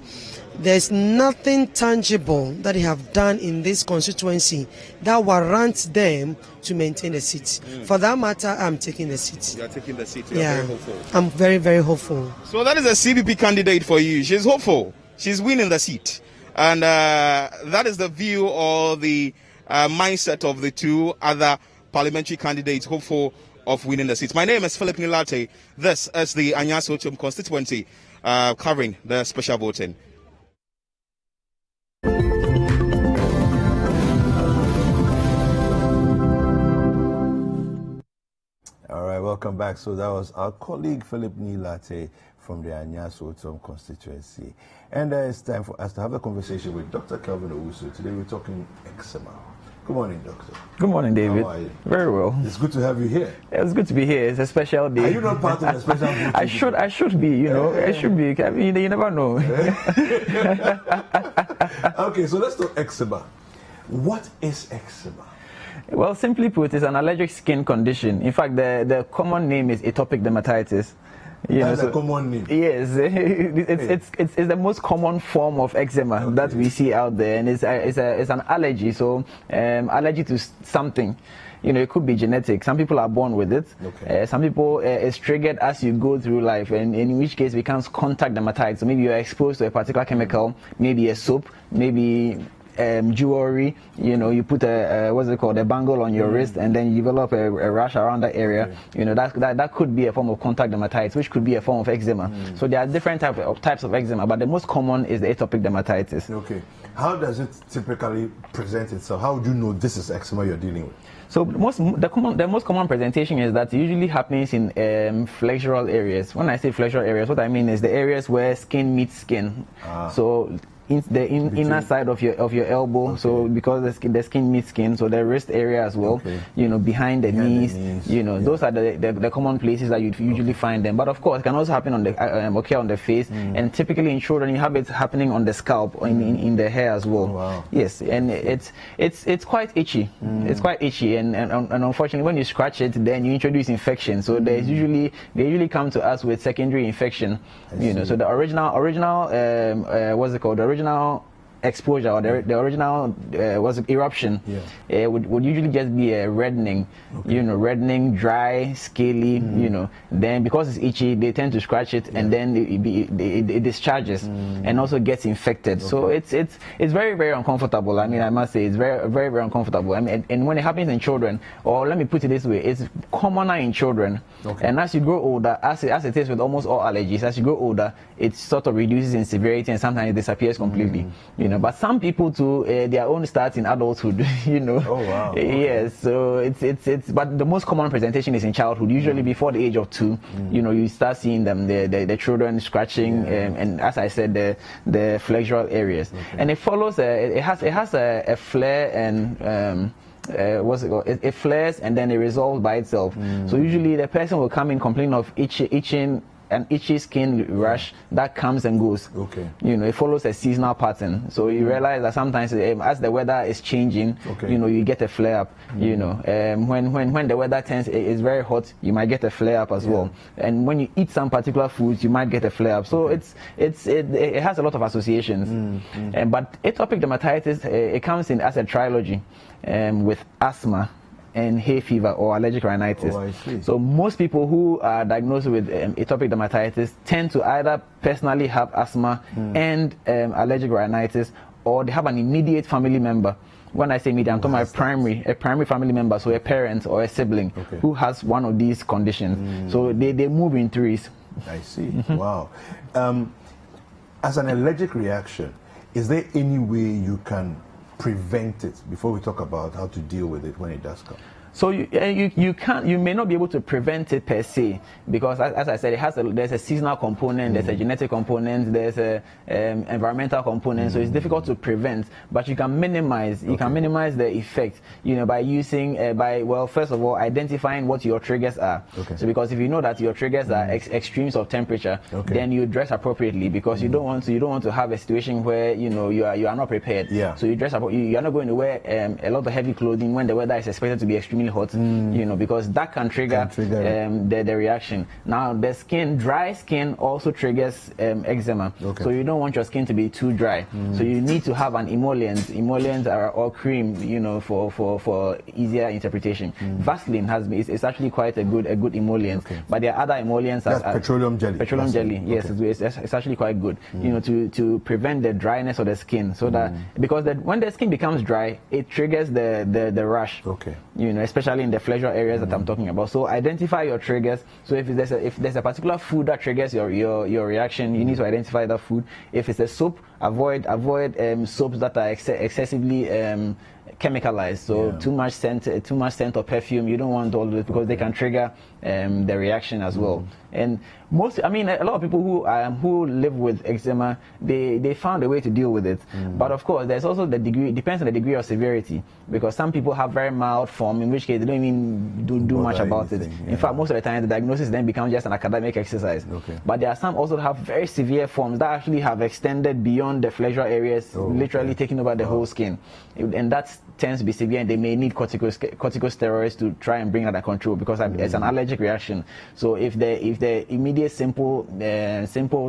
there's nothing tangible that they have done in this constituency that warrants them to maintain the seat. For that matter, I'm taking the seat. You're taking the seat. You're very hopeful. I'm very, very hopeful. So that is a CPP candidate for you. She's hopeful. She's winning the seat. And that is the view or the mindset of the two other parliamentary candidates hopeful of winning the seat. My name is Philip Nilate. This is the Anyaa Sowutuom constituency covering the special voting. All right, welcome back. So that was our colleague Philip Nilate from the Anyaa Sowutuom constituency. And it's time for us to have a conversation with Dr. Kelvin Owusu. Today we're talking eczema. Good morning, doctor. Good morning, David. How are you? Very well. It's good to have you here. It's good to be here. It's a special day. Are you not part of the special day? I should be, you know. I should be. I mean, you never know. Okay, so let's talk eczema. What is eczema? Well, simply put, it's an allergic skin condition. In fact, the common name is atopic dermatitis. That's a common name. Yes, it's the most common form of eczema that we see out there, and it's an allergy. So allergy to something. You know, it could be genetic. Some people are born with it. Okay. Some people it's triggered as you go through life, and in which case becomes contact dermatitis. So maybe you're exposed to a particular chemical, maybe a soap, maybe jewelry, you know, you put a bangle on your wrist, and then you develop a rash around that area. Okay. You know, that could be a form of contact dermatitis, which could be a form of eczema. So there are different types of eczema, but the most common is the atopic dermatitis. Okay. How does it typically present itself? How would you know this is eczema you're dealing with? So the most common presentation is that it usually happens in flexural areas. When I say flexural areas, what I mean is the areas where skin meets skin. So the inner side of your elbow, okay. So because the skin meets skin, so the wrist area as well, okay. You know, behind the knees, you know, those are the common places that you usually find them. But of course, it can also happen on the on the face, and typically in children you have it happening on the scalp or in the hair as well. Wow. Yes, and it's quite itchy. It's quite itchy, and unfortunately, when you scratch it, then you introduce infection. So they usually come to us with secondary infection. You know, so the original what's it called? The original exposure or the original eruption would usually just be a reddening, you know, reddening, dry, scaly, you know. Then because it's itchy, they tend to scratch it, and then it discharges and also gets infected. Okay. So it's very, very uncomfortable. I mean, I must say it's very, very, very uncomfortable. I mean, and when it happens in children, or let me put it this way, it's commoner in children. Okay. And as you grow older, as it is with almost all allergies, as you grow older, it sort of reduces in severity and sometimes it disappears completely. You know, but some people too, their own starts in adulthood. You know. Oh wow. Okay. Yes. So it's but the most common presentation is in childhood, usually before the age of 2. You know, you start seeing them, the children scratching, and as I said, the flexural areas, and it follows. It has a flare and it flares and then it resolves by itself. So usually the person will come in complaining of itching, an itchy skin rash that comes and goes. Okay. It follows a seasonal pattern. So you realize that sometimes as the weather is changing, you get a flare up. When the weather is very hot, you might get a flare up as well. And when you eat some particular foods, you might get a flare up. So it has a lot of associations. But atopic dermatitis, it comes in as a trilogy with asthma and hay fever or allergic rhinitis. Oh, I see. So most people who are diagnosed with atopic dermatitis tend to either personally have asthma and allergic rhinitis, or they have an immediate family member. When I say immediate, I'm talking about a primary family member, so a parent or a sibling who has one of these conditions. So they move in threes. I see. Wow. As an allergic reaction, is there any way you can prevent it before we talk about how to deal with it when it does come? So you may not be able to prevent it per se, because as I said, there's a seasonal component, there's a genetic component, there's a environmental component. So it's difficult to prevent, but you can minimize. You can minimize the effect, by using first of all, identifying what your triggers are. So because if you know that your triggers are extremes of temperature, then you dress appropriately, because you don't want to have a situation where you are not prepared. So you dress you are not going to wear a lot of heavy clothing when the weather is expected to be extremely hot, because that can trigger the reaction. Now the dry skin also triggers eczema. So you don't want your skin to be too dry. So you need to have an emollient. Emollients are all cream, for easier interpretation. Vaseline is actually quite a good emollient, but there are other emollients. That's petroleum jelly. Petroleum jelly, yes, it's actually quite good. To prevent the dryness of the skin, so that because when the skin becomes dry, it triggers the rash. Especially in the flesher areas that I'm talking about. So identify your triggers. So if there's a particular food that triggers your reaction, you need to identify that food. If it's a soap, avoid soaps that are excessively chemicalized. So too much scent or perfume, you don't want all of it, because they can trigger the reaction as well. And a lot of people who live with eczema, they found a way to deal with it. But of course, there's also depends on the degree of severity, because some people have very mild form, in which case they don't even do much about it. In fact, most of the time the diagnosis then becomes just an academic exercise. But there are some also that have very severe forms that actually have extended beyond the flesher areas, literally taking over the whole skin, and that tends to be severe, and they may need corticosteroids to try and bring that under control, because it's an allergic reaction. So if the immediate simple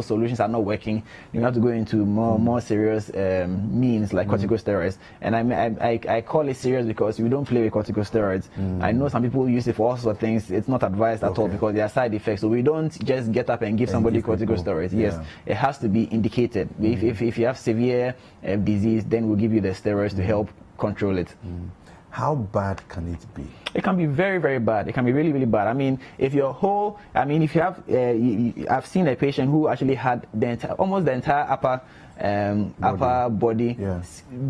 solutions are not working, you have to go into more serious means like corticosteroids. And I call it serious because we don't play with corticosteroids. I know some people use it for all sorts of things. It's not advised at all, because there are side effects. So we don't just get up and give somebody corticosteroids. Yes, it has to be indicated. If you have severe disease, then we'll give you the steroids to help control it. How bad can it be? It can be very, very bad. It can be really, really bad. If you have, I've seen a patient who actually had almost the entire upper body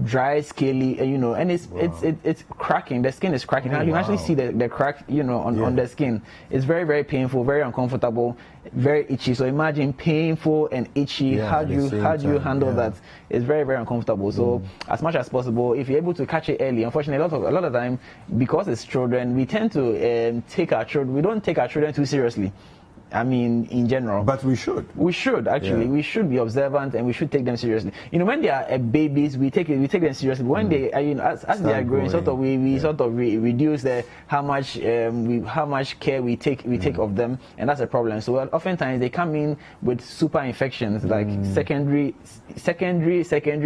dry, scaly, and it's cracking. The skin is cracking. You can actually see the crack, on the skin. It's very, very painful, very uncomfortable, very itchy. So imagine painful and itchy. How do you handle that? It's very, very uncomfortable. So as much as possible, if you're able to catch it early, unfortunately, a lot of time, because it's children, we tend to we don't take our children too seriously. In general. But we should. We should, actually. We should be observant, and we should take them seriously. When they are babies, we take them seriously. But when they are, as they are growing, we reduce how much care we take of them, and that's a problem. So oftentimes they come in with super infections, like secondary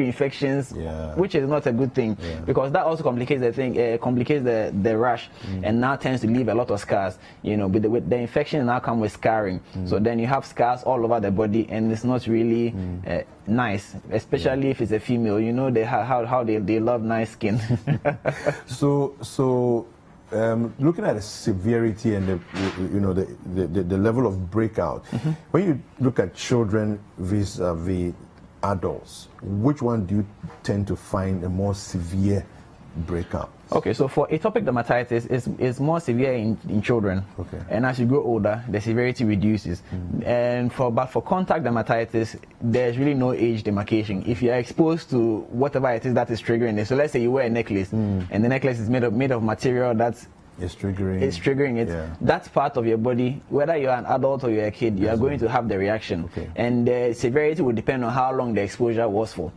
infections, which is not a good thing, because that also complicates the thing, complicates the rash, and now tends to leave a lot of scars. With the infection now come with scars. So then you have scars all over the body, and it's not really nice, especially if it's a female. How they love nice skin. So looking at the severity and the level of breakout, when you look at children vis-a-vis adults, which one do you tend to find a more severe breakout? Okay, so for atopic dermatitis, it's more severe in children. Okay. And as you grow older, the severity reduces. And for contact dermatitis, there's really no age demarcation. If you are exposed to whatever it is that is triggering it, so let's say you wear a necklace, and the necklace is made of material that's it's triggering it. Yeah. That's part of your body. Whether you're an adult or you're a kid, you are going to have the reaction. Okay. And the severity will depend on how long the exposure was for.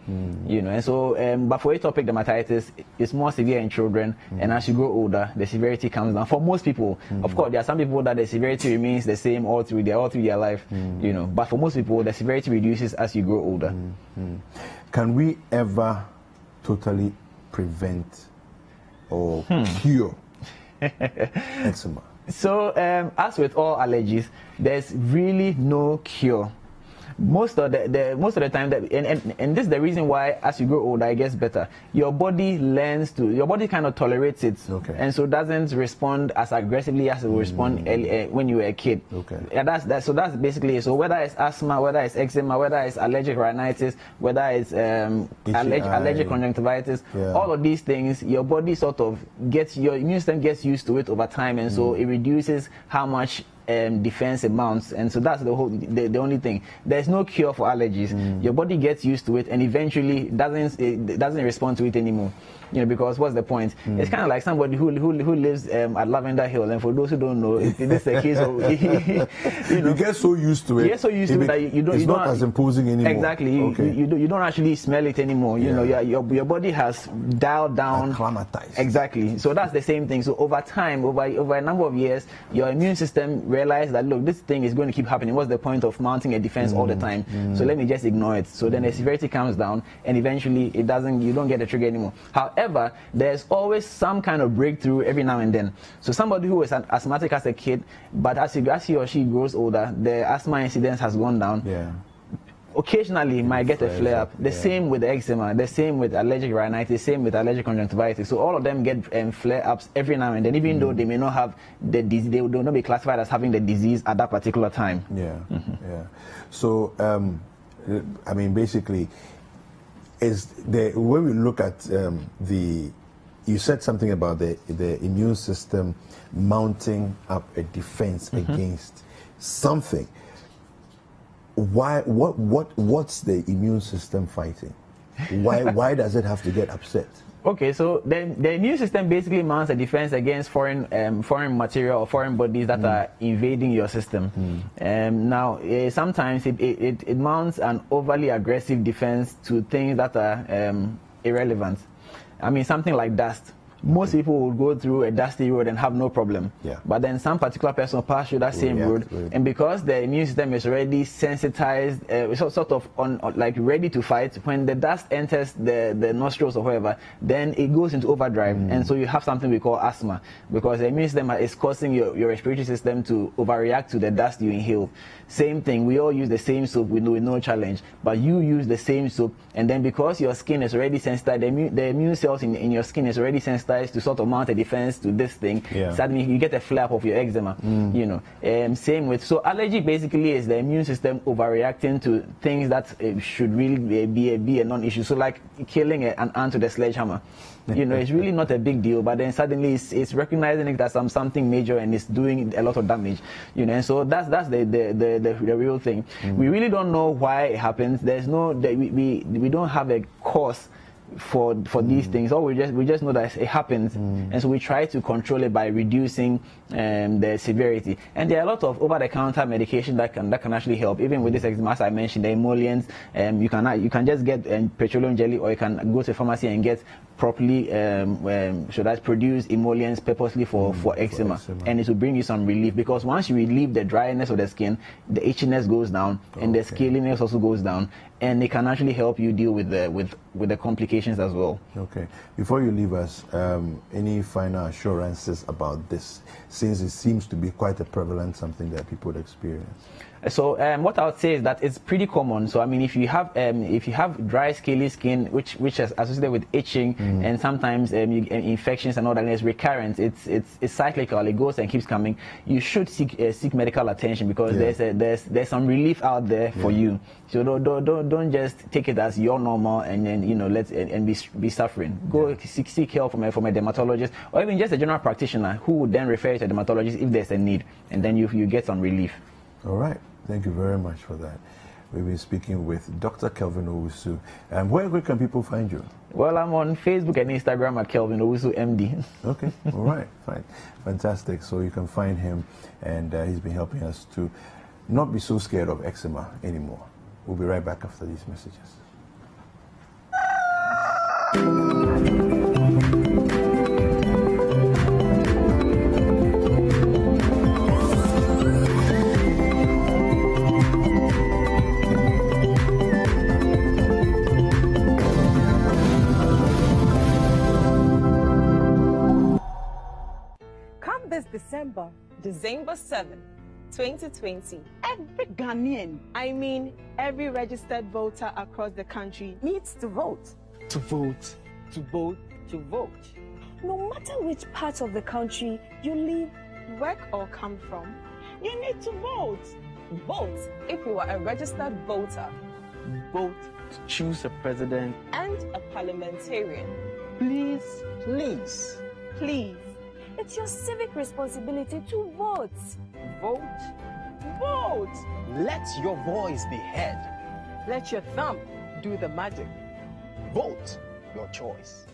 You know, and so, but for atopic dermatitis, it's more severe in children. And as you grow older, the severity comes down. For most people, of course, there are some people that the severity remains the same all through their life. You know, but for most people, the severity reduces as you grow older. Can we ever totally prevent or cure eczema? So, as with all allergies, there's really no cure. Most of the time, and this is the reason why as you grow older it gets better. Your body kind of tolerates it, and so doesn't respond as aggressively as it will respond when you were a kid. So that's basically it. So whether it's asthma, whether it's eczema, whether it's allergic rhinitis, whether it's allergic conjunctivitis, all of these things, your body your immune system gets used to it over time, and so it reduces how much defense amounts, and so that's the only thing. There's no cure for allergies. Your body gets used to it, and eventually doesn't respond to it anymore. You know, because what's the point? It's kind of like somebody who lives at Lavender Hill, and for those who don't know, this is a case of you get so used to it. You get so used to it that it's not as imposing anymore. Exactly. You don't actually smell it anymore. You know, your body has dialed down, acclimatized. Exactly. So that's the same thing. So over time, over a number of years, your immune system realized that, look, this thing is going to keep happening. What's the point of mounting a defense all the time? So let me just ignore it. So then the severity comes down, and eventually you don't get the trigger anymore. However, there's always some kind of breakthrough every now and then. So somebody who is asthmatic as a kid, but as he or she grows older, the asthma incidence has gone down. Occasionally might get a flare up. The same with eczema, the same with allergic rhinitis, same with allergic conjunctivitis. So all of them get flare ups every now and then, even though they may not have the disease, they will not be classified as having the disease at that particular time. So I mean, basically, when we look at you said something about the immune system mounting up a defense against something. What's the immune system fighting? Why does it have to get upset? Okay, so the immune system basically mounts a defense against foreign material or foreign bodies that are invading your system. Now, sometimes it mounts an overly aggressive defense to things that are irrelevant. I mean, something like dust. Most people will go through a dusty road and have no problem. But then some particular person will pass through that same road, and because the immune system is already sensitized, sort of like ready to fight, when the dust enters the nostrils or whatever, then it goes into overdrive, and so you have something we call asthma, because the immune system is causing your respiratory system to overreact to the dust you inhale. Same thing, we all use the same soap with no challenge, but you use the same soap, and then because your skin is already sensitized, the immune cells in your skin is already sensitized to sort of mount a defense to this thing. Suddenly you get a flare up of your eczema. You know, same with, so allergy basically is the immune system overreacting to things that should really be a non-issue. So like killing an ant with a sledgehammer. You know, it's really not a big deal, but then suddenly it's recognizing it as something major, and it's doing a lot of damage. You know, and so that's the real thing. We really don't know why it happens. There's we don't have a cause for these things, or we just know that it happens, and so we try to control it by reducing the severity. And there are a lot of over-the-counter medication that can actually help. Even with this eczema, as I mentioned, the emollients, you can just get petroleum jelly, or you can go to a pharmacy and get properly produce emollients purposely for eczema, and it will bring you some relief, because once you relieve the dryness of the skin, the itchiness goes down, and the scaliness also goes down, and it can actually help you deal with the complications as well. Okay. Before you leave us, any final assurances about this, since it seems to be quite a prevalent something that people experience? So what I would say is that it's pretty common. So I mean, if you have dry, scaly skin, which is associated with itching and sometimes infections and all that, and it's recurrent, it's cyclical. It goes and keeps coming. You should seek medical attention because there's some relief out there for you. So don't just take it as your normal and then be suffering. Go seek help from a dermatologist or even just a general practitioner who would then refer you to a dermatologist if there's a need, and then you get some relief. All right. Thank you very much for that. We've been speaking with Dr. Kelvin Owusu. Where can people find you? Well, I'm on Facebook and Instagram at Kelvin Owusu MD. Okay, all right, fine. Fantastic. So you can find him, and he's been helping us to not be so scared of eczema anymore. We'll be right back after these messages. December 7, 2020. Every Ghanaian, I mean every registered voter across the country, needs to vote. To vote, to vote, to vote. No matter which part of the country you live, work or come from, you need to vote. Vote if you are a registered voter. Vote to choose a president and a parliamentarian. Please, please, please. It's your civic responsibility to vote. Vote. Vote. Let your voice be heard. Let your thumb do the magic. Vote your choice.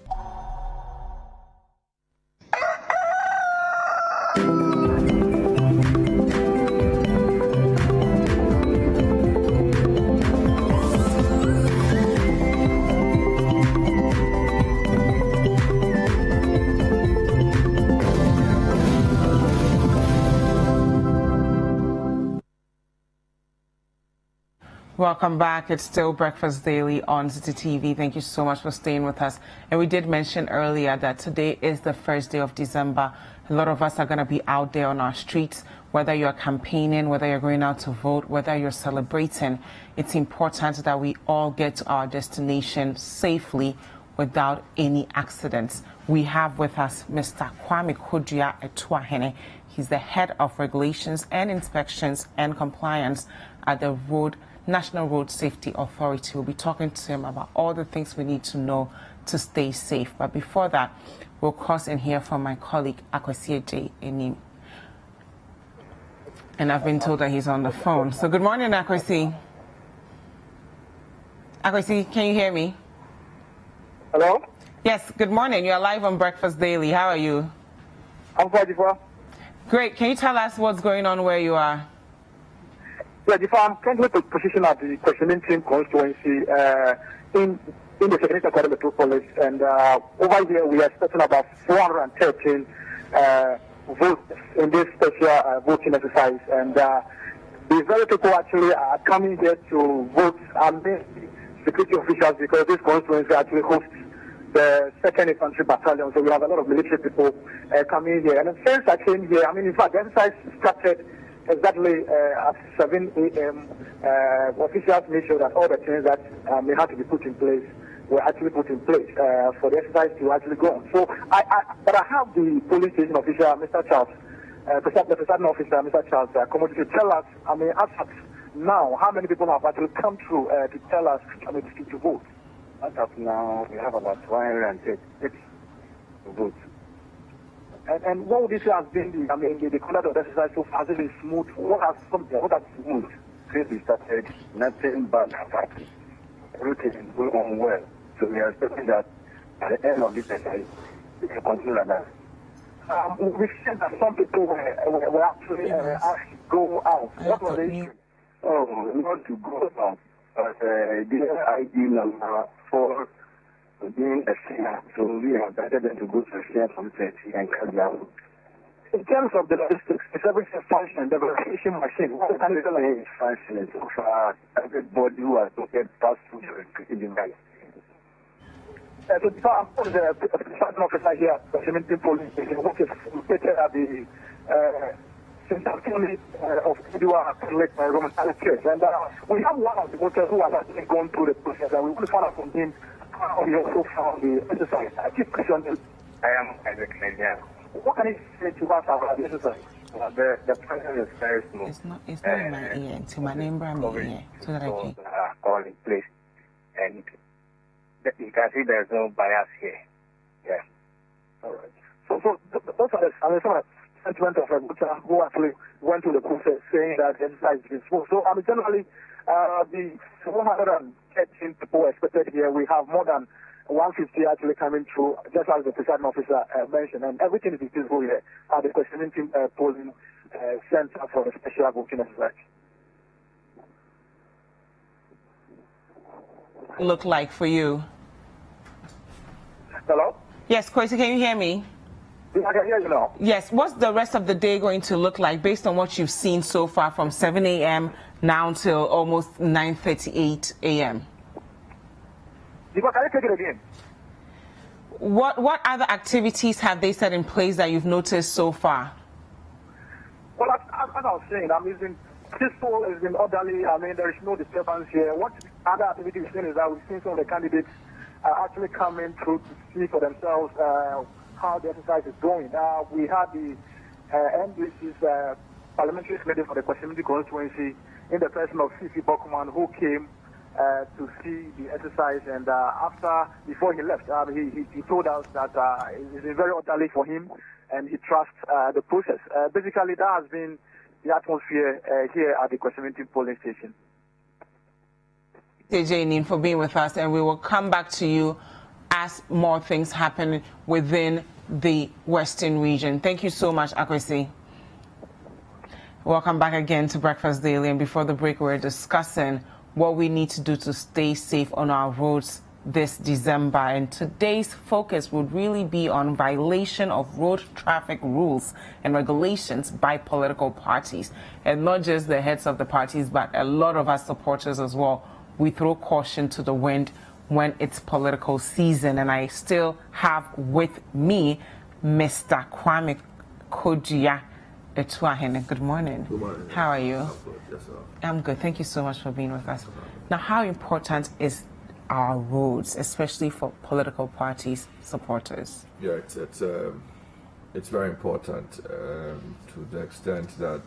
Welcome back. It's still Breakfast Daily on Citi TV. Thank you so much for staying with us. And we did mention earlier that today is the first day of December. A lot of us are going to be out there on our streets, whether you're campaigning, whether you're going out to vote, whether you're celebrating. It's important that we all get to our destination safely without any accidents. We have with us Mr. Kwame Kodia-Etuahene. He's the head of regulations and inspections and compliance at the National Road Safety Authority. We'll be talking to him about all the things we need to know to stay safe. But before that, we'll cross and hear from my colleague, Akwasi J. Enim. And I've been told that he's on the phone. So good morning, Akwasi. Akwasi, can you hear me? Hello? Yes, good morning. You're live on Breakfast Daily. How are you? I'm fine, Dziffa. Great. Can you tell us what's going on where you are? Yeah, Dziffa, I'm currently positioned at the questioning team constituency in the Secretariat of Metropolis, and over here we are expecting about 413 votes in this special voting exercise, and the very people actually are coming here to vote are mainly security officials because this constituency actually hosts the 2nd Infantry Battalion, so we have a lot of military people coming here. And since I came here, I mean, in fact, the exercise started exactly at 7 a.m. Officials made sure that all the things that may have to be put in place were actually put in place for the exercise to actually go on. So, but I have the police station official, Mr. Charles, the presiding officer, Mr. Charles, come to tell us, I mean, as of now, how many people have actually come through to tell us, I mean, to vote? As of now, we have about 136 votes. And what would you say has been the conduct of the exercise so far? Has it been smooth? What has smooth? Since we started, nothing bad has happened. Everything is going on well. So we are expecting that at the end of this exercise, we can continue like that. We've seen that some people were actually asked to go out. What was the issue? Oh, not to go out, but the ID number for being a singer, so we have invited them to go to a singer from 30 and cut down. In terms of the logistics, is everything functioning? The verification machine, what kind of is functioning so far? Everybody who has looked passed through the verification device. So the presiding officer here, the Citi police station, which is located at the St. Anthony of Padua Catholic Roman Catholic Church. And we have one of the voters who has actually gone through the process, and we want to find out from him how he also found the exercise. I keep questioning. I am Isaac Nanya. What can he say to us about the exercise? The process is very smooth. It's not in my ear. To my name, ear, so that I can. All in place. And you can see there's no bias here. Yeah. All right. So those are the sentiment of a voter who actually went through the process saying that the exercise is smooth. So generally, the 113 people expected here, we have more than 150 actually coming through, just as the presiding officer mentioned, and everything is peaceful here at the questioning team polling center for the special voting exercise. Look like for you? Hello? Yes, Kwesi, can you hear me? I can hear you now. Yes, what's the rest of the day going to look like based on what you've seen so far from 7 a.m. now till almost 9:38 a.m.? Can you take it again? What other activities have they set in place that you've noticed so far? Well, as I was saying, it's been peaceful, it's been orderly. I mean, there is no disturbance here. What other activity we've seen is that we've seen some of the candidates actually coming through to see for themselves how the exercise is going. We had the NDC's parliamentary committee for the Kwabenya constituency in the person of C.C. Bokuman, who came to see the exercise, and before he left, he told us that it's been very orderly for him, and he trusts the process. Basically, that has been the atmosphere here at the Kwabenya polling station. Janine, for being with us, and we will come back to you as more things happen within the Western region. Thank you so much, Akwesi. Welcome back again to Breakfast Daily, and before the break, we're discussing what we need to do to stay safe on our roads this December. And today's focus would really be on violation of road traffic rules and regulations by political parties. And not just the heads of the parties, but a lot of us supporters as well. We throw caution to the wind when it's political season. And I still have with me Mr. Kwame Kodia. Good morning. Good morning. How are you? Yes, sir. I'm good. Thank you so much for being with us. Now, how important is our roads, especially for political parties supporters? Yeah, it's very important to the extent that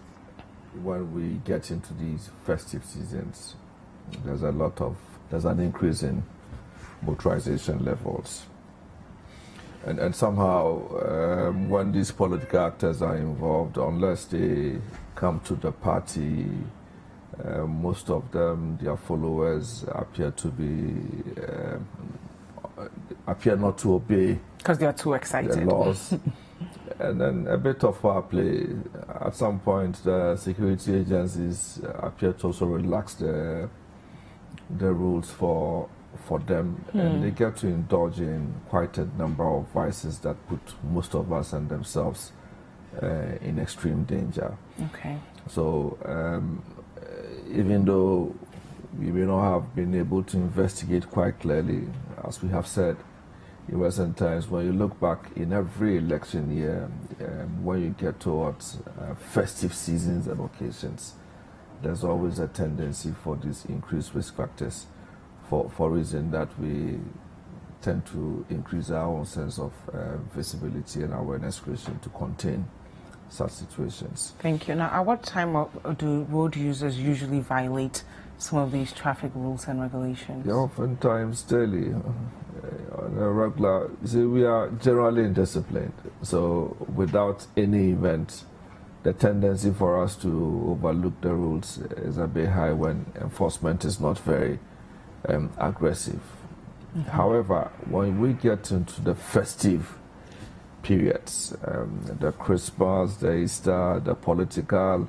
when we get into these festive seasons, there's an increase in motorization levels. And somehow, when these political actors are involved, unless they come to the party, most of them, their followers appear not to obey because they are too excited. The laws. And then a bit of foul play. At some point, the security agencies appear to also relax the rules for them, and they get to indulge in quite a number of vices that put most of us and themselves in extreme danger. Okay. So even though we may not have been able to investigate quite clearly, as we have said, in recent times, when you look back in every election year, when you get towards festive seasons and occasions, there's always a tendency for these increased risk factors for reason that we tend to increase our own sense of visibility and awareness creation to contain such situations. Thank you. Now, at what time do road users usually violate some of these traffic rules and regulations? Yeah, oftentimes daily, on a regular. See, we are generally indisciplined, so without any event, the tendency for us to overlook the rules is a bit high when enforcement is not very aggressive. However, when we get into the festive periods, the Christmas, the Easter, the political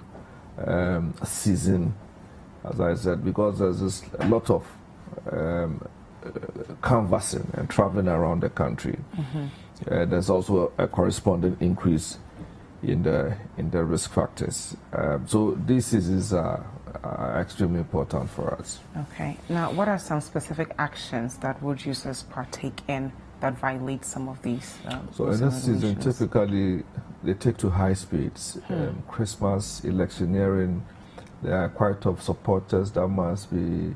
season, as I said, because there's just a lot of canvassing and traveling around the country, there's also a corresponding increase in the risk factors. So these seasons are extremely important for us. Okay. Now, what are some specific actions that road users partake in that violate some of these? So in this season, typically they take to high speeds. Christmas, electioneering, there are quite of supporters that must be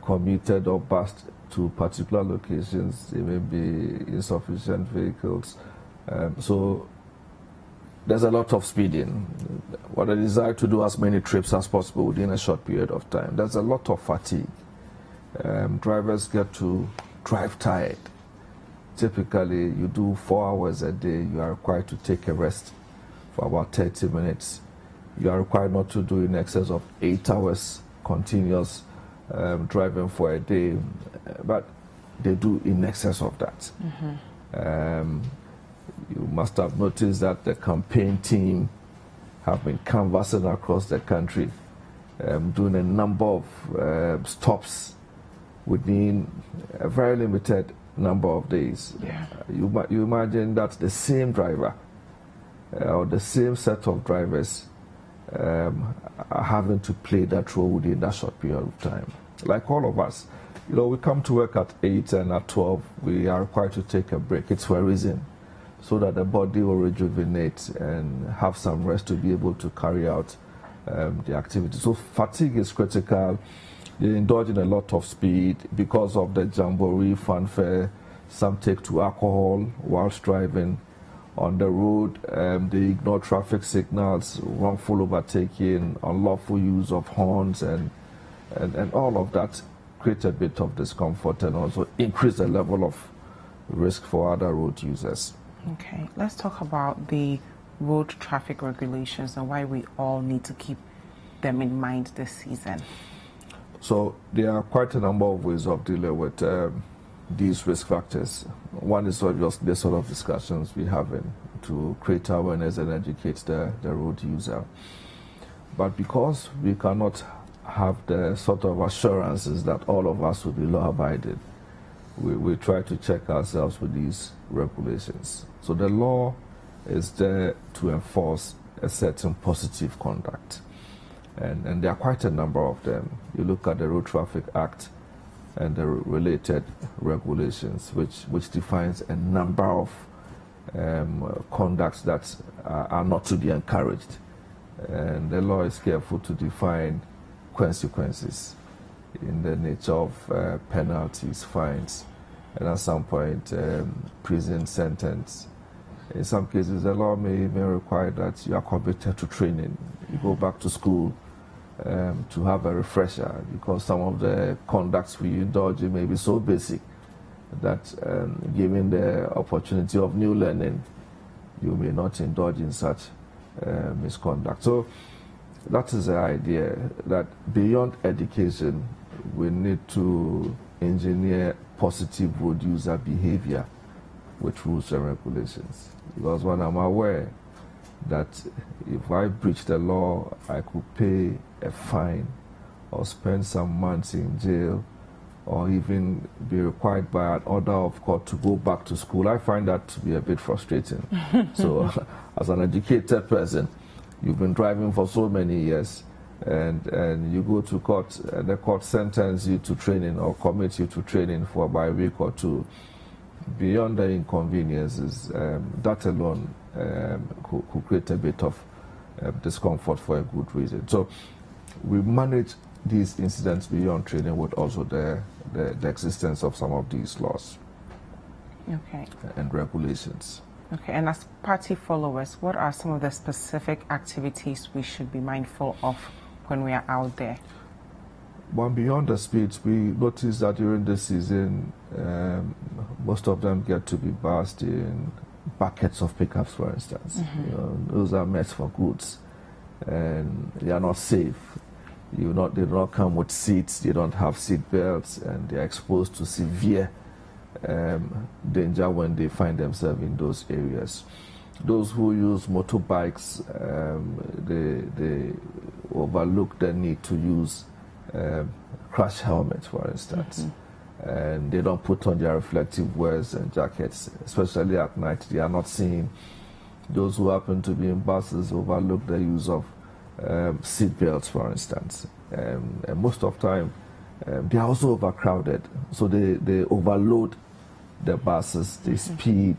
committed or bused to particular locations. There may be insufficient vehicles. So there's a lot of speeding. What I desire to do as many trips as possible within a short period of time. There's a lot of fatigue. Drivers get to drive tired. Typically, you do 4 hours a day. You are required to take a rest for about 30 minutes. You are required not to do in excess of 8 hours continuous driving for a day, but they do in excess of that. You must have noticed that the campaign team have been canvassing across the country, doing a number of stops within a very limited number of days. You imagine that the same driver or the same set of drivers are having to play that role within that short period of time. Like all of us, we come to work at 8 and at 12, we are required to take a break. It's for a reason, so that the body will rejuvenate and have some rest to be able to carry out the activity. So fatigue is critical. They indulge in a lot of speed because of the jamboree, fanfare. Some take to alcohol whilst driving on the road. They ignore traffic signals, wrongful overtaking, unlawful use of horns, and all of that create a bit of discomfort and also increase the level of risk for other road users. Okay, let's talk about the road traffic regulations and why we all need to keep them in mind this season. So there are quite a number of ways of dealing with these risk factors. One is just the sort of discussions we're having to create awareness and educate the road user. But because we cannot have the sort of assurances that all of us will be law-abiding, we try to check ourselves with these regulations. So the law is there to enforce a certain positive conduct. And there are quite a number of them. You look at the Road Traffic Act and the related regulations, which defines a number of conducts that are not to be encouraged. And the law is careful to define consequences in the nature of penalties, fines, and at some point prison sentence. In some cases, the law may require that you are committed to training. You go back to school to have a refresher, because some of the conducts we indulge in may be so basic that given the opportunity of new learning, you may not indulge in such misconduct. So that is the idea, that beyond education, we need to engineer positive road user behavior with rules and regulations. Because when I'm aware that if I breach the law, I could pay a fine or spend some months in jail or even be required by an order of court to go back to school, I find that to be a bit frustrating. So as an educated person, you've been driving for so many years, and you go to court, and the court sentences you to training or commits you to training for about a week or two. Beyond the inconveniences, that alone could create a bit of discomfort for a good reason. So we manage these incidents beyond training with also the existence of some of these laws and regulations. Okay, and as party followers, what are some of the specific activities we should be mindful of when we are out there? Well, beyond the speeds, we notice that during this season, most of them get to be bussed in buckets of pickups, for instance. Those are meant for goods, and they are not safe. They do not come with seats, they don't have seat belts, and they are exposed to severe danger when they find themselves in those areas. Those who use motorbikes, they overlook the need to use crash helmets, for instance, and they don't put on their reflective wears and jackets, especially at night. They are not seen. Those who happen to be in buses overlook the use of seat belts, for instance, and most of the time they are also overcrowded, so they overload the buses, they speed,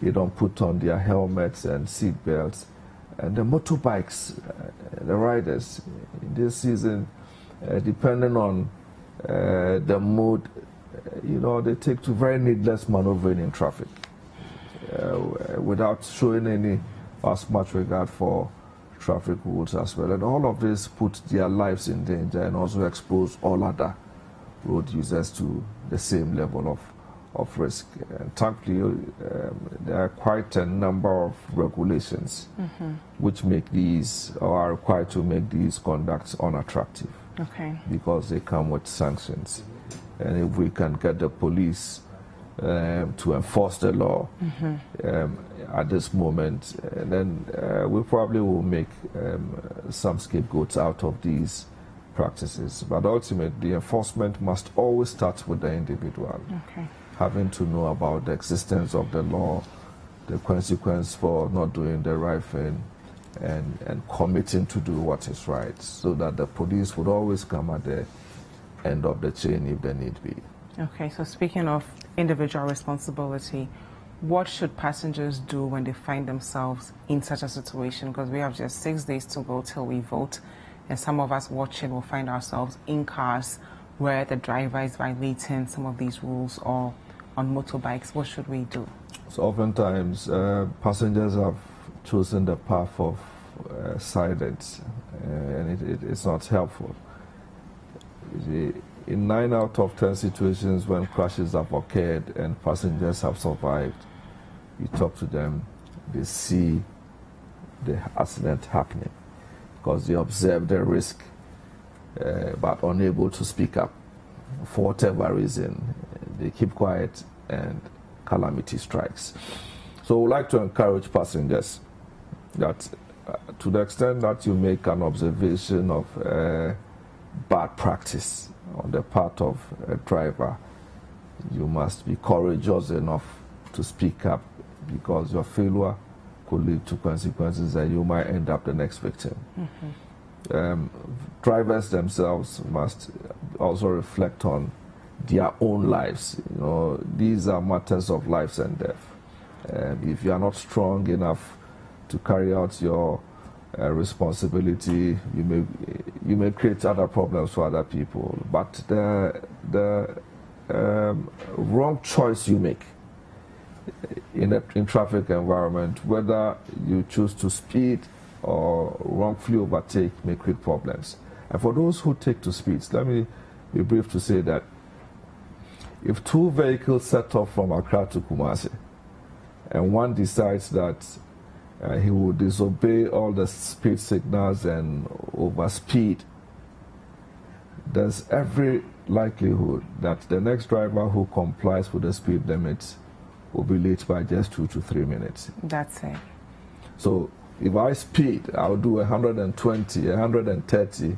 they don't put on their helmets and seat belts. And the motorbikes, the riders, in this season, depending on the mood, they take to very needless maneuvering in traffic without showing any as much regard for traffic rules as well. And all of this puts their lives in danger and also expose all other road users to the same level of risk. And thankfully, there are quite a number of regulations which make these, or are required to make these conducts unattractive. Okay. Because they come with sanctions. And if we can get the police to enforce the law at this moment, then we probably will make some scapegoats out of these practices. But ultimately, the enforcement must always start with the individual. Okay. Having to know about the existence of the law, the consequence for not doing the right thing, and committing to do what is right, so that the police would always come at the end of the chain if there need be. Okay, so speaking of individual responsibility, what should passengers do when they find themselves in such a situation? Because we have just 6 days to go till we vote, and some of us watching will find ourselves in cars where the driver is violating some of these rules, or on motorbikes. What should we do? So oftentimes passengers have chosen the path of silence, and it's not helpful. In 9 out of 10 situations when crashes have occurred and passengers have survived, you talk to them, they see the accident happening because they observe the risk but unable to speak up. For whatever reason, they keep quiet and calamity strikes. So we would like to encourage passengers that to the extent that you make an observation of bad practice on the part of a driver, you must be courageous enough to speak up, because your failure could lead to consequences and you might end up the next victim. Drivers themselves must also reflect on their own lives. These are matters of life and death. If you are not strong enough to carry out your responsibility, you may create other problems for other people. But the wrong choice you make in traffic environment, whether you choose to speed or wrongfully overtake, may create problems. And for those who take to speed, let me be brief to say that if 2 vehicles set off from Accra to Kumasi, and one decides that he will disobey all the speed signals and overspeed, there's every likelihood that the next driver who complies with the speed limits will be late by just 2 to 3 minutes. That's it. So if I speed, I'll do 120, 130,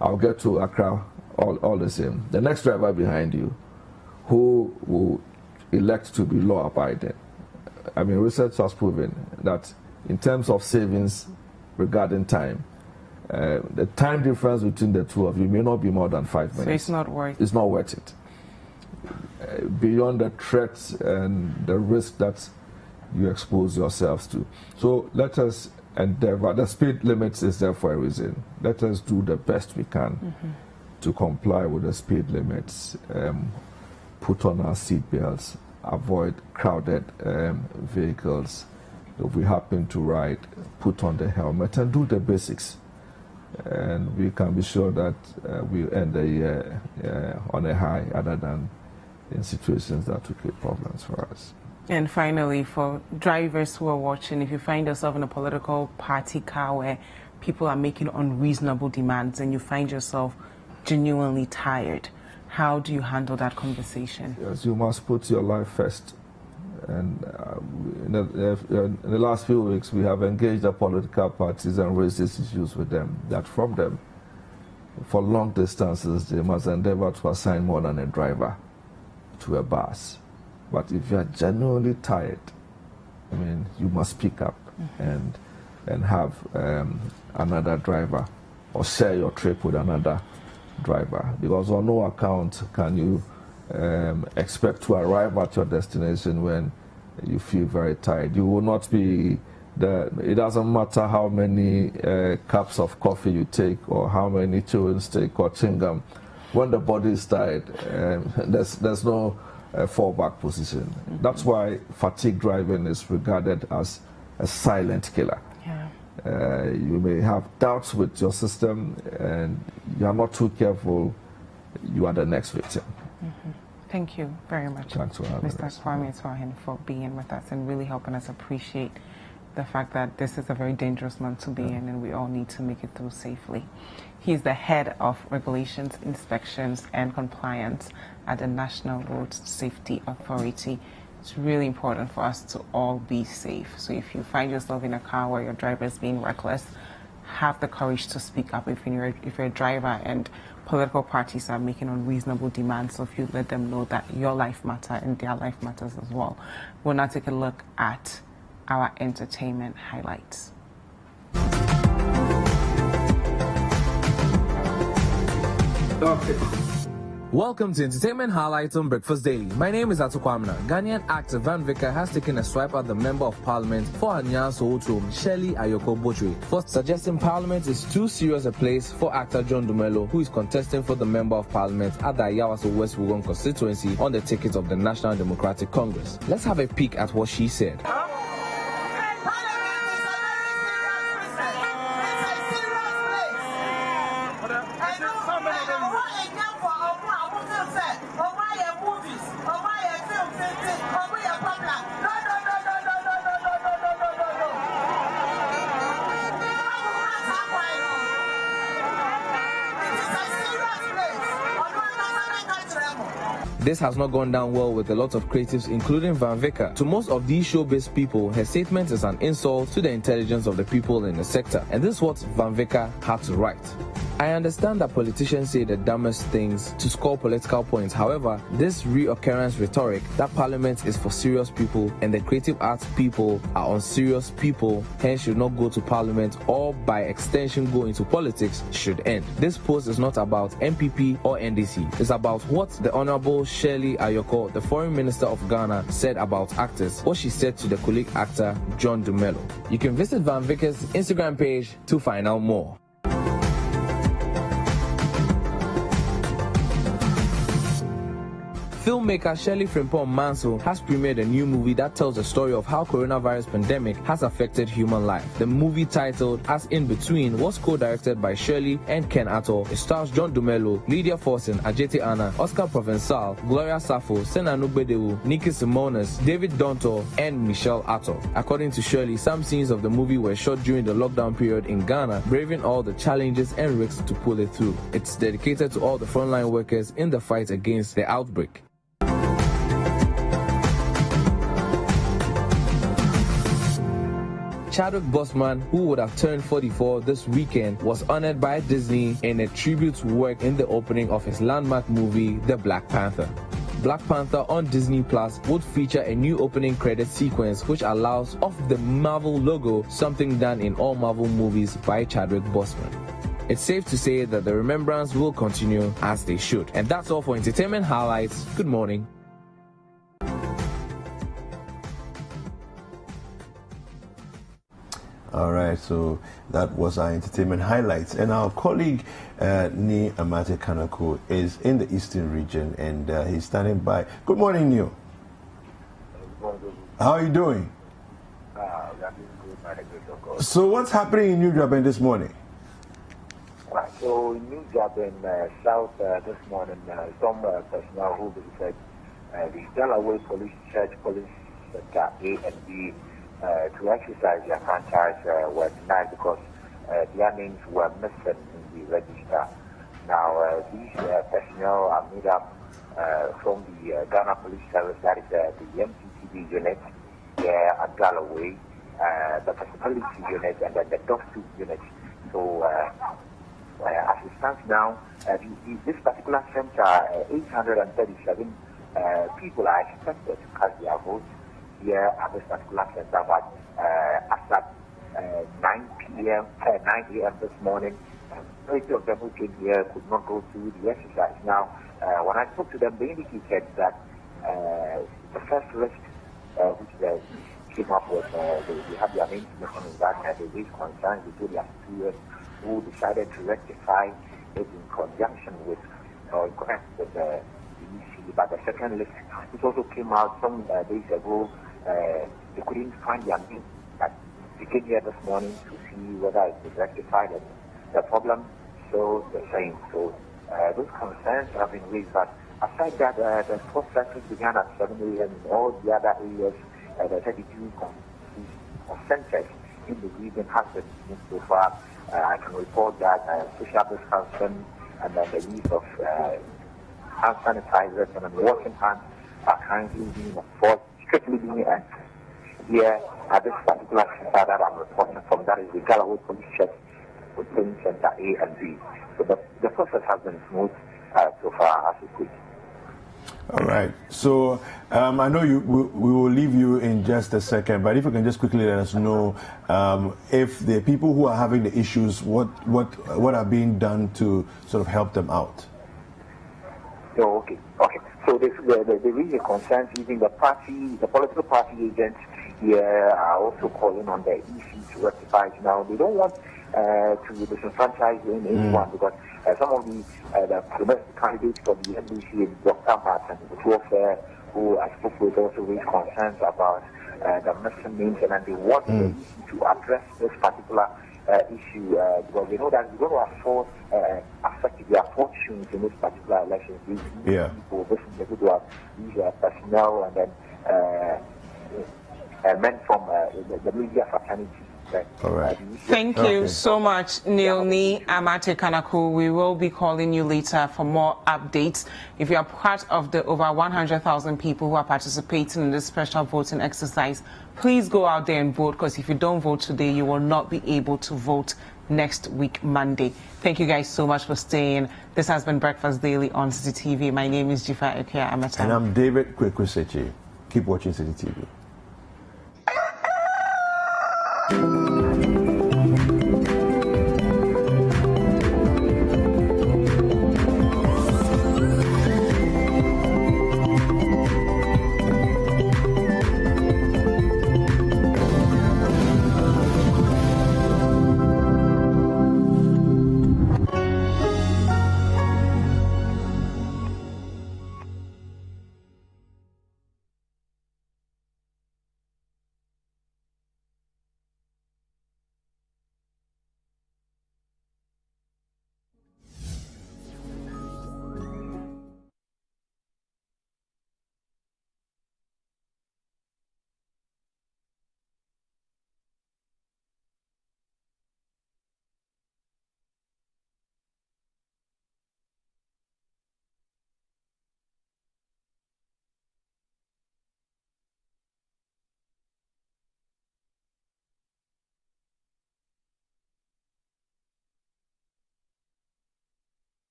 I'll get to Accra all the same. The next driver behind you, who will elect to be law-abiding. I mean, research has proven that in terms of savings regarding time, the time difference between the two of you may not be more than 5 minutes. So it's not worth it. It's not worth it. Beyond the threats and the risk that you expose yourselves to. So let us endeavor. The speed limits is there for a reason. Let us do the best we can to comply with the speed limits, put on our seat belts, avoid crowded vehicles. If we happen to ride, put on the helmet and do the basics. And we can be sure that we end the year on a high, other than in situations that will create problems for us. And finally, for drivers who are watching, if you find yourself in a political party car where people are making unreasonable demands and you find yourself genuinely tired, how do you handle that conversation? Yes, you must put your life first. And in the last few weeks, we have engaged the political parties and raised these issues with them, that from them, for long distances, they must endeavor to assign more than a driver to a bus. But if you are genuinely tired, I mean, you must speak up and have another driver, or share your trip with another driver, because on no account can you expect to arrive at your destination when you feel very tired. You will not be it doesn't matter how many cups of coffee you take or how many chewing stick or chewing gum. When the body is tired, there's no fallback position. That's why fatigue driving is regarded as a silent killer. Yeah. You may have doubts with your system, and you are not too careful, you are the next victim. Thank you very much, Thanks for having Mr. us. Kwame Twahin, for being with us and really helping us appreciate the fact that this is a very dangerous month to be in, and we all need to make it through safely. He's the head of regulations, inspections, and compliance at the National Road Safety Authority. It's really important for us to all be safe. So if you find yourself in a car where your driver is being reckless, have the courage to speak up if you're a driver and political parties are making unreasonable demands of you. Let them know that your life matters and their life matters as well. We'll now take a look at our entertainment highlights. Welcome to Entertainment Highlights on Breakfast Daily. My name is Atukwamna. Ghanaian actor Van Vicker has taken a swipe at the Member of Parliament for Anyaa Sowutuom, Shirley Ayoko Bochwe, for suggesting Parliament is too serious a place for actor John Dumelo, who is contesting for the Member of Parliament at the Ayawaso West Wuogon constituency on the ticket of the National Democratic Congress. Let's have a peek at what she said. This has not gone down well with a lot of creatives, including Van Vicker. To most of these showbiz people, her statement is an insult to the intelligence of the people in the sector. And this is what Van Vicker had to write. I understand that politicians say the dumbest things to score political points. However, this reoccurrence rhetoric that Parliament is for serious people and the creative arts people are unserious people, hence should not go to Parliament or by extension go into politics, should end. This post is not about MPP or NDC. It's about what the Honorable Shirley Ayoko, the Foreign Minister of Ghana, said about actors, what she said to the colleague actor John Dumelo. You can visit Van Vicker's Instagram page to find out more. Filmmaker Shirley Frimpong Manso has premiered a new movie that tells the story of how coronavirus pandemic has affected human life. The movie, titled As In Between, was co-directed by Shirley and Ken Atto. It stars John Dumelo, Lydia Forson, Ajeti Anna, Oscar Provençal, Gloria Safo, Senanu Bedewu, Nikki Simonis, David Donto, and Michelle Atto. According to Shirley, some scenes of the movie were shot during the lockdown period in Ghana, braving all the challenges and risks to pull it through. It's dedicated to all the frontline workers in the fight against the outbreak. Chadwick Boseman, who would have turned 44 this weekend, was honored by Disney in a tribute work in the opening of his landmark movie, The Black Panther. Black Panther on Disney Plus would feature a new opening credit sequence which allows off the Marvel logo, something done in all Marvel movies by Chadwick Boseman. It's safe to say that the remembrance will continue as they should. And that's all for Entertainment Highlights. Good morning. All right, so that was our entertainment highlights. And our colleague, Ni Amate Kanako, is in the Eastern region and he's standing by. Good morning, Neil. How are you doing? So what's happening in New Japan this morning? So in New Japan South this morning, some personnel who visited the Delaware Police Church Police Center A and B to exercise their franchise were denied because their names were missing in the register. Now, these personnel are made up from the Ghana Police Service, that is the MTTV unit here at Galloway, the Possibility unit, and then the DOF2 unit. So, as it stands now, this particular center, 837 people are expected to cast their votes here at this particular center, but as at 9 a.m. this morning, majority of them who came here could not go through the exercise. Now, when I spoke to them, they indicated that the first list which came up with, they have their main mission in that, they raised concerns, they told their superiors who decided to rectify it in conjunction with, with the EC. But the second list, which also came out some days ago, they couldn't find their name. But they came here this morning to see whether it was rectified and the problem still the same. So those concerns have been raised. But aside that, the first session began at 7 a.m. in all the other areas. The 32 centers in the region has been used so far. I can report that social distancing and the use of hand sanitizers and washing hands are currently being enforced, strictly being enforced here at this particular center that I'm reporting from. That is the Galloway Police Check with Training Center A and B. So the process has been smooth so far as we speak. All right. So I know we will leave you in just a second, but if you can just quickly let us know if the people who are having the issues, what are being done to sort of help them out. Oh, okay. So the real concerns, even the political party agents here are also calling on the EC to rectify it now. They don't want to disenfranchise anyone because some of the domestic candidates for the NDC, Dr. Martin, who I spoke with, also raised concerns about the missing names, and they want the EC to address this particular issue because they know that it's going to affect their fortunes in this particular election. These people, this individual, these personnel, and then men from the media fraternity. All right. Thank you so much, Neil Ni Amate Kanaku. We will be calling you later for more updates. If you are part of the over 100,000 people who are participating in this special voting exercise, please go out there and vote, because if you don't vote today, you will not be able to vote next week, Monday. Thank you guys so much for staying. This has been Breakfast Daily on Citi TV. My name is Dziffa and I'm David Sakyi. Keep watching Citi TV.